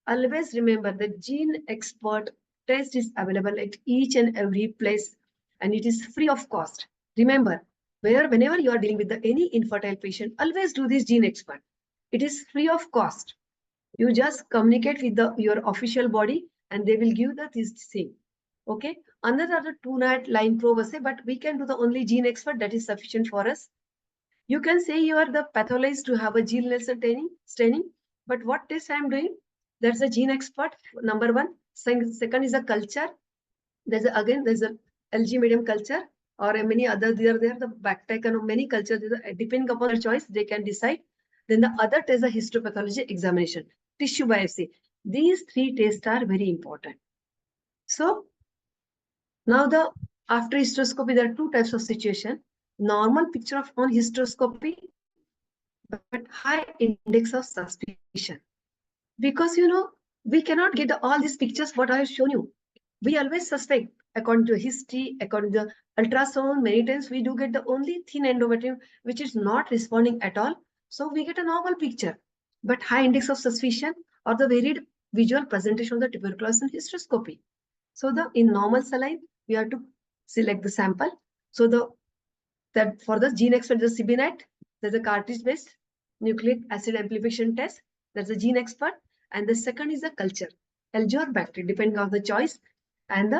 O: Always remember the gene expert test is available at each and every place, and it is free of cost. Remember, whenever you are dealing with any infertile patient, always do this gene expert. It is free of cost. You just communicate with your official body, and they will give this thing. Okay. Another 2-night line probe, but we can do the only gene expert. That is sufficient for us. You can say you are the pathologist to have a gene staining, but what test I am doing? There's a gene expert, number one. Second is a culture. There's a LG medium culture or many other there. The backtech and many cultures, depending upon their choice, they can decide. Then the other test is a histopathology examination, tissue biopsy. These 3 tests are very important. So now after hysteroscopy, there are 2 types of situation. Normal picture on hysteroscopy, but high index of suspicion. Because, we cannot get all these pictures what I have shown you. We always suspect, according to history, according to the ultrasound, many times we do get the only thin endometrium, which is not responding at all. So we get a normal picture, but high index of suspicion or the varied visual presentation of the tuberculosis in hysteroscopy. So in normal saline, we have to select the sample. So for the gene expert, the CBNet, there's a cartridge-based nucleic acid amplification test. There's a gene expert. And the second is the culture, algae or bacteria, depending on the choice. And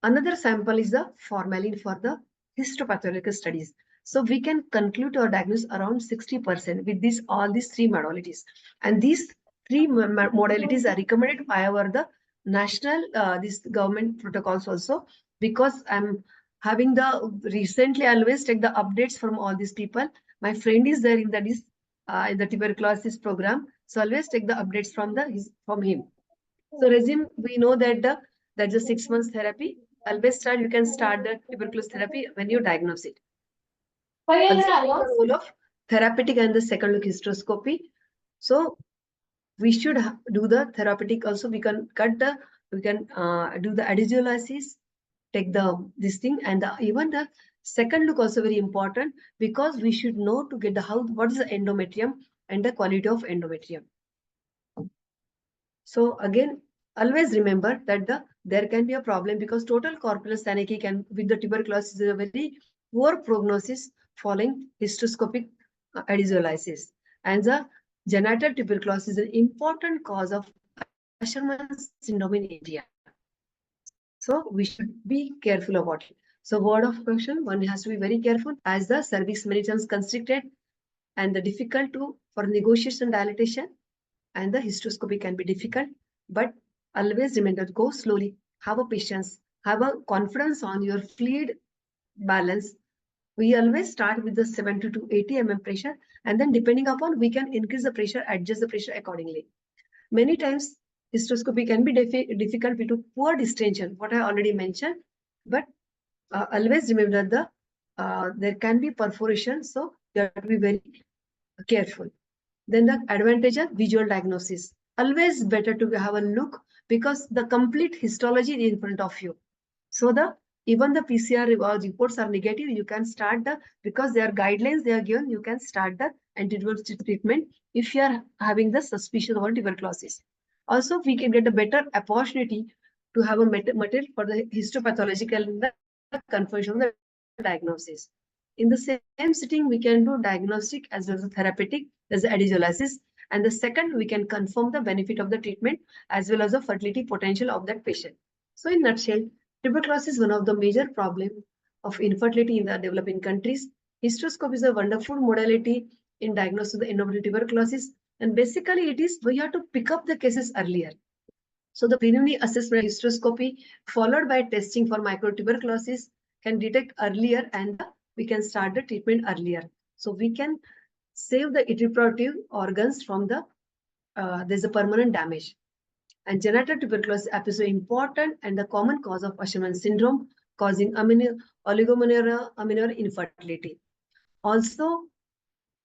O: another sample is the formalin for the histopathological studies. So we can conclude our diagnosis around 60% with all these 3 modalities. And these 3 modalities are recommended by the national this government protocols also, because I'm having recently I always take the updates from all these people. My friend is there in the tuberculosis program, so always take the updates from him. So resume, we know that that's a 6 months therapy. Always you can start the tuberculosis therapy when you diagnose it. The role of therapeutic and the second look hysteroscopy. So we should do the therapeutic also. We can do the adhesiolysis, take this thing, and even the second look also very important, because we should know to get what is the endometrium and the quality of endometrium. So again, always remember that there can be a problem because total corpulence anarchy can with the tuberculosis is a very poor prognosis following hysteroscopic adenolysis. And the genital tuberculosis is an important cause of Asherman syndrome in India. So we should be careful about it. So word of caution, one has to be very careful as the cervix many times constricted and the difficult for negotiation dilatation and the hysteroscopy can be difficult, but always remember to go slowly, have a patience, have a confidence on your fluid balance. We always start with the 70 to 80 mm pressure, and then depending upon we can increase the pressure, adjust the pressure accordingly. Many times hysteroscopy can be difficult due to poor distension, what I already mentioned, but always remember that there can be perforation, so you have to be very careful. Then the advantage of visual diagnosis. Always better to have a look because the complete histology is in front of you. So even the PCR reports are negative, you can start because there are guidelines they are given, you can start the antituberculosis treatment if you are having the suspicion of tuberculosis. Also, we can get a better opportunity to have a material for the histopathological and the confirmation of the diagnosis. In the same sitting, we can do diagnostic as well as a therapeutic, as the adenolysis. And the second, we can confirm the benefit of the treatment as well as the fertility potential of that patient. So in a nutshell, tuberculosis is one of the major problems of infertility in the developing countries. Hysteroscopy is a wonderful modality in diagnosis of the endometrial tuberculosis. And basically, it is we have to pick up the cases earlier. So the preliminary assessment hysteroscopy followed by testing for microtuberculosis can detect earlier and we can start the treatment earlier. So we can save the reproductive organs from there's a permanent damage. And genital tuberculosis is important and the common cause of Asherman syndrome, causing oligomenorrhea infertility. Also,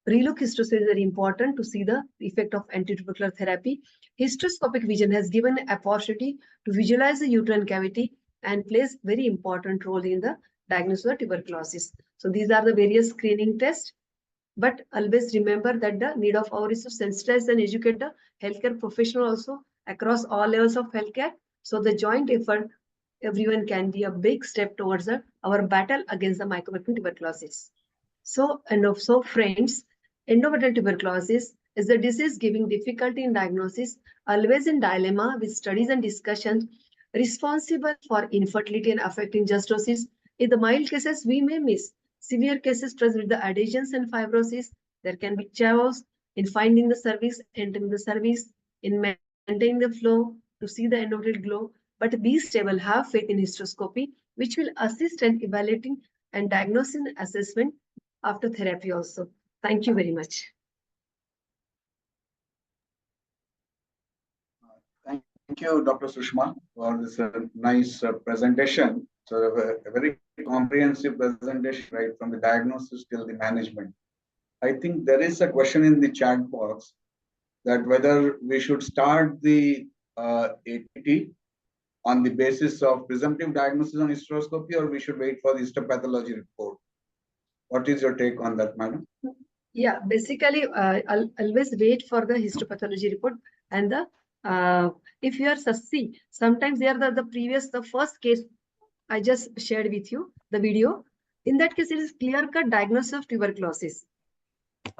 O: relook hysteroscopy is very important to see the effect of antitubercular therapy. Hysteroscopic vision has given an opportunity to visualize the uterine cavity and plays very important role in the diagnosis of tuberculosis. So these are the various screening tests. But always remember that the need of our is to sensitize and educate the healthcare professional also across all levels of healthcare. So the joint effort, everyone can be a big step towards our battle against the mycobacterial tuberculosis. So, and also friends, endometrial tuberculosis is a disease giving difficulty in diagnosis, always in dilemma with studies and discussions, responsible for infertility and affecting justosis. In the mild cases, we may miss. Severe cases present with the adhesions and fibrosis. There can be chaos in finding the cervix, entering the cervix, in maintaining the flow to see the endometrial glow. But be stable, have faith in hysteroscopy, which will assist in evaluating and diagnosing assessment after therapy also. Thank you very much.
N: Thank you, Dr. Sushma, for this nice presentation. So a very comprehensive presentation, right, from the diagnosis till the management. I think there is a question in the chat box that whether we should start the ATT on the basis of presumptive diagnosis on hysteroscopy or we should wait for the histopathology report. What is your take on that, madam?
O: Yeah, basically, I'll always wait for the histopathology report and the if you are see, sometimes they are the first case I just shared with you the video. In that case, it is clear-cut diagnosis of tuberculosis.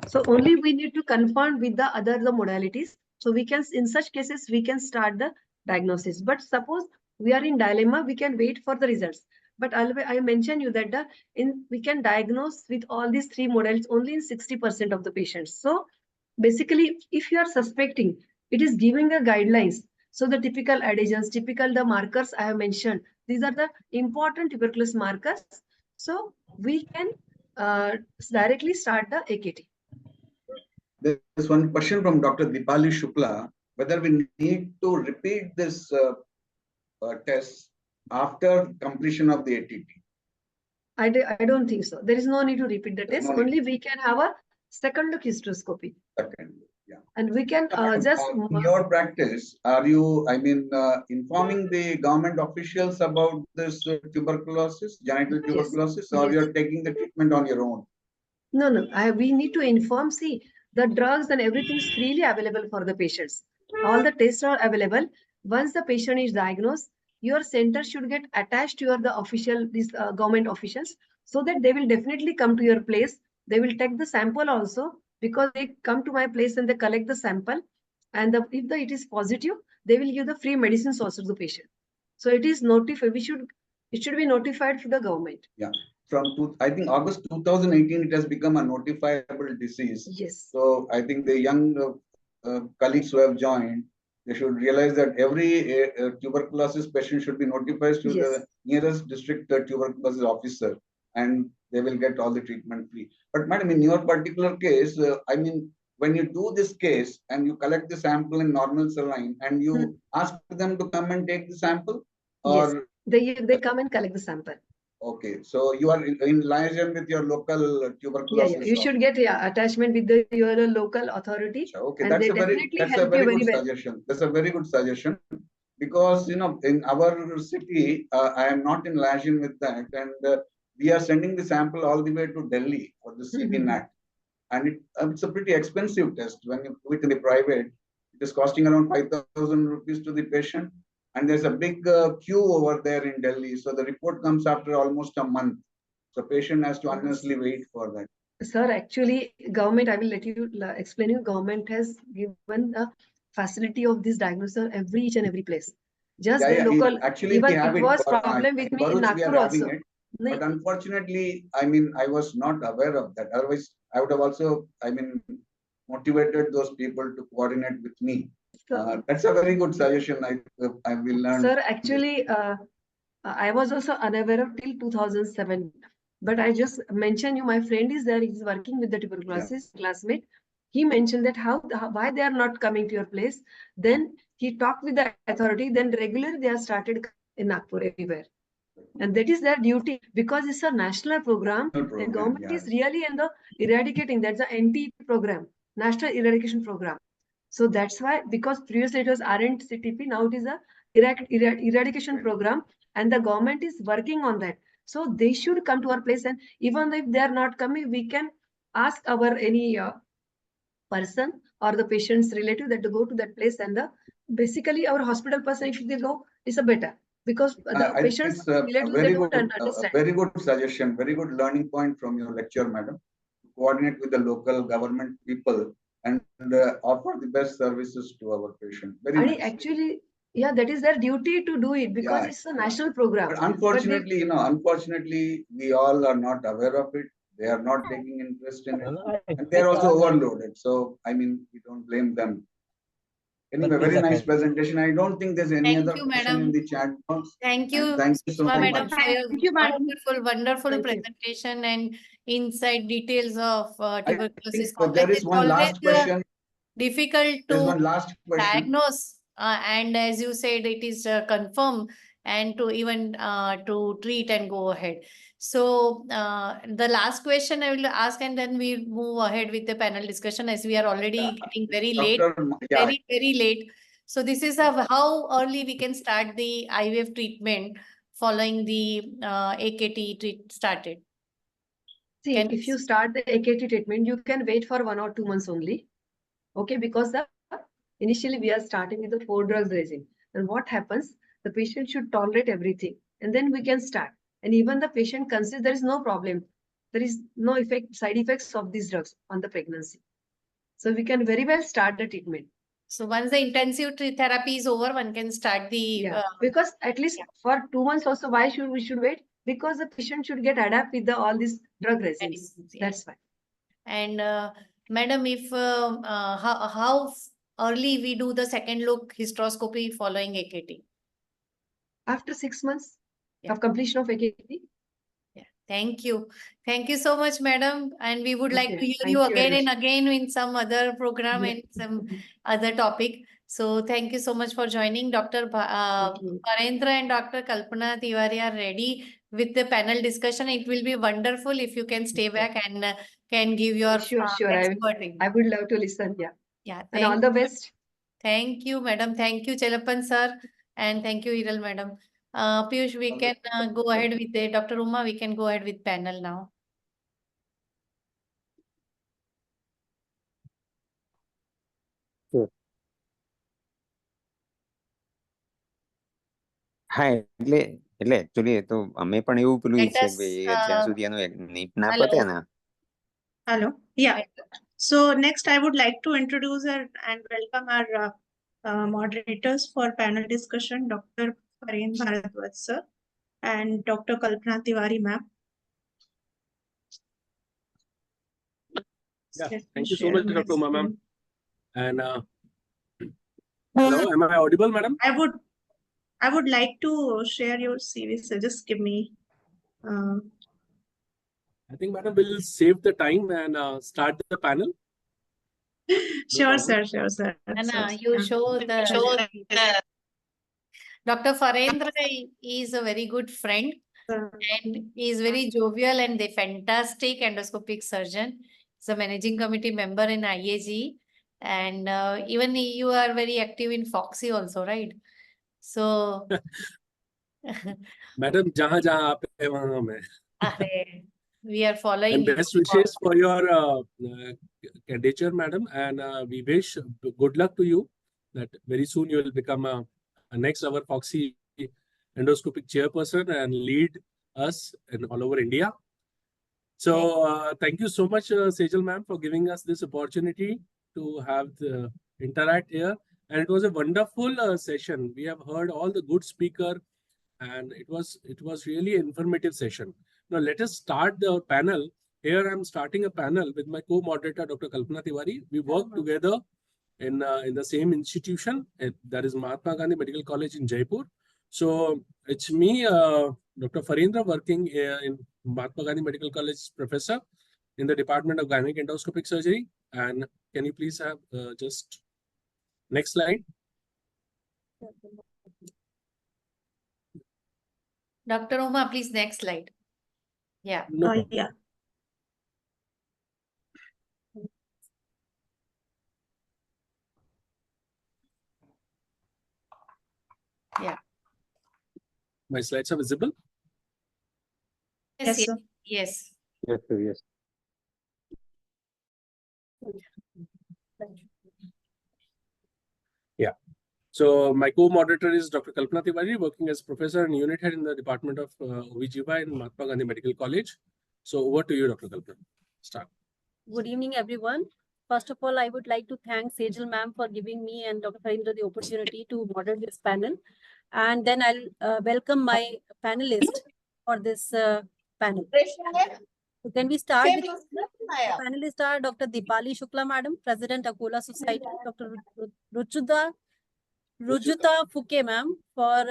O: So only we need to confirm with the other modalities. So we can, in such cases, we can start the diagnosis. But suppose we are in dilemma, we can wait for the results. But I mentioned you that we can diagnose with all these three modalities only in 60% of the patients. So basically, if you are suspecting, it is giving a guidelines. So the typical adhesions, typical the markers I have mentioned, these are the important tuberculosis markers. So we can directly start the AKT.
N: There is one question from Dr. Dipali Shukla, whether we need to repeat this test after completion of the ATT.
O: I don't think so. There is no need to repeat the test. Only we can have a second look hysteroscopy.
N: Second, yeah.
O: And we can just...
N: In your practice, are you, informing the government officials about this tuberculosis, genital tuberculosis, or you're taking the treatment on your own?
O: No. We need to inform, see, the drugs and everything is freely available for the patients. All the tests are available. Once the patient is diagnosed, your center should get attached to the official, government officials, so that they will definitely come to your place. They will take the sample also, because they come to my place and they collect the sample. And if it is positive, they will give the free medicines also to the patient. So it is notified. It should be notified to the government.
N: Yeah. I think August 2018, it has become a notifiable disease.
O: Yes.
N: So I think the young colleagues who have joined, they should realize that every tuberculosis patient should be notified to the nearest district tuberculosis officer, and they will get all the treatment free. But madam, in your particular case, I mean, when you do this case and you collect the sample in normal saline and you ask them to come and take the sample, or
O: they come and collect the sample.
N: Okay, so you are in liaison with your local tuberculosis.
O: Yeah. You should get attachment with your local authority.
N: Okay,
O: and
N: that's
O: they
N: a very
O: definitely help you
N: good
O: very well.
N: suggestion. That's a very good suggestion, because you know, in our city, I am not in liaison with that, and we are sending the sample all the way to Delhi for the CBNAT, and it's a pretty expensive test. When you do it in the private, it is costing around 5,000 rupees to the patient. And there's a big queue over there in Delhi. So the report comes after almost a month. So patient has to honestly wait for that.
O: Sir, actually, government, I will let you explain you, government has given the facility of this diagnosis each and every place. Just the local,
N: actually,
O: even
N: we have
O: it was problem with me in
N: Bharuch, we are
O: Nagpur
N: having
O: also.
N: it. But unfortunately, I mean, I was not aware of that. Otherwise, I would have also, I mean, motivated those people to coordinate with me. That's a very good suggestion. I will learn.
O: Sir, actually, I was also unaware of till 2007. But I just mentioned you, my friend is there, he's working with the tuberculosis classmate. He mentioned that why they are not coming to your place. Then he talked with the authority. Then regularly they are started in Nagpur everywhere. And that is their duty, because it's a national program. And government is really in the eradicating. That's the NT program, National Eradication Program. So that's why, because previously it was RNT CTP, now it is a eradication program, and the government is working on that. So they should come to our place, and even if they are not coming, we can ask our any person or the patient's relative that to go to that place, and basically our hospital person, if they go, is a better, because the patients relative they don't understand.
N: Very good suggestion, very good learning point from your lecture, madam. Coordinate with the local government people and offer the best services to our patient. Very nice.
O: Actually, yeah, that is their duty to do it, because it's a national program.
N: But unfortunately, unfortunately, we all are not aware of it. They are not taking interest in it, and they are also overloaded. So, I mean, we don't blame them. Anyway, very nice presentation. I don't think there's any other question in the chat box.
C: Thank you,
N: Thank you so
C: Sushma,
N: much.
C: for your wonderful presentation and inside details of tuberculosis complex.
N: There is one last question.
C: Difficult
N: There's
C: to
N: one last question.
C: diagnose, and as you said, it is confirmed, and to even to treat and go ahead. So the last question I will ask, and then we'll move ahead with the panel discussion, as we are already getting very late, very late. So this is how early we can start the IVF treatment following the AKT started.
O: See, if you start the AKT treatment, you can wait for 1 or 2 months only. Okay, because initially we are starting with the 4 drugs regime. And what happens? The patient should tolerate everything, and then we can start. And even the patient considers there is no problem. There is no side effects of these drugs on the pregnancy. So we can very well start the treatment.
C: So once the intensive therapy is over, one can start the...
O: because at least for 2 months also, why should we wait? Because the patient should get adapted with all these drug regimes. That's why.
C: And madam, if how early we do the second look hysteroscopy following AKT?
O: After 6 months of completion of AKT.
C: Thank you. Thank you so much, madam. And we would like to hear
O: Thank
C: you
O: you
C: again
O: very
C: and
O: much.
C: again in some other program and some other topic. So thank you so much for joining. Dr. Parendra and Dr. Kalpana Tiwari are ready with the panel discussion. It will be wonderful if you can stay back and can give your
O: Sure. I would love to listen.
C: Yeah.
O: And all the best.
C: Thank you, madam. Thank you, Chelapan sir. And thank you, Hiral madam. Piyush, we can go ahead with the Dr. Uma. We can go ahead with panel now.
H: Sure.
P: હા એટલે એટલે actually તો અમે પણ એવું પેલું
C: Let
P: ઈચ્છે
C: us,
P: કે ભાઈ જ્યાં સુધી એનું નીટ ના
C: hello.
P: પતે ને.
D: Hello. Yeah. So next, I would like to introduce and welcome our moderators for panel discussion, Dr. Fareen Bharadwaj sir and Dr. Kalpana Tiwari ma'am.
G: Yeah,
D: Let me
G: thank you so
D: share
G: much,
D: my
G: Dr. Uma ma'am.
D: screen.
G: And hello, am I audible, madam?
D: I would like to share your CV, so just give me.
G: I think, madam, we'll save the time and start the panel.
D: Sure, sir. Sure, sir.
C: And you show the Dr. Farendra is a very good friend and he is very jovial and a fantastic endoscopic surgeon. He's a managing committee member in IAG and even you are very active in FOGSI also, right? So,
G: Madam, jahan jahan aap hai, wahan hum hai.
C: we are following
G: And
C: you.
G: best wishes for your candidature, madam. And we wish good luck to you that very soon you will become a next our FOGSI endoscopic chairperson and lead us in all over India. So thank you so much, Sejal ma'am, for giving us this opportunity to have the interact here. And it was a wonderful session. We have heard all the good speaker, and it was really an informative session. Now let us start the panel. Here I'm starting a panel with my co-moderator, Dr. Kalpana Tiwari. We work together in the same institution, that is Mahatma Gandhi Medical College in Jaipur. So it's me, Dr. Farendra, working in Mahatma Gandhi Medical College professor in the Department of Gynec Endoscopic Surgery. And can you please have just next slide?
C: Dr. Uma, please next slide. Yeah.
G: No problem.
D: Yeah.
C: Yeah.
G: My slides are visible?
C: Yes,
D: Yes, sir.
C: yes.
A: Yes, sir, yes.
G: Yeah. So my co-moderator is Dr. Kalpana Tiwari, working as professor and unit head in the Department of OBGYN in Mahatma Gandhi Medical College. So over to you, Dr. Kalpana. Start.
Q: Good evening, everyone. First of all, I would like to thank Sejal ma'am for giving me and Dr. Farendra the opportunity to moderate this panel. And then I'll welcome my panelists for this panel. So can we start with the panelists are Dr. Dipali Shukla madam, President Akola Society, Dr. Rujuta Fuke ma'am for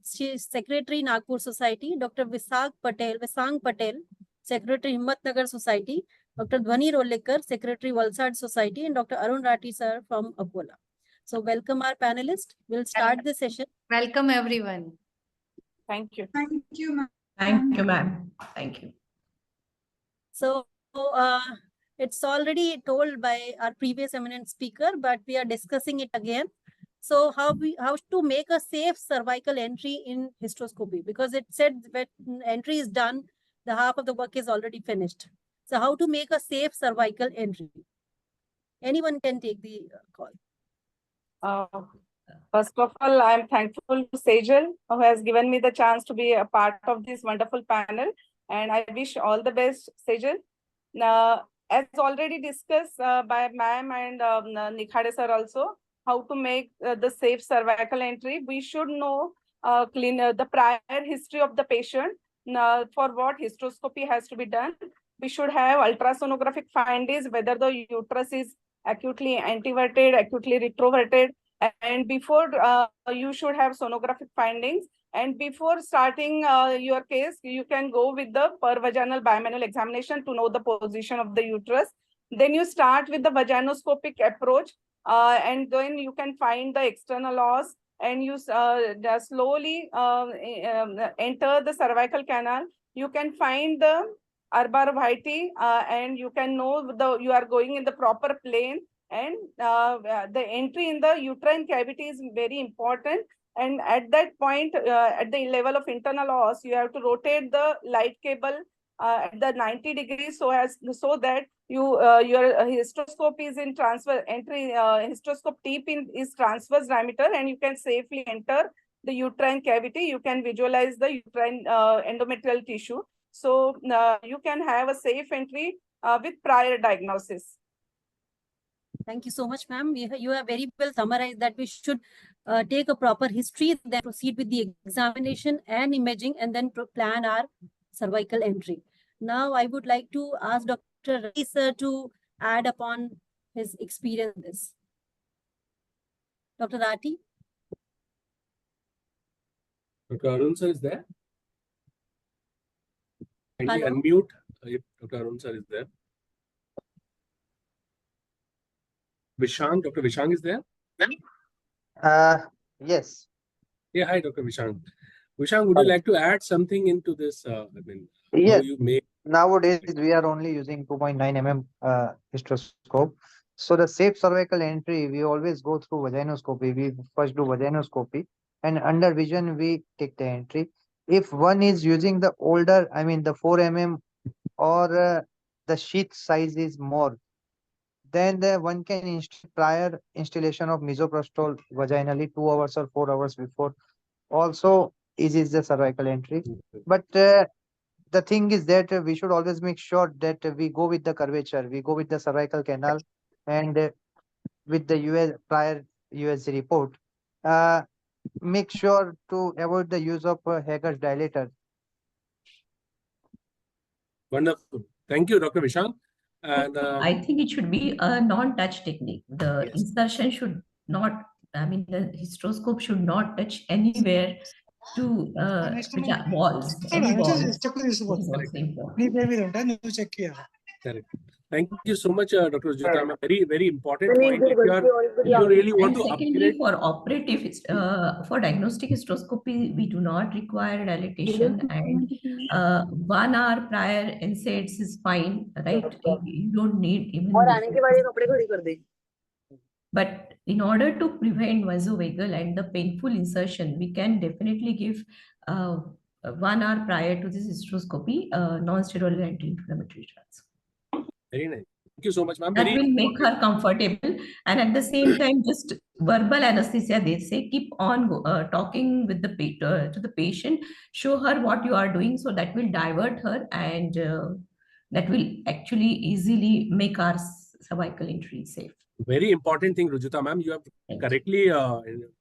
Q: she is Secretary Nagpur Society, Dr. Visang Patel, Secretary Himmatnagar Society, Dr. Dhwani Rolekar, Secretary Valsad Society, and Dr. Arun Rati sir from Akola. So welcome our panelists. We'll start the session.
C: Welcome everyone.
Q: Thank you.
M: Thank you, ma'am.
E: Thank you, ma'am. Thank you.
Q: So it's already told by our previous eminent speaker, but we are discussing it again. So how to make a safe cervical entry in hysteroscopy, because it said that entry is done, the half of the work is already finished. So how to make a safe cervical entry? Anyone can take the call.
R: First of all, I am thankful to Sejal, who has given me the chance to be a part of this wonderful panel. And I wish all the best, Sejal. Now, as already discussed by ma'am and Nikhade sir also, how to make the safe cervical entry. We should know the prior history of the patient. For what hysteroscopy has to be done, we should have ultrasonographic findings, whether the uterus is acutely anteverted, acutely retroverted, and before you should have sonographic findings. And before starting your case, you can go with the per-vaginal bimanual examination to know the position of the uterus. Then you start with the vaginoscopic approach, and then you can find the external os, and you slowly enter the cervical canal. You can find the arbor vitae, and you can know you are going in the proper plane. And the entry in the uterine cavity is very important. And at that point, at the level of internal os, you have to rotate the light cable at the 90 degrees so that your hysteroscope is in transverse entry. Hysteroscope tip is transverse diameter, and you can safely enter the uterine cavity, you can visualize the uterine endometrial tissue. So you can have a safe entry with prior diagnosis.
Q: Thank you so much, ma'am. You have very well summarized that we should take a proper history, then proceed with the examination and imaging, and then plan our cervical entry. Now, I would like to ask Dr. Rai sir to add upon his experience in this. Dr. Rati?
G: Dr. Arun sir is there? Kindly
Q: Hello?
G: unmute if Dr. Arun sir is there. Vishang, Dr. Vishang is there?
S: Yes.
G: Yeah, hi, Dr. Vishang. Vishang, would you like to add something into this? How
S: Yes.
G: you make
S: Nowadays, we are only using 2.9 mm hysteroscope. So the safe cervical entry, we always go through vaginoscopy. We first do vaginoscopy, and under vision, we take the entry. If one is using the older, the 4 mm or the sheath size is more, then one can prior installation of misoprostol vaginally 2 hours or 4 hours before. Also, is the cervical entry. But the thing is that we should always make sure that we go with the curvature, we go with the cervical canal, and with the prior USG report, make sure to avoid the use of Hager's dilator.
G: Wonderful. Thank you, Dr. Vishang. And
T: I think it should be a non-touch technique. The insertion should not, the hysteroscope should not touch anywhere to the walls, any walls.
G: Correct. Thank you so much, Dr. Jyotama. Very, very important point. If you really want to
T: secondly,
G: upgrade.
T: for operative, for diagnostic hysteroscopy, we do not require dilatation, and 1 hour prior NSAIDs is fine, right? You don't need even. But in order to prevent vasovagal and the painful insertion, we can definitely give 1 hour prior to this hysteroscopy non-steroidal anti-inflammatory drugs.
G: Very nice. Thank you so much, ma'am.
T: That will make her comfortable, and at the same time, just verbal anesthesia. They say keep on talking with the to the patient, show her what you are doing, so that will divert her, and that will actually easily make our cervical entry safe.
G: Very important thing, Rujita ma'am, you have correctly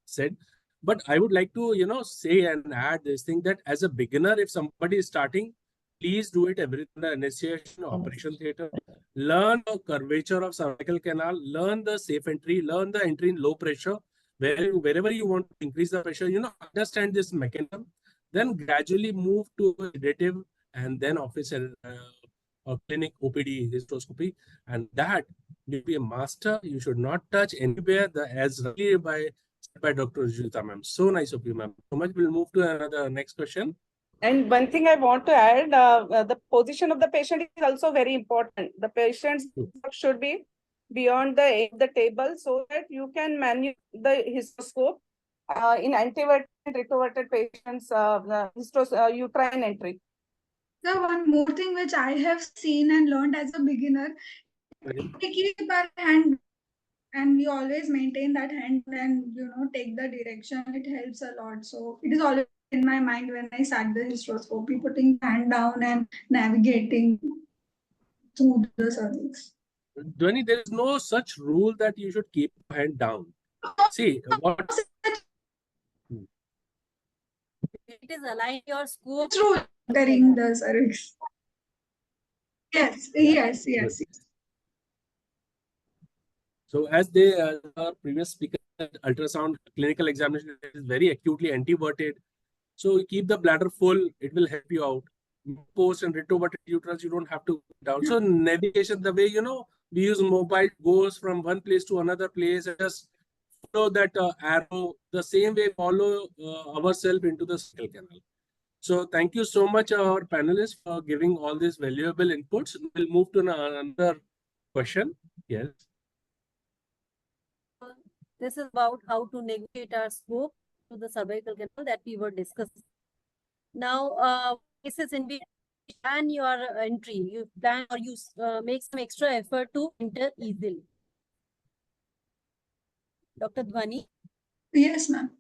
G: said. But I would like to, say and add this thing that as a beginner, if somebody is starting, please do it every the initiation operation theater. Learn the curvature of cervical canal, learn the safe entry, learn the entry in low pressure. Wherever you want to increase the pressure, understand this mechanism. Then gradually move to sedative and then office or clinic OPD hysteroscopy. And that will be a master. You should not touch anywhere, as really by Dr. Jyota ma'am. So nice of you, ma'am. So much. We'll move to another next question.
R: And one thing I want to add, the position of the patient is also very important. The patient's should be beyond the table so that you can manage the hysteroscope in anteverted and retroverted patients, uterine entry.
U: So one more thing which I have seen and learned as a beginner, we keep our hand and we always maintain that hand and take the direction. It helps a lot. So it is always in my mind when I start the hysteroscopy, putting hand down and navigating through the cervix.
G: Dhwani, there is no such rule that you should keep your hand down. See, what
Q: It is align your scope
U: through entering the cervix. Yes.
G: So as our previous speaker, ultrasound clinical examination is very acutely anteverted. So you keep the bladder full, it will help you out. Post and retroverted uterus, you don't have to go down. So navigation, the way, we use mobile, goes from one place to another place, and just follow that arrow, the same way follow ourselves into the cervical canal. So thank you so much, our panelists, for giving all these valuable inputs. We'll move to another question. Yes.
Q: This is about how to negotiate our scope to the cervical canal that we were discussing. Now, cases in which you plan your entry, you plan or you make some extra effort to enter easily. Dr. Dhwani?
U: Yes, ma'am.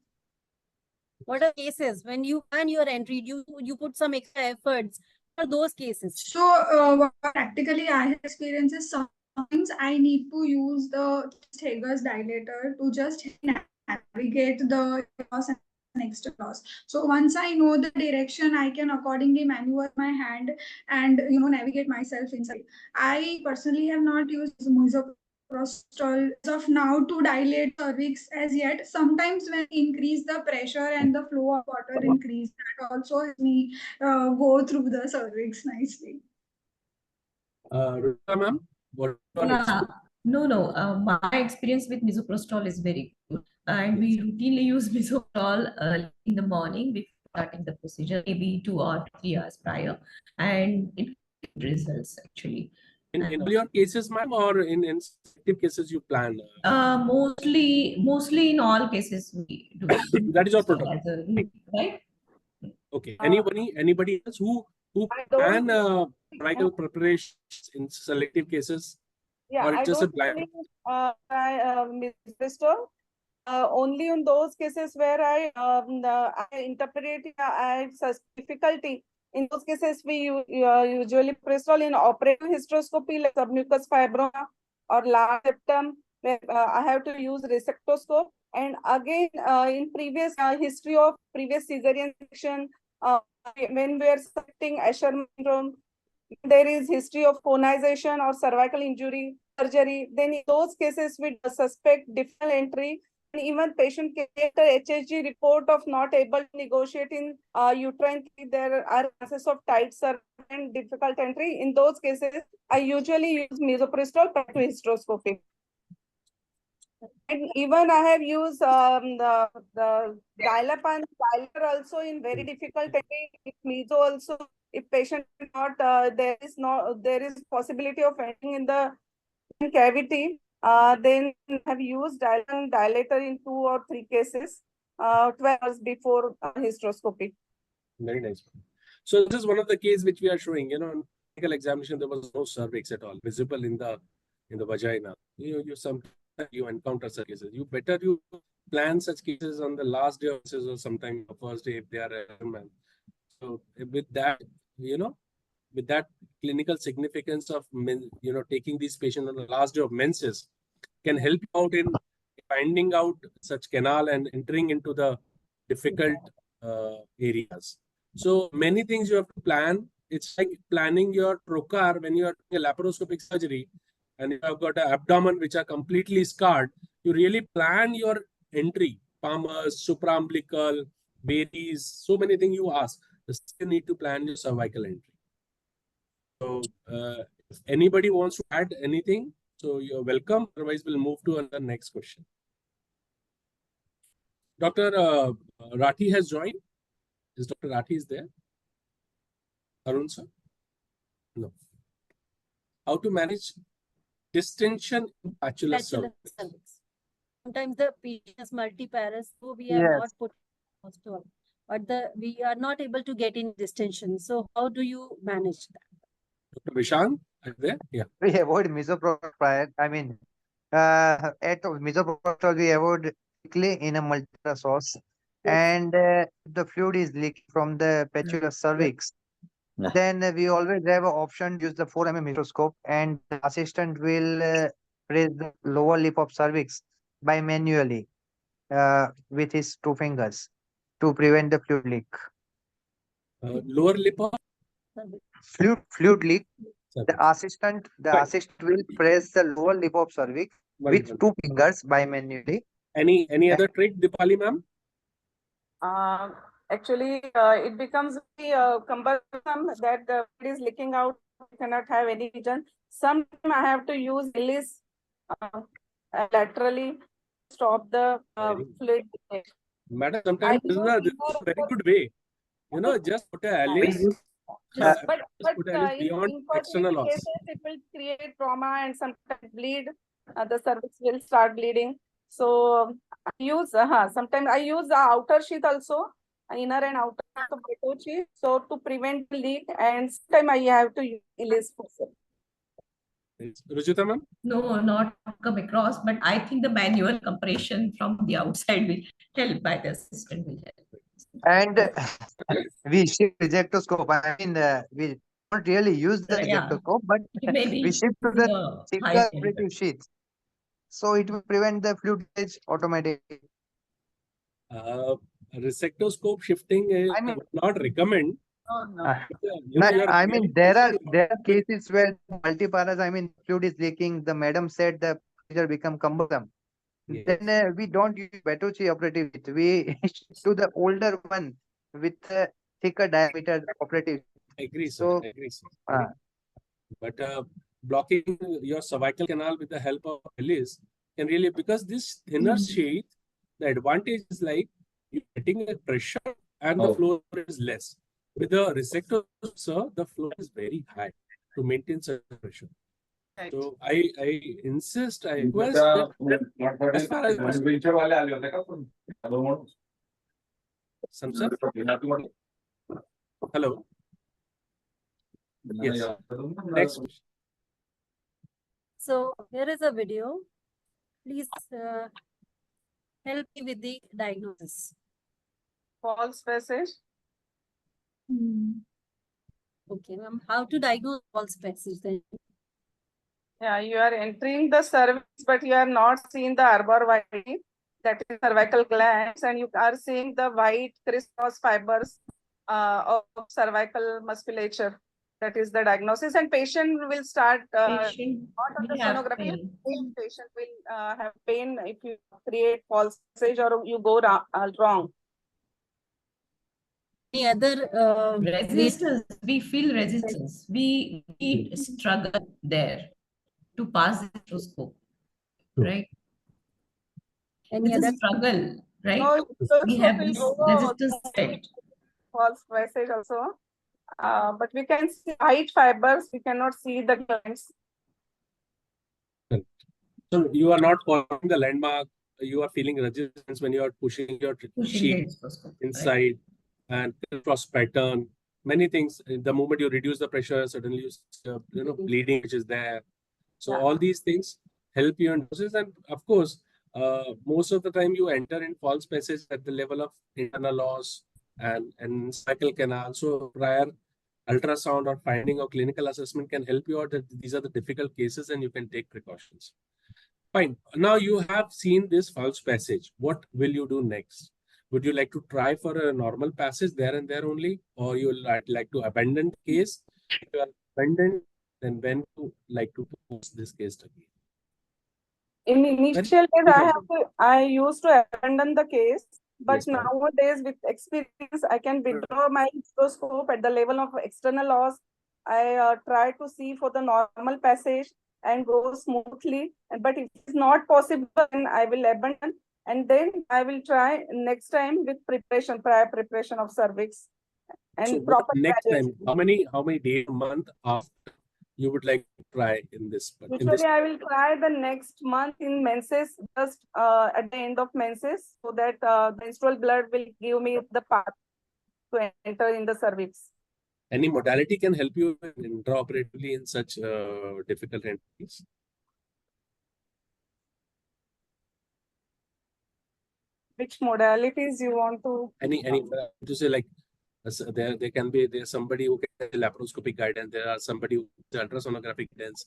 Q: What are cases when you plan your entry, you put some extra efforts for those cases?
U: So what practically I have experienced is sometimes I need to use the Hager's dilator to just navigate the loss and extra loss. So once I know the direction, I can accordingly maneuver my hand and navigate myself inside. I personally have not used misoprostol as of now to dilate cervix as yet. Sometimes when I increase the pressure and the flow of water increase, that also helps me go through the cervix nicely.
G: Ruchita ma'am, what your
T: Yeah,
G: experience?
T: no. My experience with misoprostol is very good, and we routinely use misoprostol early in the morning before starting the procedure, maybe 2 or 3 hours prior, and it gives results actually.
G: In all your cases, ma'am, or in selective cases you plan?
T: Mostly in all cases we do.
G: That is your protocol,
T: as a route, right?
G: Okay. Anybody else who plan cervical preparations in selective cases,
R: Yeah,
G: or
R: I
G: it's just a
R: don't
G: blind?
R: really try misoprostol. Only in those cases where I interpret I have difficulty. In those cases, we usually prestol in operative hysteroscopy like submucous fibroma or large septum, where I have to use resectoscope. And again, in previous history of previous cesarean section, when we are suspecting Usher syndrome, there is history of conization or cervical injury surgery, then in those cases we suspect different entry. And even patient can get the HSG report of not able to negotiate in uterine. There are chances of tight cervix and difficult entry. In those cases, I usually use misoprostol to hysteroscopy. And even I have used the dial-up dialer also in very difficult entry. Meso also, if patient is not there is possibility of entering in the cavity, then have used dilator in 2 or 3 cases 12 hours before hysteroscopy.
G: Very nice. So this is one of the cases which we are showing. In medical examination, there was no cervix at all visible in the vagina. You encounter such cases. You plan such cases on the last day of cases or sometime the first day if they are a man. So with that, with that clinical significance of taking these patients on the last day of menses can help you out in finding out such canal and entering into the difficult areas. So many things you have to plan. It's like planning your trocar when you are doing a laparoscopic surgery and you have got an abdomen which are completely scarred. You really plan your entry, palmars, supraumbilical, babies, so many things you ask. You need to plan your cervical entry. So if anybody wants to add anything, so you're welcome. Otherwise, we'll move to the next question. Dr. Rathi has joined. Is Dr. Rathi is there? Arun sir? No. How to manage distension in bachelor cervix?
Q: Sometimes the patient is multiparous, so we are not put postol, but we are not able to get in distension. So how do you manage that?
G: Dr. Vishan, are you there? Yeah.
S: We avoid misoprostol. At misoprostol, we avoid quickly in a multiple source. And the fluid is leaking from the petular cervix. Then we always have an option to use the 4 mm microscope, and the assistant will press the lower lip of cervix by manually with his 2 fingers to prevent the fluid leak.
G: Lower lip of
S: fluid leak. The assistant will press the lower lip of cervix with 2 fingers by manually.
G: Any other trick, Dipali ma'am?
R: Actually, it becomes very cumbersome that the fluid is leaking out. You cannot have any vision. Sometimes I have to use Ellis laterally to stop the fluid.
G: Madam, sometimes this is a very good way. Just put a Alice.
R: But
G: beyond
R: in
G: external
R: infertility
G: loss.
R: cases, it will create trauma and sometimes bleed. The cervix will start bleeding. So I use sometimes I use the outer sheath also, inner and outer of the sheath, so to prevent leak. And sometimes I have to use Ellis faucet.
G: Ruchita ma'am?
T: No, not come across, but I think the manual compression from the outside will help by the assistant will help.
S: And we shift rejectoscope. I mean, we don't really use the
T: Yeah.
S: rejectoscope, but
T: Maybe
S: we shift to the thicker
T: higher
S: operative sheets. So it will prevent the fluid leakage automatically.
G: Resectoscope shifting I
S: mean,
G: would not recommend.
S: I mean, there are cases where multiparas, I mean, fluid is leaking. The madam said the procedure become cumbersome.
G: Yes.
S: Then we don't use Bharuch operative sheet. We to the older one with a thicker diameter operative.
G: I agree,
S: so,
G: sir. I agree, sir. But blocking your cervical canal with the help of Ellis can really, because this thinner sheet, the advantage is like you're getting a pressure and the flow is less. With the resector, sir, the flow is very high to maintain such pressure. So I insist, I request that as far as sir? Hello. Yes. Next.
Q: So here is a video. Please help me with the diagnosis.
R: False passage.
Q: Okay, ma'am. How to diagnose false passage then?
R: Yeah, you are entering the cervix, but you are not seeing the arbor white, that is cervical glands, and you are seeing the white crisscross fibers of cervical musculature. That is the diagnosis, and patient will start not on the sonography. Patient will have pain if you create false passage or you go wrong.
Q: Any other
T: resistance? We feel resistance. We struggle there to pass the hysteroscope, right?
Q: Any
T: it's
Q: other
T: a struggle, right?
R: No,
T: We have this resistance felt.
R: False passage also. But we can see white fibers, we cannot see the glands.
G: So you are not following the landmark, you are feeling resistance when you are pushing your sheet inside, and cross pattern, many things. The moment you reduce the pressure, suddenly you bleeding which is there. So all these things help you in process, and of course, most of the time you enter in false passage at the level of internal loss and cervical canal. So prior ultrasound or finding or clinical assessment can help you out that these are the difficult cases and you can take precautions. Fine. Now you have seen this false passage. What will you do next? Would you like to try for a normal passage there and there only, or you like to abandon the case? If you are abandoned, then when you like to post this case again?
R: In initial days, I used to abandon the case, but
G: yes,
R: nowadays with experience, I can withdraw my hysteroscope at the level of external loss. I try to see for the normal passage and go smoothly. But if it's not possible, then I will abandon, and then I will try next time with prior preparation of cervix and
G: so
R: proper
G: next
R: graduation.
G: time, how many days a month after you would like to try in this?
R: Usually, I will try the next month in menses, just at the end of menses, so that the menstrual blood will give me the path to enter in the cervix.
G: Any modality can help you intraoperatively in such difficult entities?
R: Which modalities you want to?
G: Any to say like there can be somebody who can laparoscopic guidance. There are somebody who ultrasonographic guidance.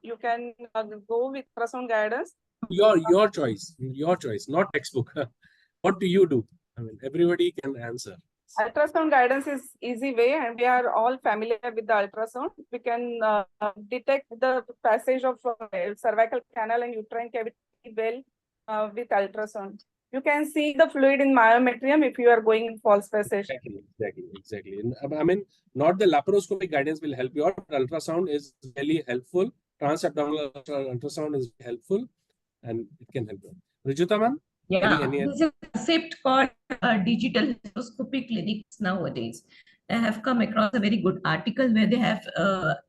R: You can go with ultrasound guidance.
G: Your choice, not textbook. What do you do? I mean, everybody can answer.
R: Ultrasound guidance is easy way, and we are all familiar with the ultrasound. We can detect the passage of cervical canal and uterine cavity well with ultrasound. You can see the fluid in myometrium if you are going in false passage.
G: Exactly. I mean, not the laparoscopic guidance will help you out. Ultrasound is really helpful. Transabdominal ultrasound is helpful, and it can help you. Rijita ma'am?
T: Yeah, there's a concept called digital hysteroscopy clinics nowadays. I have come across a very good article where they have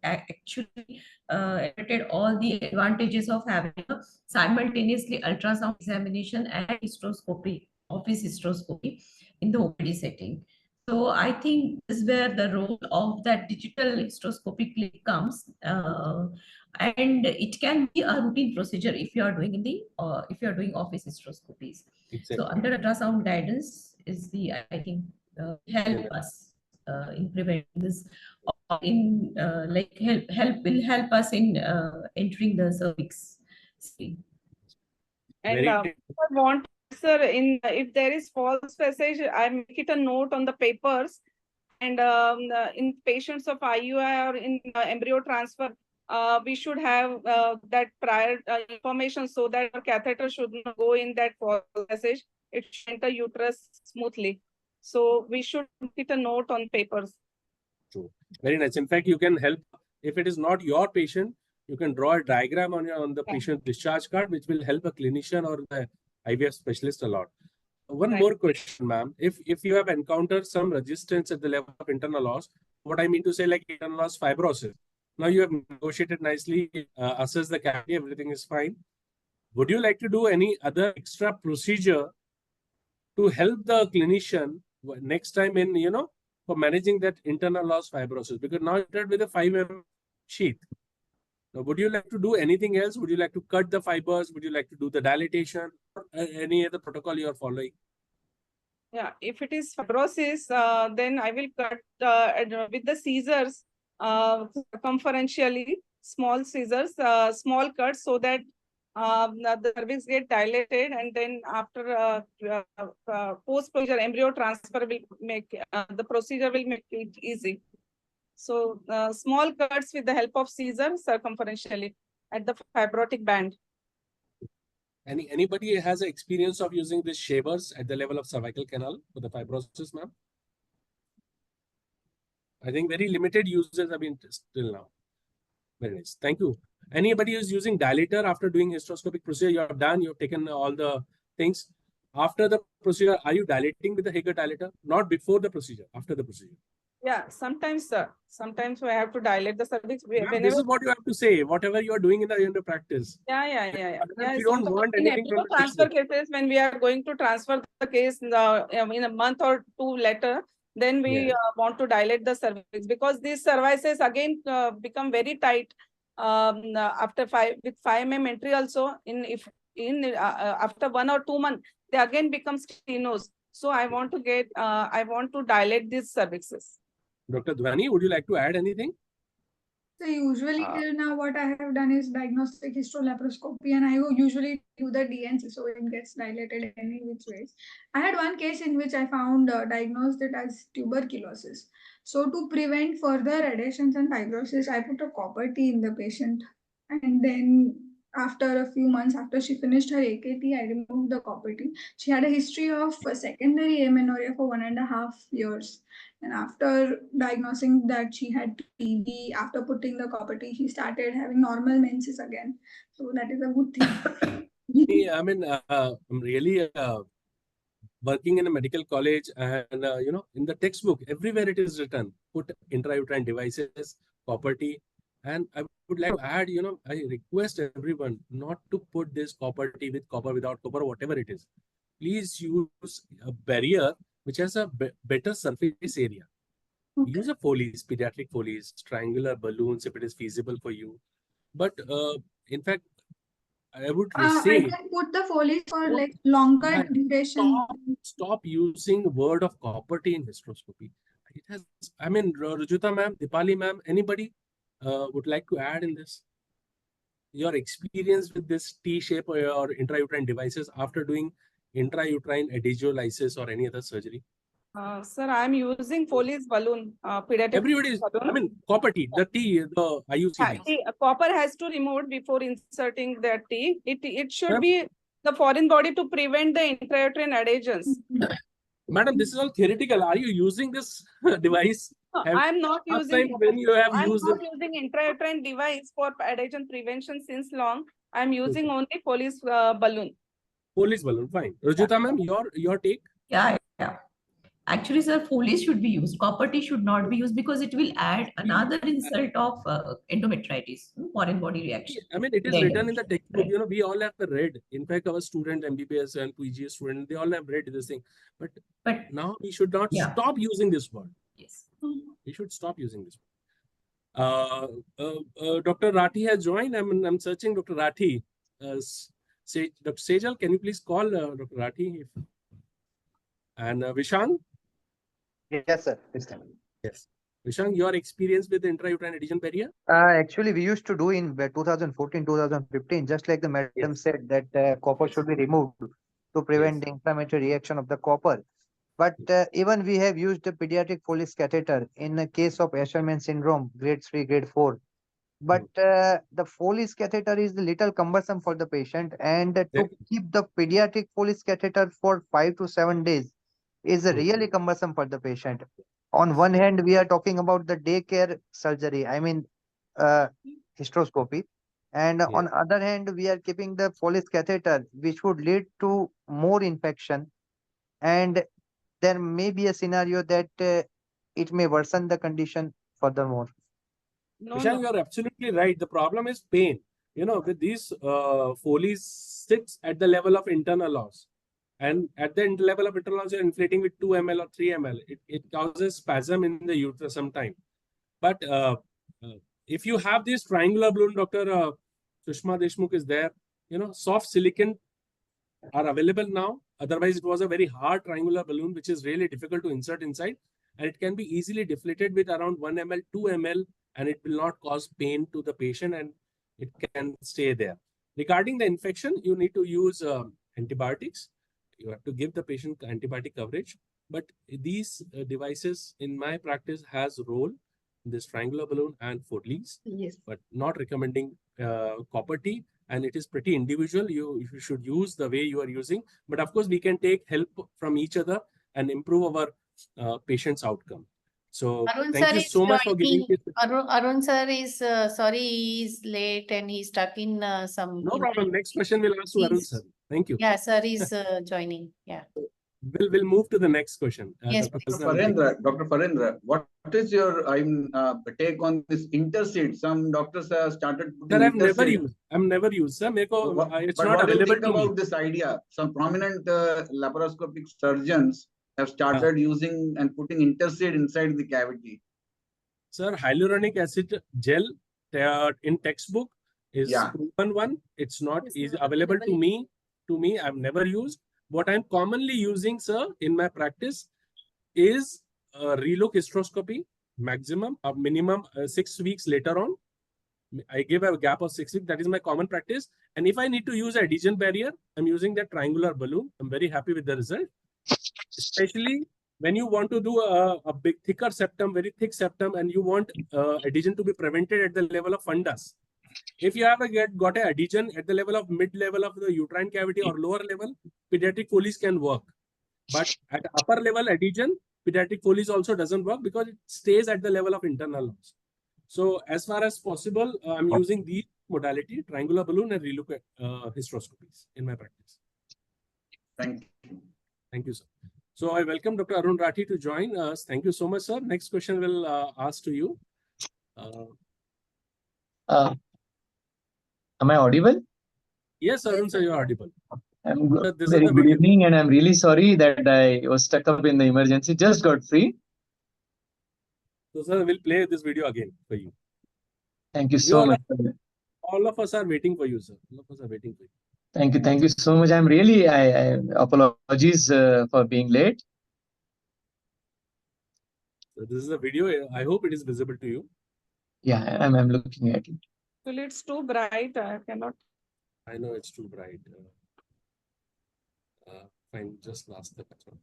T: actually admitted all the advantages of having a simultaneously ultrasound examination and hysteroscopy, office hysteroscopy in the OPD setting. So I think this is where the role of that digital hysteroscopic clip comes, and it can be a routine procedure if you are doing in the if you are doing office hysteroscopies.
G: Exactly.
T: So under ultrasound guidance is the, I think, help us in preventing this, in like will help us in entering the cervix.
R: And
G: Very
R: I want, sir, if there is false passage, I make it a note on the papers. And in patients of IUI or in embryo transfer, we should have that prior information so that our catheter should not go in that false passage. It should enter uterus smoothly. So we should make it a note on papers.
G: True. Very nice. In fact, you can help, if it is not your patient, you can draw a diagram on the patient discharge card, which will help a clinician or the IVF specialist a lot. One more question, ma'am. If you have encountered some resistance at the level of internal loss, what I mean to say, like internal loss fibrosis, now you have negotiated nicely, assessed the cavity, everything is fine. Would you like to do any other extra procedure to help the clinician next time in, for managing that internal loss fibrosis? Because now you're with a 5 mm sheath. Now, would you like to do anything else? Would you like to cut the fibers? Would you like to do the dilatation? Or any other protocol you are following?
R: Yeah, if it is fibrosis, then I will cut with the scissors circumferentially, small scissors, small cuts, so that the cervix get dilated, and then after post procedure embryo transfer will make the procedure will make it easy. So small cuts with the help of scissors circumferentially at the fibrotic band.
G: Anybody has an experience of using these shavers at the level of cervical canal for the fibrosis, ma'am? I think very limited users have been still now. Very nice. Thank you. Anybody who's using dilator after doing hysteroscopic procedure, you have done, you've taken all the things. After the procedure, are you dilating with the Hager dilator? Not before the procedure, after the procedure.
R: Yeah, sometimes, sir. Sometimes we have to dilate the cervix.
G: This is what you have to say, whatever you are doing in the practice.
R: Yeah.
G: We don't want
R: In
G: anything from
R: embryo transfer cases, when we are going to transfer the case in a month or two later, then we want to dilate the cervix, because these cervices again become very tight after 5 mm entry also. After 1 or 2 months, they again become stenosed. So I want to dilate these cervixes.
G: Dr. Dhwani, would you like to add anything?
U: So usually till now what I have done is diagnostic histolaparoscopy, and I usually do the DNC, so it gets dilated any which ways. I had one case in which I found diagnosed it as tuberculosis. So to prevent further adhesions and fibrosis, I put a copper T in the patient, and then after a few months after she finished her AKT, I removed the copper T. She had a history of secondary amenorrhea for 1.5 years. And after diagnosing that she had TB, after putting the copper T, she started having normal menses again. So that is a good thing.
G: Yeah, I mean, I'm really working in a medical college, and in the textbook, everywhere it is written, put intrauterine devices, copper T. And I would like to add, I request everyone not to put this copper T with copper, without copper, whatever it is. Please use a barrier which has a better surface area. Use a Foley's, pediatric Foley's, triangular balloons if it is feasible for you. But in fact, I would say,
U: I can put the Foley for like longer duration.
G: Stop using word of copper T in hysteroscopy. It has, I mean, Rujuta ma'am, Dipali ma'am, anybody would like to add in this? Your experience with this T-shape or intrauterine devices after doing intrauterine adhesiolysis or any other surgery?
R: Sir, I'm using Foley's balloon, pediatric
G: Everybody is,
R: balloon.
G: I mean, copper T, the IUCD.
R: Copper has to remove before inserting the T. It should be the foreign body to prevent the intrauterine adhesions.
G: Madam, this is all theoretical. Are you using this device?
R: I'm not using.
G: When you have
R: I'm
G: used
R: not
G: it.
R: using intrauterine device for adhesion prevention since long. I'm using only Foley's balloon.
G: Foley's balloon, fine. Rujuta ma'am, your take?
T: Yeah. Actually, sir, Foley should be used. Copper T should not be used because it will add another insult of endometritis, foreign body reaction.
G: I mean, it is
T: Then,
G: written in the textbook.
T: right.
G: You know, we all have read. In fact, our student MBBS and PG student, they all have read this thing. But now we should not stop using this word.
T: Yes.
G: We should stop using this word. Dr. Rathi has joined. I'm searching Dr. Rathi. Dr. Sejal, can you please call Dr. Rathi? And Vishang?
S: Yes, sir. This time.
G: Yes. Vishang, your experience with intrauterine adhesion barrier?
S: Actually, we used to do in 2014, 2015, just like the madam said, that copper should be removed to prevent the inflammatory reaction of the copper. But even we have used the pediatric Foley's catheter in the case of Asherman syndrome, grade 3, grade 4. But the Foley's catheter is a little cumbersome for the patient, and to keep the pediatric Foley's catheter for 5 to 7 days is really cumbersome for the patient. On one hand, we are talking about the daycare surgery, I mean, hysteroscopy. And on other hand, we are keeping the Foley's catheter, which would lead to more infection. And there may be a scenario that it may worsen the condition furthermore.
G: Vishang, you're absolutely right. The problem is pain. You know, with these Foley's sits at the level of internal loss. And at the level of internal loss, you're inflating with 2 ml or 3 ml. It causes spasm in the uterus sometime. But if you have this triangular balloon, Dr. Sushma Deshmukh is there. You know, soft silicon are available now. Otherwise, it was a very hard triangular balloon, which is really difficult to insert inside. And it can be easily deflated with around 1 ml, 2 ml, and it will not cause pain to the patient and it can stay there. Regarding the infection, you need to use antibiotics. You have to give the patient antibiotic coverage. But these devices, in my practice, has role, this triangular balloon and Foley's, but not recommending copper T. And it is pretty individual. You should use the way you are using. But of course, we can take help from each other and improve our patient's outcome. So
C: Arun
G: thank
C: sir
G: you
C: is
G: so much for giving
C: joining.
G: this.
C: Arun sir is sorry, he's late and he's stuck in some.
G: No problem. Next question we'll ask to Arun sir. Thank you.
C: Yeah, sir is joining. Yeah.
G: We'll move to the next question.
C: Yes,
G: Dr.
N: Farendra, what is your take on this interseed? Some doctors have started putting
G: Sir, I've never
N: interseed.
G: used. I've never used. Sir, it's
N: But
G: not
N: what do you
G: available
N: think
G: to me.
N: about this idea? Some prominent laparoscopic surgeons have started using and putting interseed inside the cavity.
G: Sir, hyaluronic acid gel in textbook is proven one. It's not available to me. I've never used. What I'm commonly using, sir, in my practice is relook hysteroscopy, maximum or minimum 6 weeks later on. I give a gap of 6 weeks. That is my common practice. And if I need to use adhesion barrier, I'm using that triangular balloon. I'm very happy with the result. Especially when you want to do a big, thicker septum, very thick septum, and you want adhesion to be prevented at the level of fundus. If you have got a adhesion at the level of mid-level of the uterine cavity or lower level, pediatric Foley's can work. But at upper level adhesion, pediatric Foley's also doesn't work because it stays at the level of internal loss. So as far as possible, I'm using these modality, triangular balloon and relook hysteroscopies in my practice.
N: Thank you.
G: Thank you, sir. So I welcome Dr. Arun Rathi to join us. Thank you so much, sir. Next question will ask to you.
B: Am I audible?
G: Yes, Arun, sir, you are audible.
B: Very good evening, and I'm really sorry that I was stuck up in the emergency. Just got free.
G: So, sir, we'll play this video again for you.
B: Thank you so much.
G: All of us are waiting for you, sir. All of us are waiting for you.
B: Thank you so much. I apologies for being late.
G: So this is a video. I hope it is visible to you.
B: Yeah, I'm looking at it.
R: Well, it's too bright. I cannot.
G: I know it's too bright. Fine, just last the one.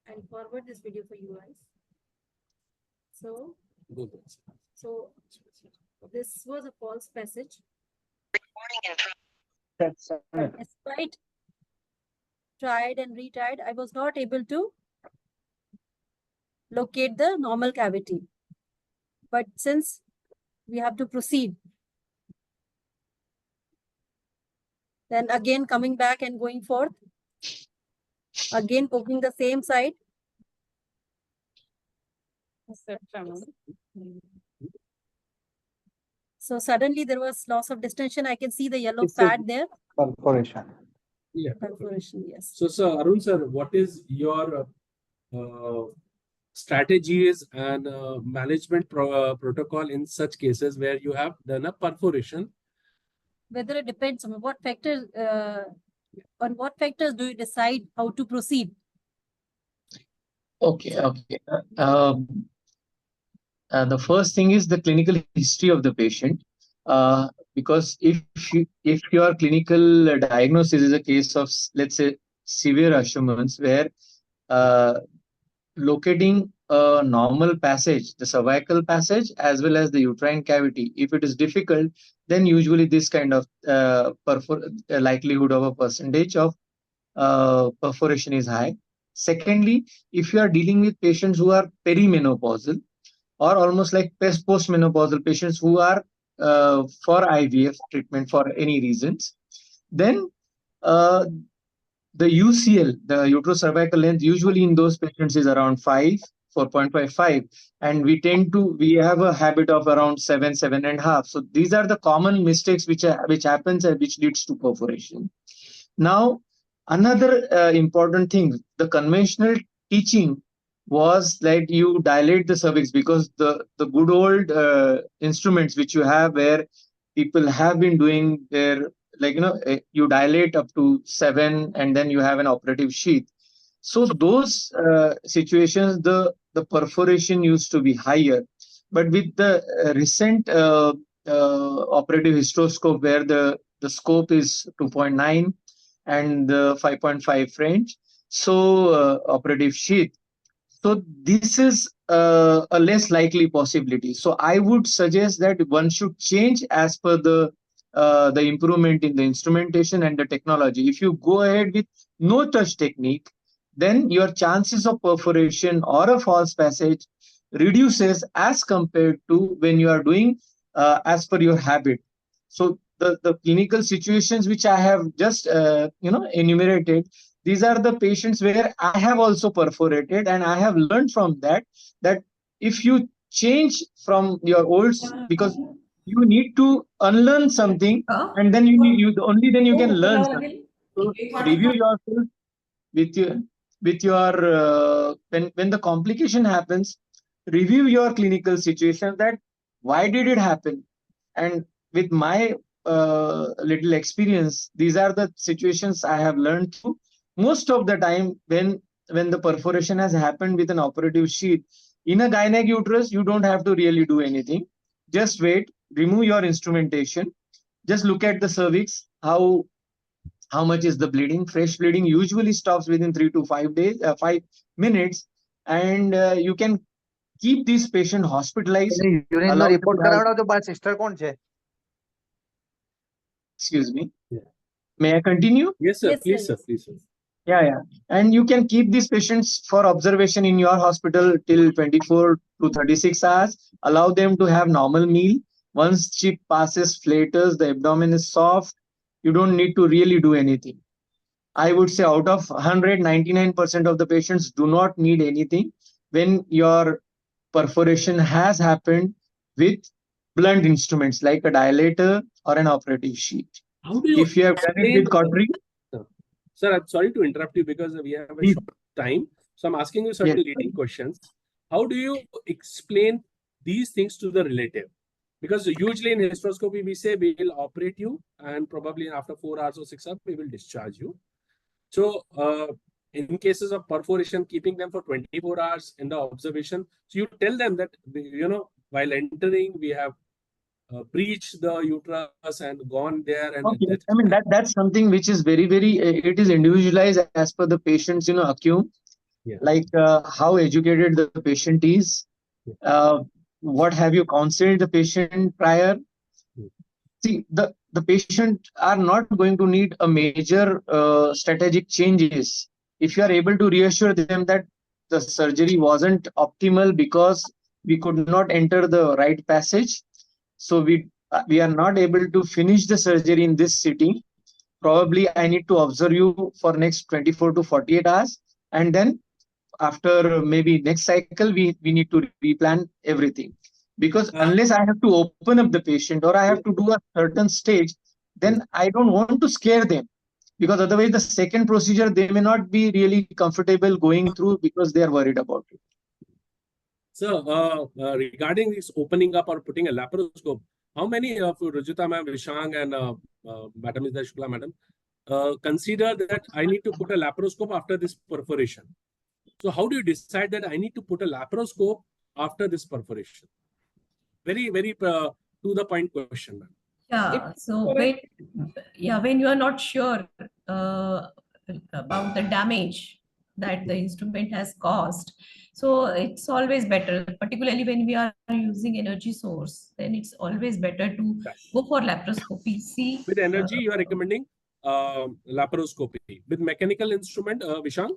Q: I'll forward this video for you guys. So this was a false passage. Despite tried and retried, I was not able to locate the normal cavity. But since we have to proceed, then again coming back and going forth, again poking the same side, So suddenly there was loss of distension. I can see the yellow
S: It's
Q: pad there.
S: perforation.
G: Yeah.
Q: Perforation, yes.
G: So, sir, Arun sir, what is your strategies and management protocol in such cases where you have done a perforation?
Q: Whether it depends on what factors, do you decide how to proceed?
B: Okay. The first thing is the clinical history of the patient. Because if your clinical diagnosis is a case of, let's say, severe Asherman's, where locating a normal passage, the cervical passage, as well as the uterine cavity, if it is difficult, then usually this kind of likelihood of a percentage of perforation is high. Secondly, if you are dealing with patients who are perimenopausal or almost like postmenopausal patients who are for IVF treatment for any reasons, then the UCL, the uterocervical length, usually in those patients is around 4.55, and we have a habit of around 7.5. So these are the common mistakes which happens and which leads to perforation. Now, another important thing, the conventional teaching was like you dilate the cervix, because the good old instruments which you have, where people have been doing their, like, you dilate up to 7 and then you have an operative sheath. So those situations, the perforation used to be higher. But with the recent operative hysteroscope, where the scope is 2.9 and the 5.5 range, so operative sheath, so this is a less likely possibility. So I would suggest that one should change as per the improvement in the instrumentation and the technology. If you go ahead with no touch technique, then your chances of perforation or a false passage reduces as compared to when you are doing as per your habit. So the clinical situations which I have just enumerated, these are the patients where I have also perforated, and I have learned from that if you change from your old, because you need to unlearn something, and then only then you can learn something. So review yourself with your when the complication happens, review your clinical situation, that why did it happen. And with my little experience, these are the situations I have learned through. Most of the time, when the perforation has happened with an operative sheath in a gynec uterus, you don't have to really do anything. Just wait, remove your instrumentation, just look at the cervix, how much is the bleeding. Fresh bleeding usually stops within 3 to 5 days, 5 minutes, and you can keep this patient hospitalized.
S: Urine no report કરાવડાવો તો બાર sister કોણ છે?
B: Excuse me. May I continue?
G: Yes, sir. Please, sir. Please, sir.
B: Yeah. And you can keep these patients for observation in your hospital till 24 to 36 hours. Allow them to have normal meal. Once chip passes, flatters, the abdomen is soft, you don't need to really do anything. I would say out of 199% of the patients do not need anything when your perforation has happened with blunt instruments like a dilator or an operative sheath.
G: How do you
B: if you have done it with cautery?
G: Sir, I'm sorry to interrupt you because we have a short time. So I'm asking you certain leading questions. How do you explain these things to the relative? Because usually in hysteroscopy, we say we will operate you and probably after 4 hours or 6 hours, we will discharge you. So in cases of perforation, keeping them for 24 hours in the observation, so you tell them that, while entering, we have breached the uterus and gone there. And
B: okay. I mean, that's something which is very, very, it is individualized as per the patient's, acumen, like how educated the patient is, what have you counseled the patient prior. See, the patient are not going to need a major strategic changes. If you are able to reassure them that the surgery wasn't optimal because we could not enter the right passage, so we are not able to finish the surgery in this sitting. Probably I need to observe you for next 24 to 48 hours, and then after maybe next cycle, we need to replan everything. Because unless I have to open up the patient or I have to do a certain stage, then I don't want to scare them. Because otherwise the second procedure, they may not be really comfortable going through because they are worried about it.
G: So regarding this opening up or putting a laparoscope, how many of Rajita ma'am, Vishang and Madam is the Shukla madam consider that I need to put a laparoscope after this perforation? So how do you decide that I need to put a laparoscope after this perforation? Very, very to the point question, ma'am.
T: Yeah, so when you are not sure about the damage that the instrument has caused, so it's always better, particularly when we are using energy source, then it's always better to go for laparoscopy. See,
G: with energy, you are recommending laparoscopy. With mechanical instrument, Vishang?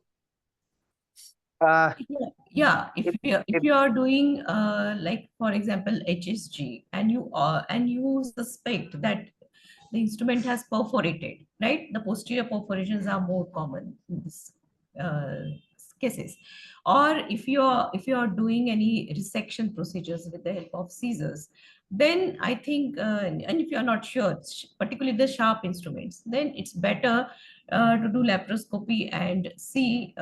T: Yeah, if you are doing like for example HSG and you suspect that the instrument has perforated, right? The posterior perforations are more common in this cases. Or if you are doing any resection procedures with the help of scissors, then I think and if you are not sure, particularly the sharp instruments, then it's better to do laparoscopy and see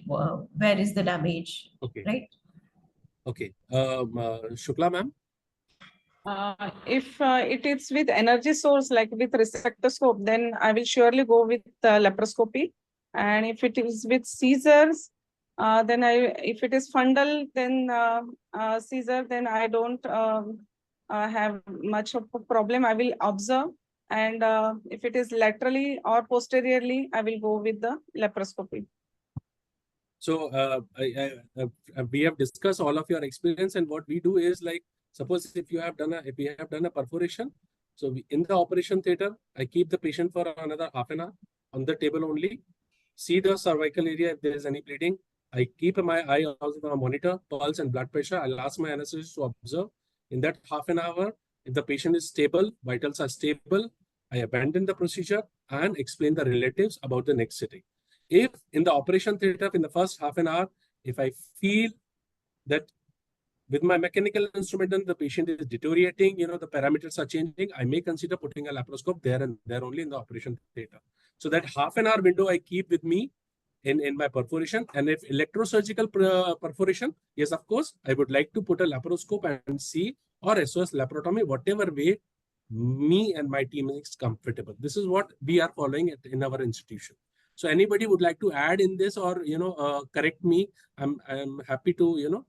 T: where is the damage, right?
G: Okay. Shukla ma'am?
R: If it is with energy source, like with resectoscope, then I will surely go with laparoscopy. And if it is with scissors, then if it is fundal, then scissor, then I don't have much of a problem. I will observe. And if it is laterally or posteriorly, I will go with the laparoscopy.
G: So we have discussed all of your experience, and what we do is, like, suppose if we have done a perforation, so in the operation theater, I keep the patient for another half an hour on the table only, see the cervical area if there is any bleeding. I keep my eye on the monitor, pulse and blood pressure. I'll ask my anesthetist to observe. In that half an hour, if the patient is stable, vitals are stable, I abandon the procedure and explain the relatives about the next sitting. If in the operation theater, in the first half an hour, if I feel that with my mechanical instrument and the patient is deteriorating, the parameters are changing, I may consider putting a laparoscope there and there only in the operation theater. So that half an hour window I keep with me in my perforation. And if electrosurgical perforation, yes, of course, I would like to put a laparoscope and see, or SOS laparotomy, whatever way me and my team is comfortable. This is what we are following in our institution. So anybody would like to add in this or, correct me, I'm happy to,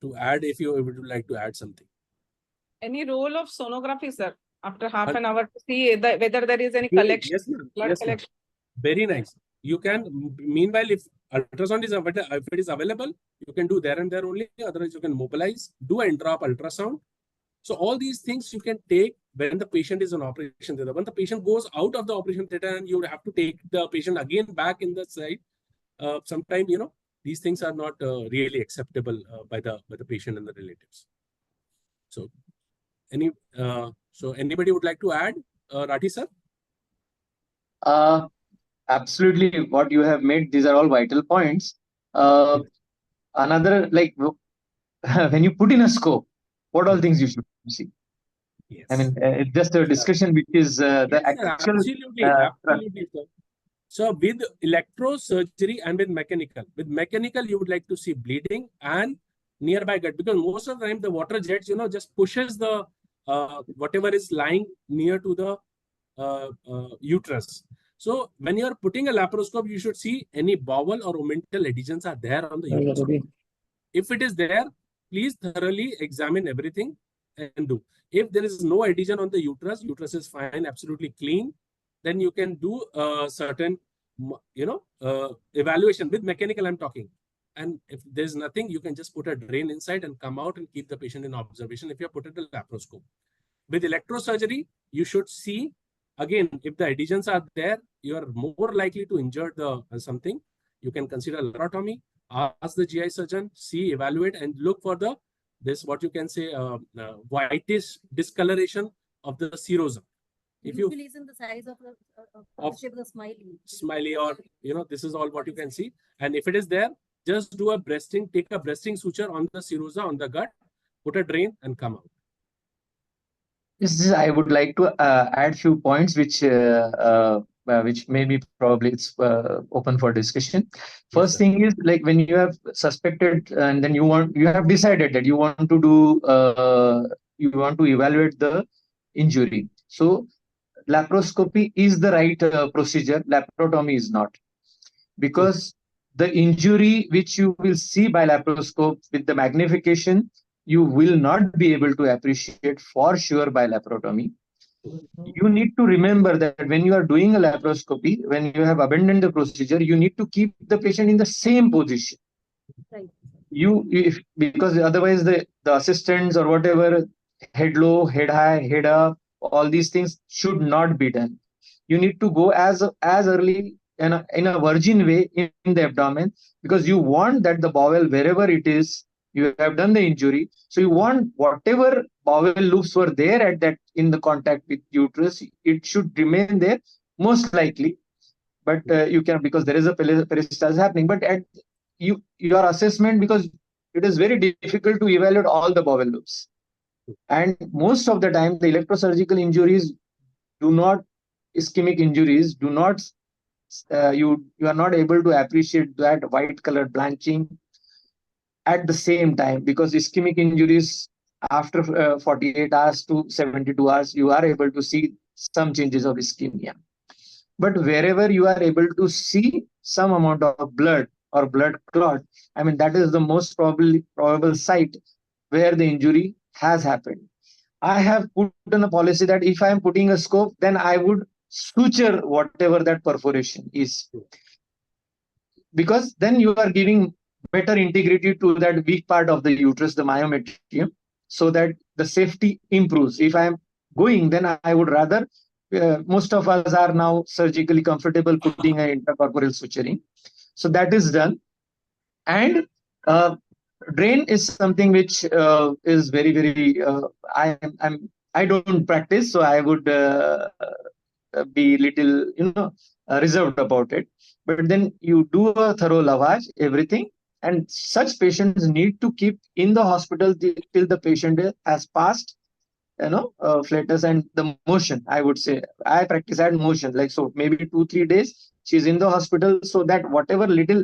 G: to add if you would like to add something.
R: Any role of sonography, sir, after half an hour to see whether there is any collection?
G: Yes, ma'am.
R: Blood
G: Yes,
R: collection.
G: Very nice. You can, meanwhile, if ultrasound is available, if it is available, you can do there and there only. Otherwise, you can mobilize, do an intra-op ultrasound. So all these things you can take when the patient is on operation theater. When the patient goes out of the operation theater and you have to take the patient again back in the side, sometimes, these things are not really acceptable by the patient and the relatives. So, anybody would like to add, Rathi sir?
B: Absolutely, what you have made, these are all vital points. Another, like, when you put in a scope, what all things you should see? Yes. I mean, it's just a discussion which is the actual.
G: Absolutely, sir. So with electrosurgery and with mechanical, you would like to see bleeding and nearby gut, because most of the time the water jets, just pushes the whatever is lying near to the uterus. So when you are putting a laparoscope, you should see any bowel or omental adhesions are there on the uterus. If it is there, please thoroughly examine everything and do. If there is no adhesion on the uterus is fine, absolutely clean, then you can do certain, evaluation with mechanical I'm talking. And if there's nothing, you can just put a drain inside and come out and keep the patient in observation if you have put it a laparoscope. With electrosurgery, you should see, again, if the adhesions are there, you are more likely to injure the something. You can consider laparotomy, ask the GI surgeon, see, evaluate, and look for what you can say, whitish discoloration of the serosum. if you
Q: Usually in the size of the smiley.
G: Smiley, or this is all what you can see. And if it is there, just do a breasting, take a breasting suture on the serosa, on the gut, put a drain and come out.
B: I would like to add few points which maybe probably it's open for discussion. First thing is, like, when you have suspected and then you have decided that you want to do you want to evaluate the injury. So laparoscopy is the right procedure. Laparotomy is not, because the injury which you will see by laparoscope with the magnification, you will not be able to appreciate for sure by laparotomy. You need to remember that when you are doing a laparoscopy, when you have abandoned the procedure, you need to keep the patient in the same position.
Q: Right.
B: Because otherwise the assistants or whatever, head low, head high, head up, all these things should not be done. You need to go as early in a virgin way in the abdomen, because you want that the bowel, wherever it is, you have done the injury. So you want whatever bowel loops were there at that in the contact with uterus, it should remain there most likely. But you can, because there is a peristalsis happening. But at your assessment, because it is very difficult to evaluate all the bowel loops, and most of the time the electrosurgical injuries do not, ischemic injuries do not, you are not able to appreciate that white color blanching at the same time, because ischemic injuries after 48 hours to 72 hours you are able to see some changes of ischemia. But wherever you are able to see some amount of blood or blood clot, I mean, that is the most probable site where the injury has happened. I have put in a policy that if I am putting a scope, then I would suture whatever that perforation is, because then you are giving better integrity to that weak part of the uterus, the myometrium, so that the safety improves. If I am going, then I would rather, most of us are now surgically comfortable putting an intercorporeal suturing. So that is done. And drain is something which is very, very, I don't practice, so I would be little, reserved about it. But then you do a thorough lavage, everything, and such patients need to keep in the hospital till the patient has passed, flatus and the motion. I would say I practice at motion, like, so maybe 2-3 days she's in the hospital, so that whatever little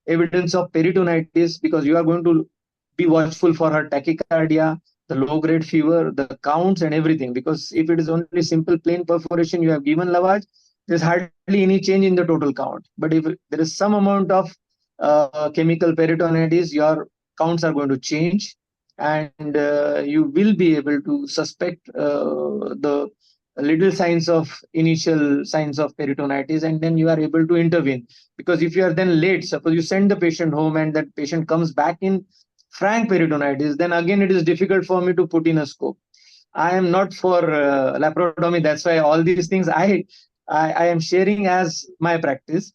B: evidence of peritonitis, because you are going to be watchful for her tachycardia, the low grade fever, the counts and everything. Because if it is only simple plain perforation, you have given lavage, there's hardly any change in the total count. But if there is some amount of chemical peritonitis, your counts are going to change, and you will be able to suspect the initial signs of peritonitis, and then you are able to intervene. Because if you are then late, suppose you send the patient home and that patient comes back in frank peritonitis, then again it is difficult for me to put in a scope. I am not for laparotomy. That's why all these things I am sharing as my practice,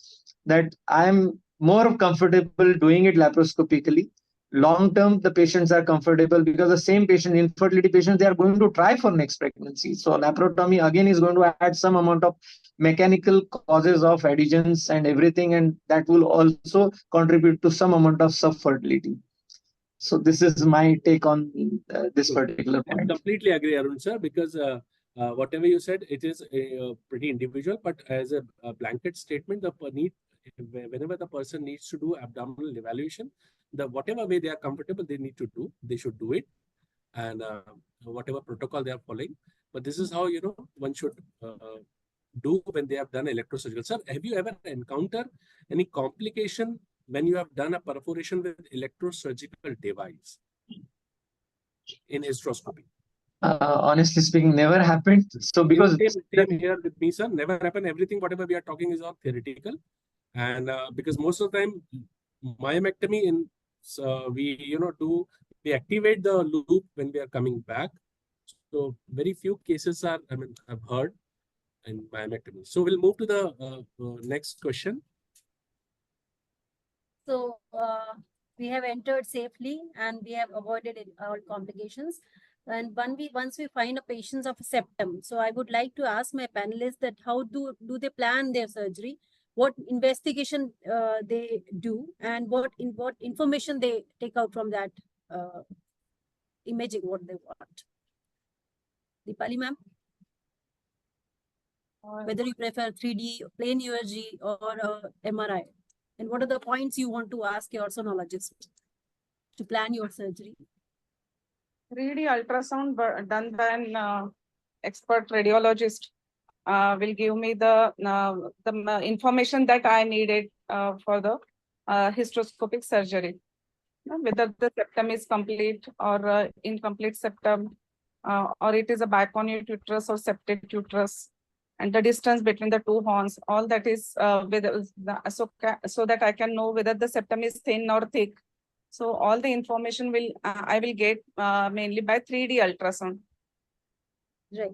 B: that I am more comfortable doing it laparoscopically. Long term, the patients are comfortable, because the same patient, infertility patients, they are going to try for next pregnancy. So laparotomy again is going to add some amount of mechanical causes of adhesions and everything, and that will also contribute to some amount of subfertility. So this is my take on this particular point.
G: I completely agree, Arun sir, because whatever you said, it is pretty individual. But as a blanket statement, whenever the person needs to do abdominal evaluation, whatever way they are comfortable, they should do it, and whatever protocol they are following. But this is how one should do when they have done electrosurgical. Sir, have you ever encountered any complication when you have done a perforation with electrosurgical device in hysteroscopy?
B: Honestly speaking, never happened. So because
G: same here with me, sir, never happened. Everything whatever we are talking is all theoretical, and because most of the time myomectomy we activate the loop when we are coming back. So very few cases I've heard in myomectomy. So we'll move to the next question.
Q: So we have entered safely and we have avoided all complications. And once we find a patient of septum, so I would like to ask my panelists that how do they plan their surgery, what investigation they do, and what information they take out from that imaging, what they want. Deepali ma'am, whether you prefer 3D, plain USG or MRI, and what are the points you want to ask your sonologist to plan your surgery?
R: 3D ultrasound done by an expert radiologist will give me the information that I needed for the hysteroscopic surgery. Whether the septum is complete or incomplete septum, or it is a biconate uterus or septate uterus, and the distance between the two horns, all that is so that I can know whether the septum is thin or thick. So all the information I will get mainly by 3D ultrasound.
Q: Right.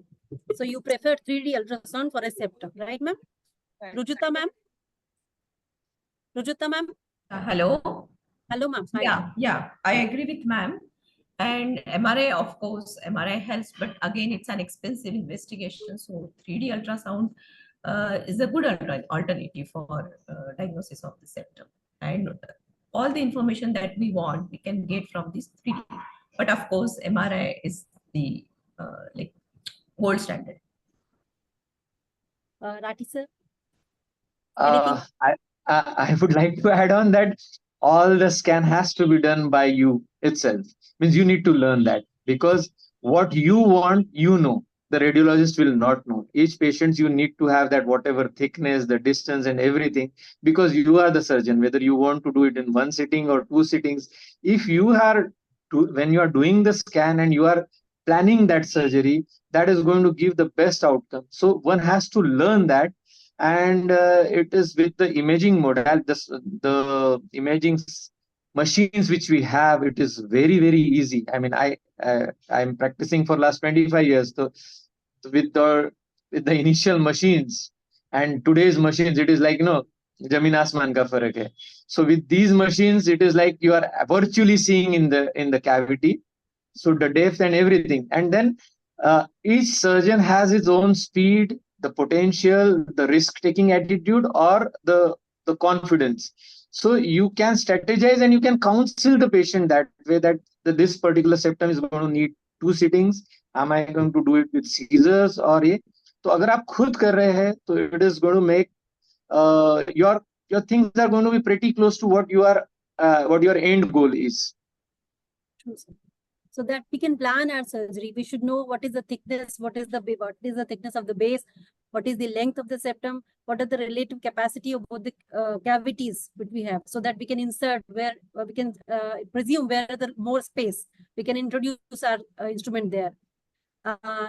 Q: So you prefer 3D ultrasound for a septum, right, ma'am?
R: Right.
Q: Rujita ma'am? Rujita ma'am?
T: Hello.
Q: Hello, ma'am.
T: Yeah, I agree with ma'am. And MRI, of course, MRI helps, but again, it's an expensive investigation. So 3D ultrasound is a good alternative for diagnosis of the septum. And all the information that we want, we can get from this 3D. But of course, MRI is the like gold standard.
Q: Rati sir?
B: I would like to add on that all the scan has to be done by you itself. Means you need to learn that, because what you want, you know, the radiologist will not know. Each patient, you need to have that whatever thickness, the distance and everything, because you are the surgeon, whether you want to do it in one sitting or two sittings. If you are when you are doing the scan and you are planning that surgery, that is going to give the best outcome. So one has to learn that. And it is with the imaging model, the imaging machines which we have, it is very, very easy. I mean, I'm practicing for last 25 years. So with the initial machines and today's machines, it is like, you know, Jamin Asman ka farak hai. So with these machines, it is like you are virtually seeing in the cavity. So the depth and everything. And then each surgeon has his own speed, the potential, the risk-taking attitude, or the confidence. So you can strategize and you can counsel the patient that way, that this particular septum is going to need 2 sittings. Am I going to do it with scissors or ये? तो अगर आप खुद कर रहे हैं, तो it is going to make your things are going to be pretty close to what your end goal is.
Q: So that we can plan our surgery, we should know what is the thickness, what is the thickness of the base, what is the length of the septum, what are the relative capacity of both the cavities that we have, so that we can insert where we can presume where the more space we can introduce our instrument there.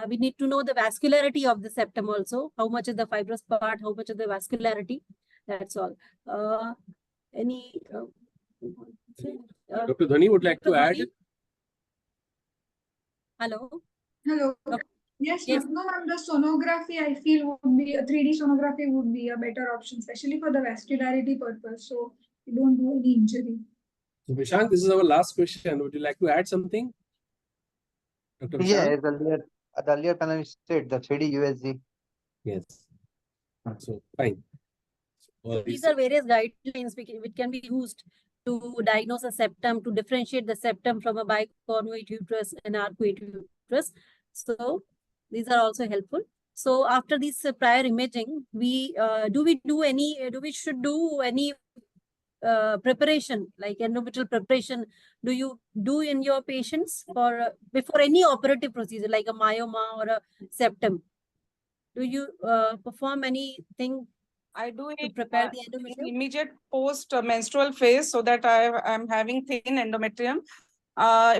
Q: We need to know the vascularity of the septum also, how much is the fibrous part, how much is the vascularity. That's all.
G: Dr. Dhani would like to add.
Q: Hello.
U: Hello. Yes,
Q: Yes.
U: no, ma'am, the sonography I feel would be a 3D sonography would be a better option, especially for the vascularity purpose. So you don't do any injury.
G: So Vishant, this is our last question. Would you like to add something? Dr. Vishant?
S: Yeah, the earlier panelist said the 3D USG.
G: Yes. So fine.
Q: These are various guidelines which can be used to diagnose a septum, to differentiate the septum from a biconate uterus and arcuate uterus. So these are also helpful. So after this prior imaging, we should do any preparation, like endometrial preparation? Do you do in your patients for before any operative procedure like a myoma or a septum? Do you perform anything?
R: I do it
Q: to prepare the endometrium?
R: immediate post menstrual phase, so that I'm having thin endometrium.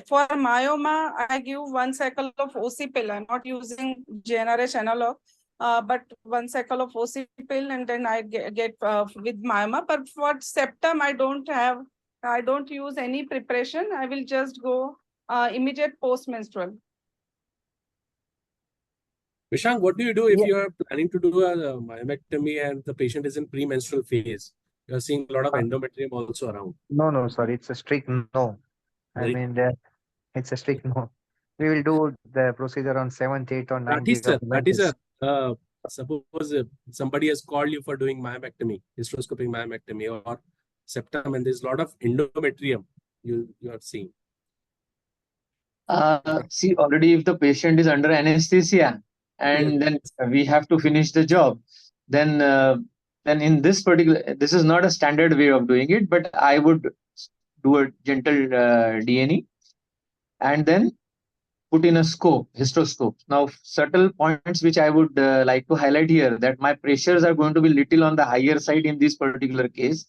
R: For myoma, I give 1 cycle of OC pill. I'm not using GnRH analog, but 1 cycle of OC pill, and then I get with myoma. But for septum, I don't use any preparation. I will just go immediate post menstrual.
G: Vishang, what do you do if you are planning to do a myomectomy and the patient is in premenstrual phase? You are seeing a lot of endometrium also around.
S: No, sorry, it's a strict no.
G: Very
S: I mean, it's a strict no. We will do the procedure on 7th, 8th, or 9th day of
G: Rathi sir,
S: Wednesday.
G: suppose somebody has called you for doing myomectomy, hysteroscopic myomectomy or septum, and there's a lot of endometrium you are seeing.
B: See, already if the patient is under anesthesia and then we have to finish the job, then in this particular, this is not a standard way of doing it, but I would do a gentle D&E and then put in a scope, hysteroscope. Now, subtle points which I would like to highlight here, that my pressures are going to be little on the higher side in this particular case.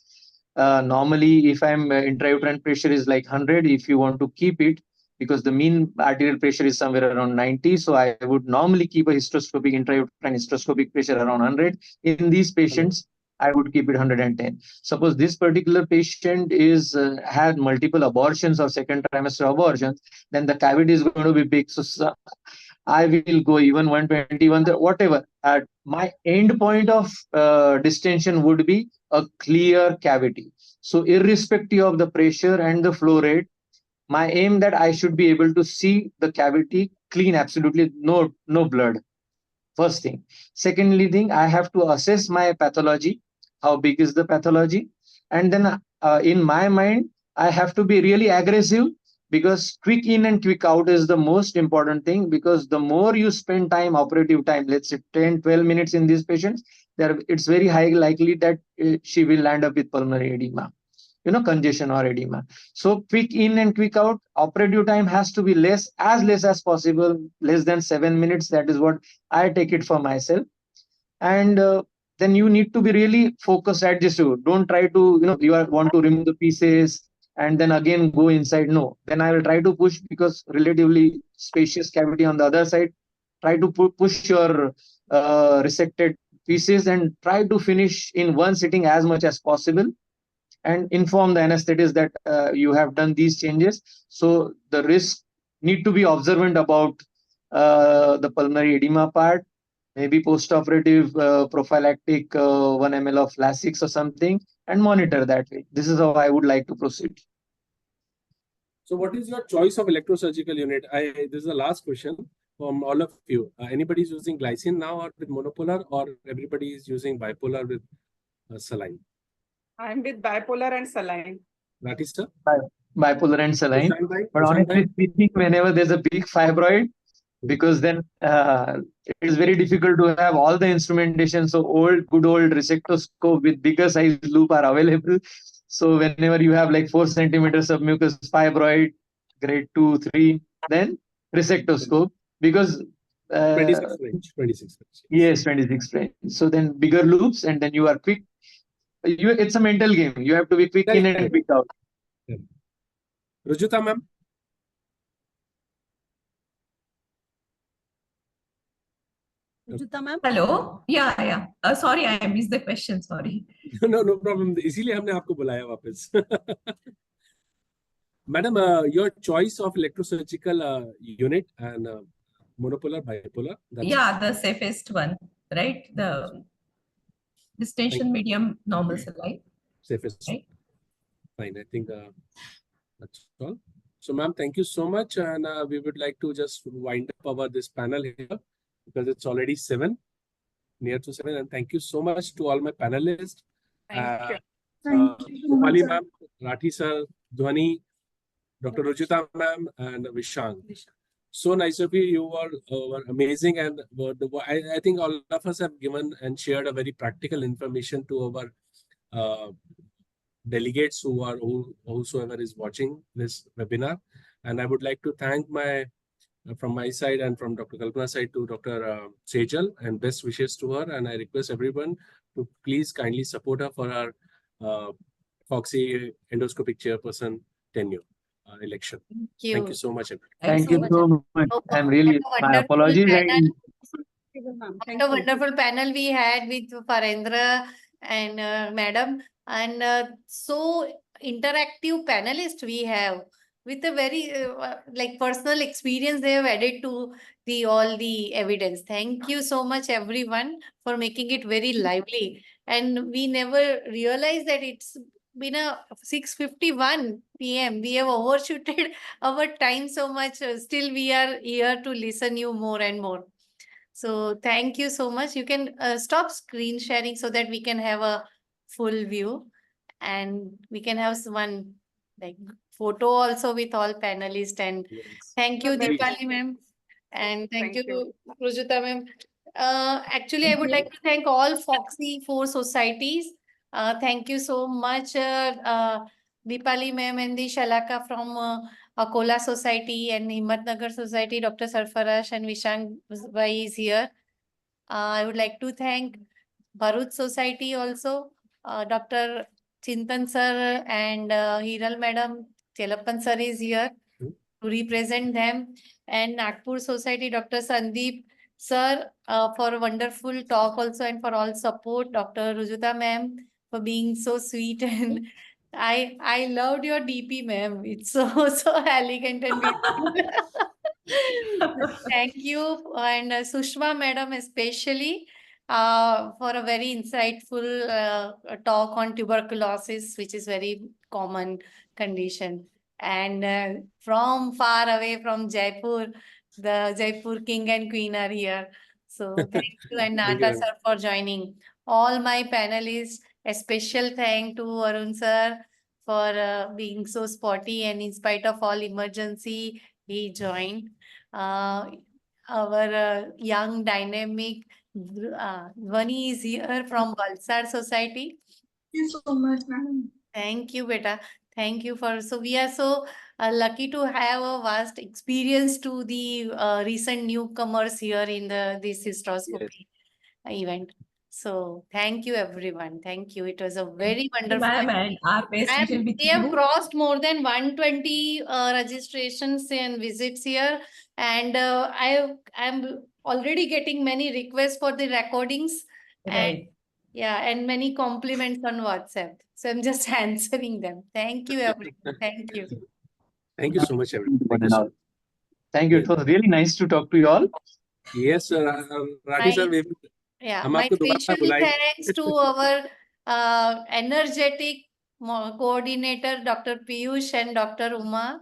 B: Normally, if I'm intrauterine pressure is like 100, if you want to keep it, because the mean arterial pressure is somewhere around 90, so I would normally keep a hysteroscopic intrauterine hysteroscopic pressure around 100. In these patients, I would keep it 110. Suppose this particular patient is had multiple abortions or second trimester abortions, then the cavity is going to be big. So I will go even 121, whatever. My end point of distension would be a clear cavity. So irrespective of the pressure and the flow rate, my aim that I should be able to see the cavity clean, absolutely no blood. First thing. Secondly thing, I have to assess my pathology. How big is the pathology? And then in my mind, I have to be really aggressive, because quick in and quick out is the most important thing, because the more you spend time, operative time, let's say 10, 12 minutes in these patients, it's very high likely that she will land up with pulmonary edema, congestion or edema. So quick in and quick out, operative time has to be less as possible, less than 7 minutes. That is what I take it for myself. And then you need to be really focused at this. Don't try to, you want to remove the pieces and then again go inside. No, then I will try to push, because relatively spacious cavity on the other side. Try to push your resected pieces and try to finish in one sitting as much as possible, and inform the anesthetist that you have done these changes. So the risk need to be observant about the pulmonary edema part, maybe post-operative prophylactic 1 ml of Lasix or something, and monitor that way. This is how I would like to proceed.
G: So what is your choice of electrosurgical unit? This is the last question from all of you. Anybody is using glycine now or with monopolar, or everybody is using bipolar with saline?
R: I'm with bipolar and saline.
G: That is, sir?
B: Bipolar and saline. But honestly speaking, whenever there's a big fibroid, because then it is very difficult to have all the instrumentation. So good old resectoscope with bigger size loop are available. So whenever you have like 4 centimeters of mucous fibroid, grade 2, 3, then resectoscope, because
G: 26 range.
B: Yes, 26 range. So then bigger loops, and then you are quick. It's a mental game. You have to be quick in and quick out.
G: Rujuta ma'am.
T: Hello. Yeah. Sorry, I missed the question. Sorry.
G: No problem. इसीलिए हमने आपको बुलाया वापस. Madam, your choice of electrosurgical unit and monopolar, bipolar.
T: Yeah, the safest one, right? The distension medium normal saline.
G: Safest.
T: Right?
G: Fine. I think that's all. So, ma'am, thank you so much, and we would like to just wind up this panel here, because it's already 7, near to 7. And thank you so much to all my panelists.
R: Thank you.
G: Rupali ma'am, Rathi sir, Dhwani, Dr. Ruchita ma'am, and Vishang. So nice of you. You were amazing, and I think all of us have given and shared a very practical information to our delegates whosoever is watching this webinar. And I would like to thank from my side and from Dr. Kalpana's side to Dr. Sejal, and best wishes to her. And I request everyone to please kindly support her for our FOGSI Endoscopic Chairperson tenure election. Thank you so much.
B: Thank you so much. I'm really, my apologies.
C: What a wonderful panel we had with Farendra and Madam, and so interactive panelists we have, with a very like personal experience they have added to all the evidence. Thank you so much everyone for making it very lively, and we never realized that it's been a 6:51 p.m. We have overshooted our time so much. Still, we are here to listen you more and more. So thank you so much. You can stop screen sharing so that we can have a full view, and we can have one like photo also with all panelists. And thank you, Deepali ma'am, and thank you, Rujuta ma'am. Actually, I would like to thank all FOGSI 4 societies. Thank you so much, Deepali ma'am and the Shalaka from Akola Society and Himmatnagar Society. Dr. Sarfaraz and Vishang Bhai is here. I would like to thank Bharuch Society also, Dr. Chintan sir and Hiral madam, Chelappan sir is here to represent them, and Nagpur Society, Dr. Sandeep sir, for a wonderful talk also and for all support, Dr. Rujuta ma'am for being so sweet, and I loved your DP ma'am. It's so elegant and beautiful. Thank you, and Sushma madam especially for a very insightful talk on tuberculosis, which is very common condition. And from far away from Jaipur, the Jaipur king and queen are here. So thank you, and Nata sir for joining. All my panelists, a special thank to Arun sir for being so sporty, and in spite of all emergency, he joined. Our young, dynamic Vani is here from Valsad Society.
U: Thank you so much, madam.
C: Thank you, beta. Thank you for, so we are so lucky to have a vast experience to the recent newcomers here in this hysteroscopy event. So thank you, everyone. Thank you. It was a very wonderful.
T: Ma'am, and our best wishes with
C: We have
T: you.
C: crossed more than 120 registrations and visits here, and I'm already getting many requests for the recordings. And yeah, and many compliments on WhatsApp. So I'm just answering them. Thank you, everyone. Thank you.
G: Thank you so much, everyone. Thank you so much.
B: Thank you. It was really nice to talk to you all.
G: Yes, sir. Rathi sir,
C: Yeah,
G: हम
C: my
G: आपको दोबारा
C: special
G: बुलाएंगे.
C: thanks to our energetic coordinator, Dr. Piyush and Dr. Uma.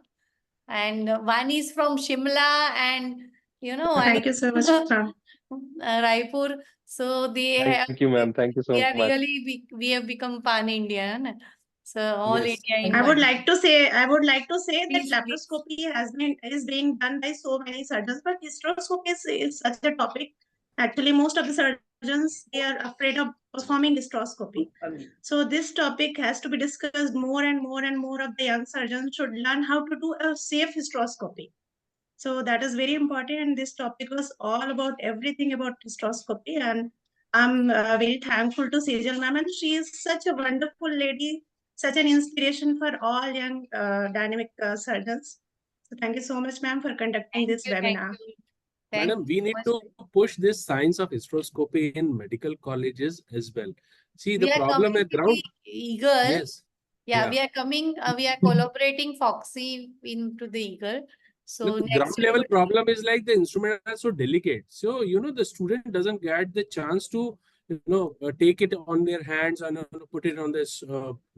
C: And one is from Shimla, and
D: Thank you so much, ma'am.
C: Raipur. So they have.
A: Thank you, ma'am. Thank you so
C: We are
A: much.
C: really we have become pan-Indian. So all
G: Yes.
C: India in
D: I would
C: one.
D: like to say that
C: Please, please.
D: laparoscopy is being done by so many surgeons, but hysteroscopy is such a topic. Actually, most of the surgeons, they are afraid of performing hysteroscopy. So this topic has to be discussed more and more and more. Of the young surgeons should learn how to do a safe hysteroscopy. So that is very important. And this topic was all about everything about hysteroscopy. And I'm very thankful to Sejal ma'am. And she is such a wonderful lady, such an inspiration for all young dynamic surgeons. So thank you so much, ma'am, for conducting this webinar.
G: Madam, we need to push this science of hysteroscopy in medical colleges as well. See, the
C: We are
G: problem
C: coming
G: at
C: to
G: ground.
C: the Eagle.
G: Yes.
C: Yeah, we are coming, we are collaborating FOGSI into the Eagle. So
G: Look,
C: next
G: ground
C: year
G: level
C: would-
G: problem is like the instrument are so delicate. So, the student doesn't get the chance to, take it on their hands and put it on this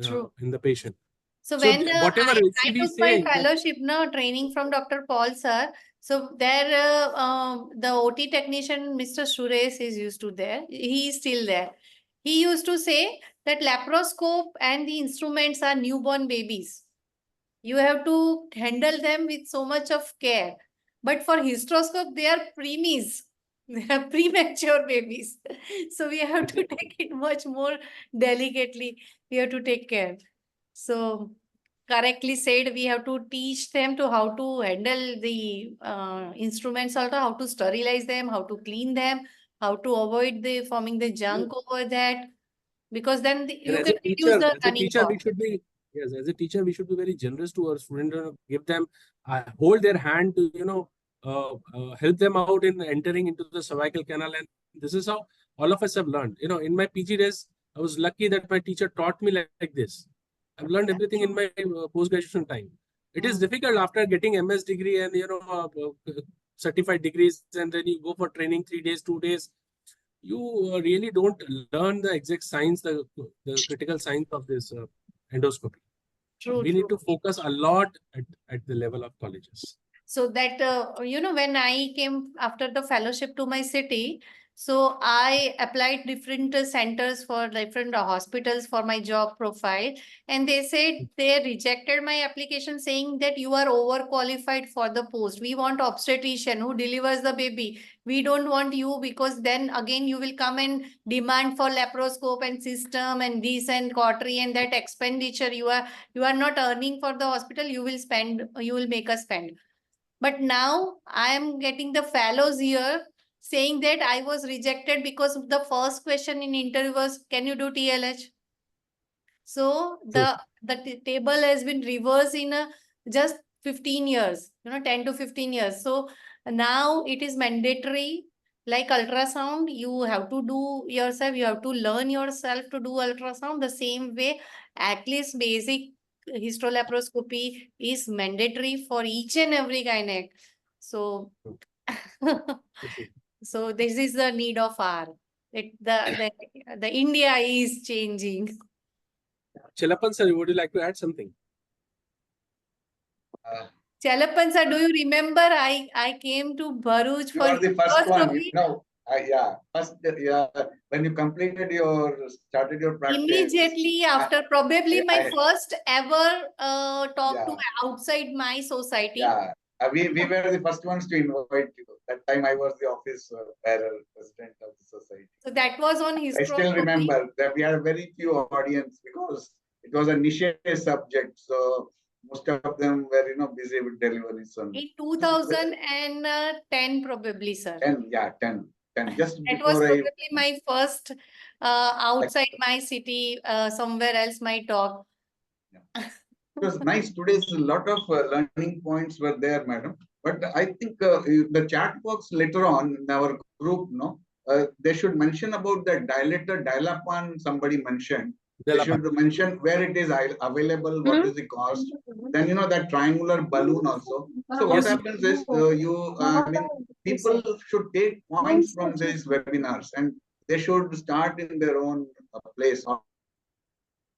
C: True.
G: in the patient.
C: So
G: So
C: when
G: whatever
C: I
G: HCV
C: took
G: is
C: my
G: saying,
C: fellowship now, training from Dr. Paul sir. So there, the OT technician, Mr. Suresh is used to there. He is still there. He used to say that laparoscope and the instruments are newborn babies. You have to handle them with so much of care. But for hysteroscope, they are preemies. They are premature babies. So we have to take it much more delicately. We have to take care. So correctly said, we have to teach them to how to handle the instruments, also how to sterilize them, how to clean them, how to avoid the forming the junk over that. Because then
G: and
C: you
G: as
C: can
G: a
C: reduce
G: teacher,
C: the running cost.
G: we should be as a teacher, we should be very generous to our students. Give them, hold their hand to help them out in entering into the cervical canal. And this is how all of us have learned. In my PG days, I was lucky that my teacher taught me like this. I've learned everything in my post-graduation time. It is difficult after getting MS degree and certified degrees, and then you go for training 3 days, 2 days. You really don't learn the exact science, the critical science of this endoscopy.
C: True,
G: We need
C: true.
G: to focus a lot at the level of colleges.
C: So that, when I came after the fellowship to my city, so I applied different centers for different hospitals for my job profile. And they said they rejected my application saying that you are overqualified for the post. We want obstetrician who delivers the baby. We don't want you because then again you will come and demand for laparoscope and system and this and cautery and that expenditure you are not earning for the hospital. You will make us spend. But now I am getting the fellows here saying that I was rejected because the first question in interview was, can you do TLH? So the table has been reversed in just 15 years, 10 to 15 years. So now it is mandatory, like ultrasound, you have to do yourself, you have to learn yourself to do ultrasound. The same way, at least basic histolaparoscopy is mandatory for each and every gynec. So, so this is the need of our. The India is changing.
G: Chalapan sir, would you like to add something?
C: Chalapan sir, do you remember I came to Bharuch
N: You
C: for
N: are the first one,
C: hysteroscopy?
N: When you completed started your practice.
C: Immediately after, probably my first ever talk to
N: Yeah.
C: outside my society.
N: Yeah, we were the first ones to invite you. That time I was the office bearer, president of the society.
C: So that was on
N: I still
C: hysteroscopy.
N: remember that we had very few audience because it was a niche subject. So most of them were, busy with deliveries.
C: In 2010 probably, sir.
N: 10. Just
C: That was
N: before
C: probably my first outside my city, somewhere else my talk.
N: It was nice. Today's a lot of learning points were there, madam. But I think the chat box later on in our group, they should mention about the dilator, dilapan, somebody mentioned. They should mention where it is available, what is the cost. Then, that triangular balloon also. So what happens is people should take points from these webinars and they should start in their own place.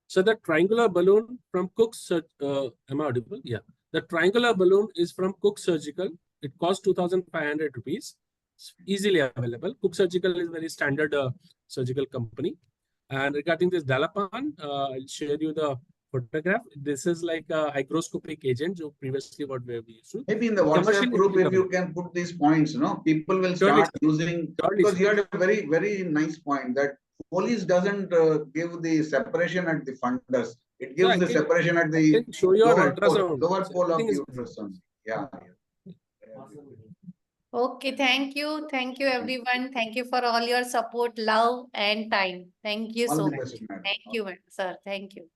G: So the triangular balloon from Cook's, am I audible? Yeah. The triangular balloon is from Cook Surgical. It costs 2,500 rupees. It's easily available. Cook Surgical is very standard surgical company. And regarding this Dalapan, I'll share you the photograph. This is like a hygroscopic agent, so previously what we used to.
N: Maybe in the WhatsApp group, if you can put these points, people will start using, because you had a very, very nice point that police doesn't give the separation at the fundus. It gives the separation at the lower pole of the ultrasound. Yeah.
C: Okay, thank you. Thank you, everyone. Thank you for all your support, love, and time. Thank you so much. Thank you, sir. Thank you.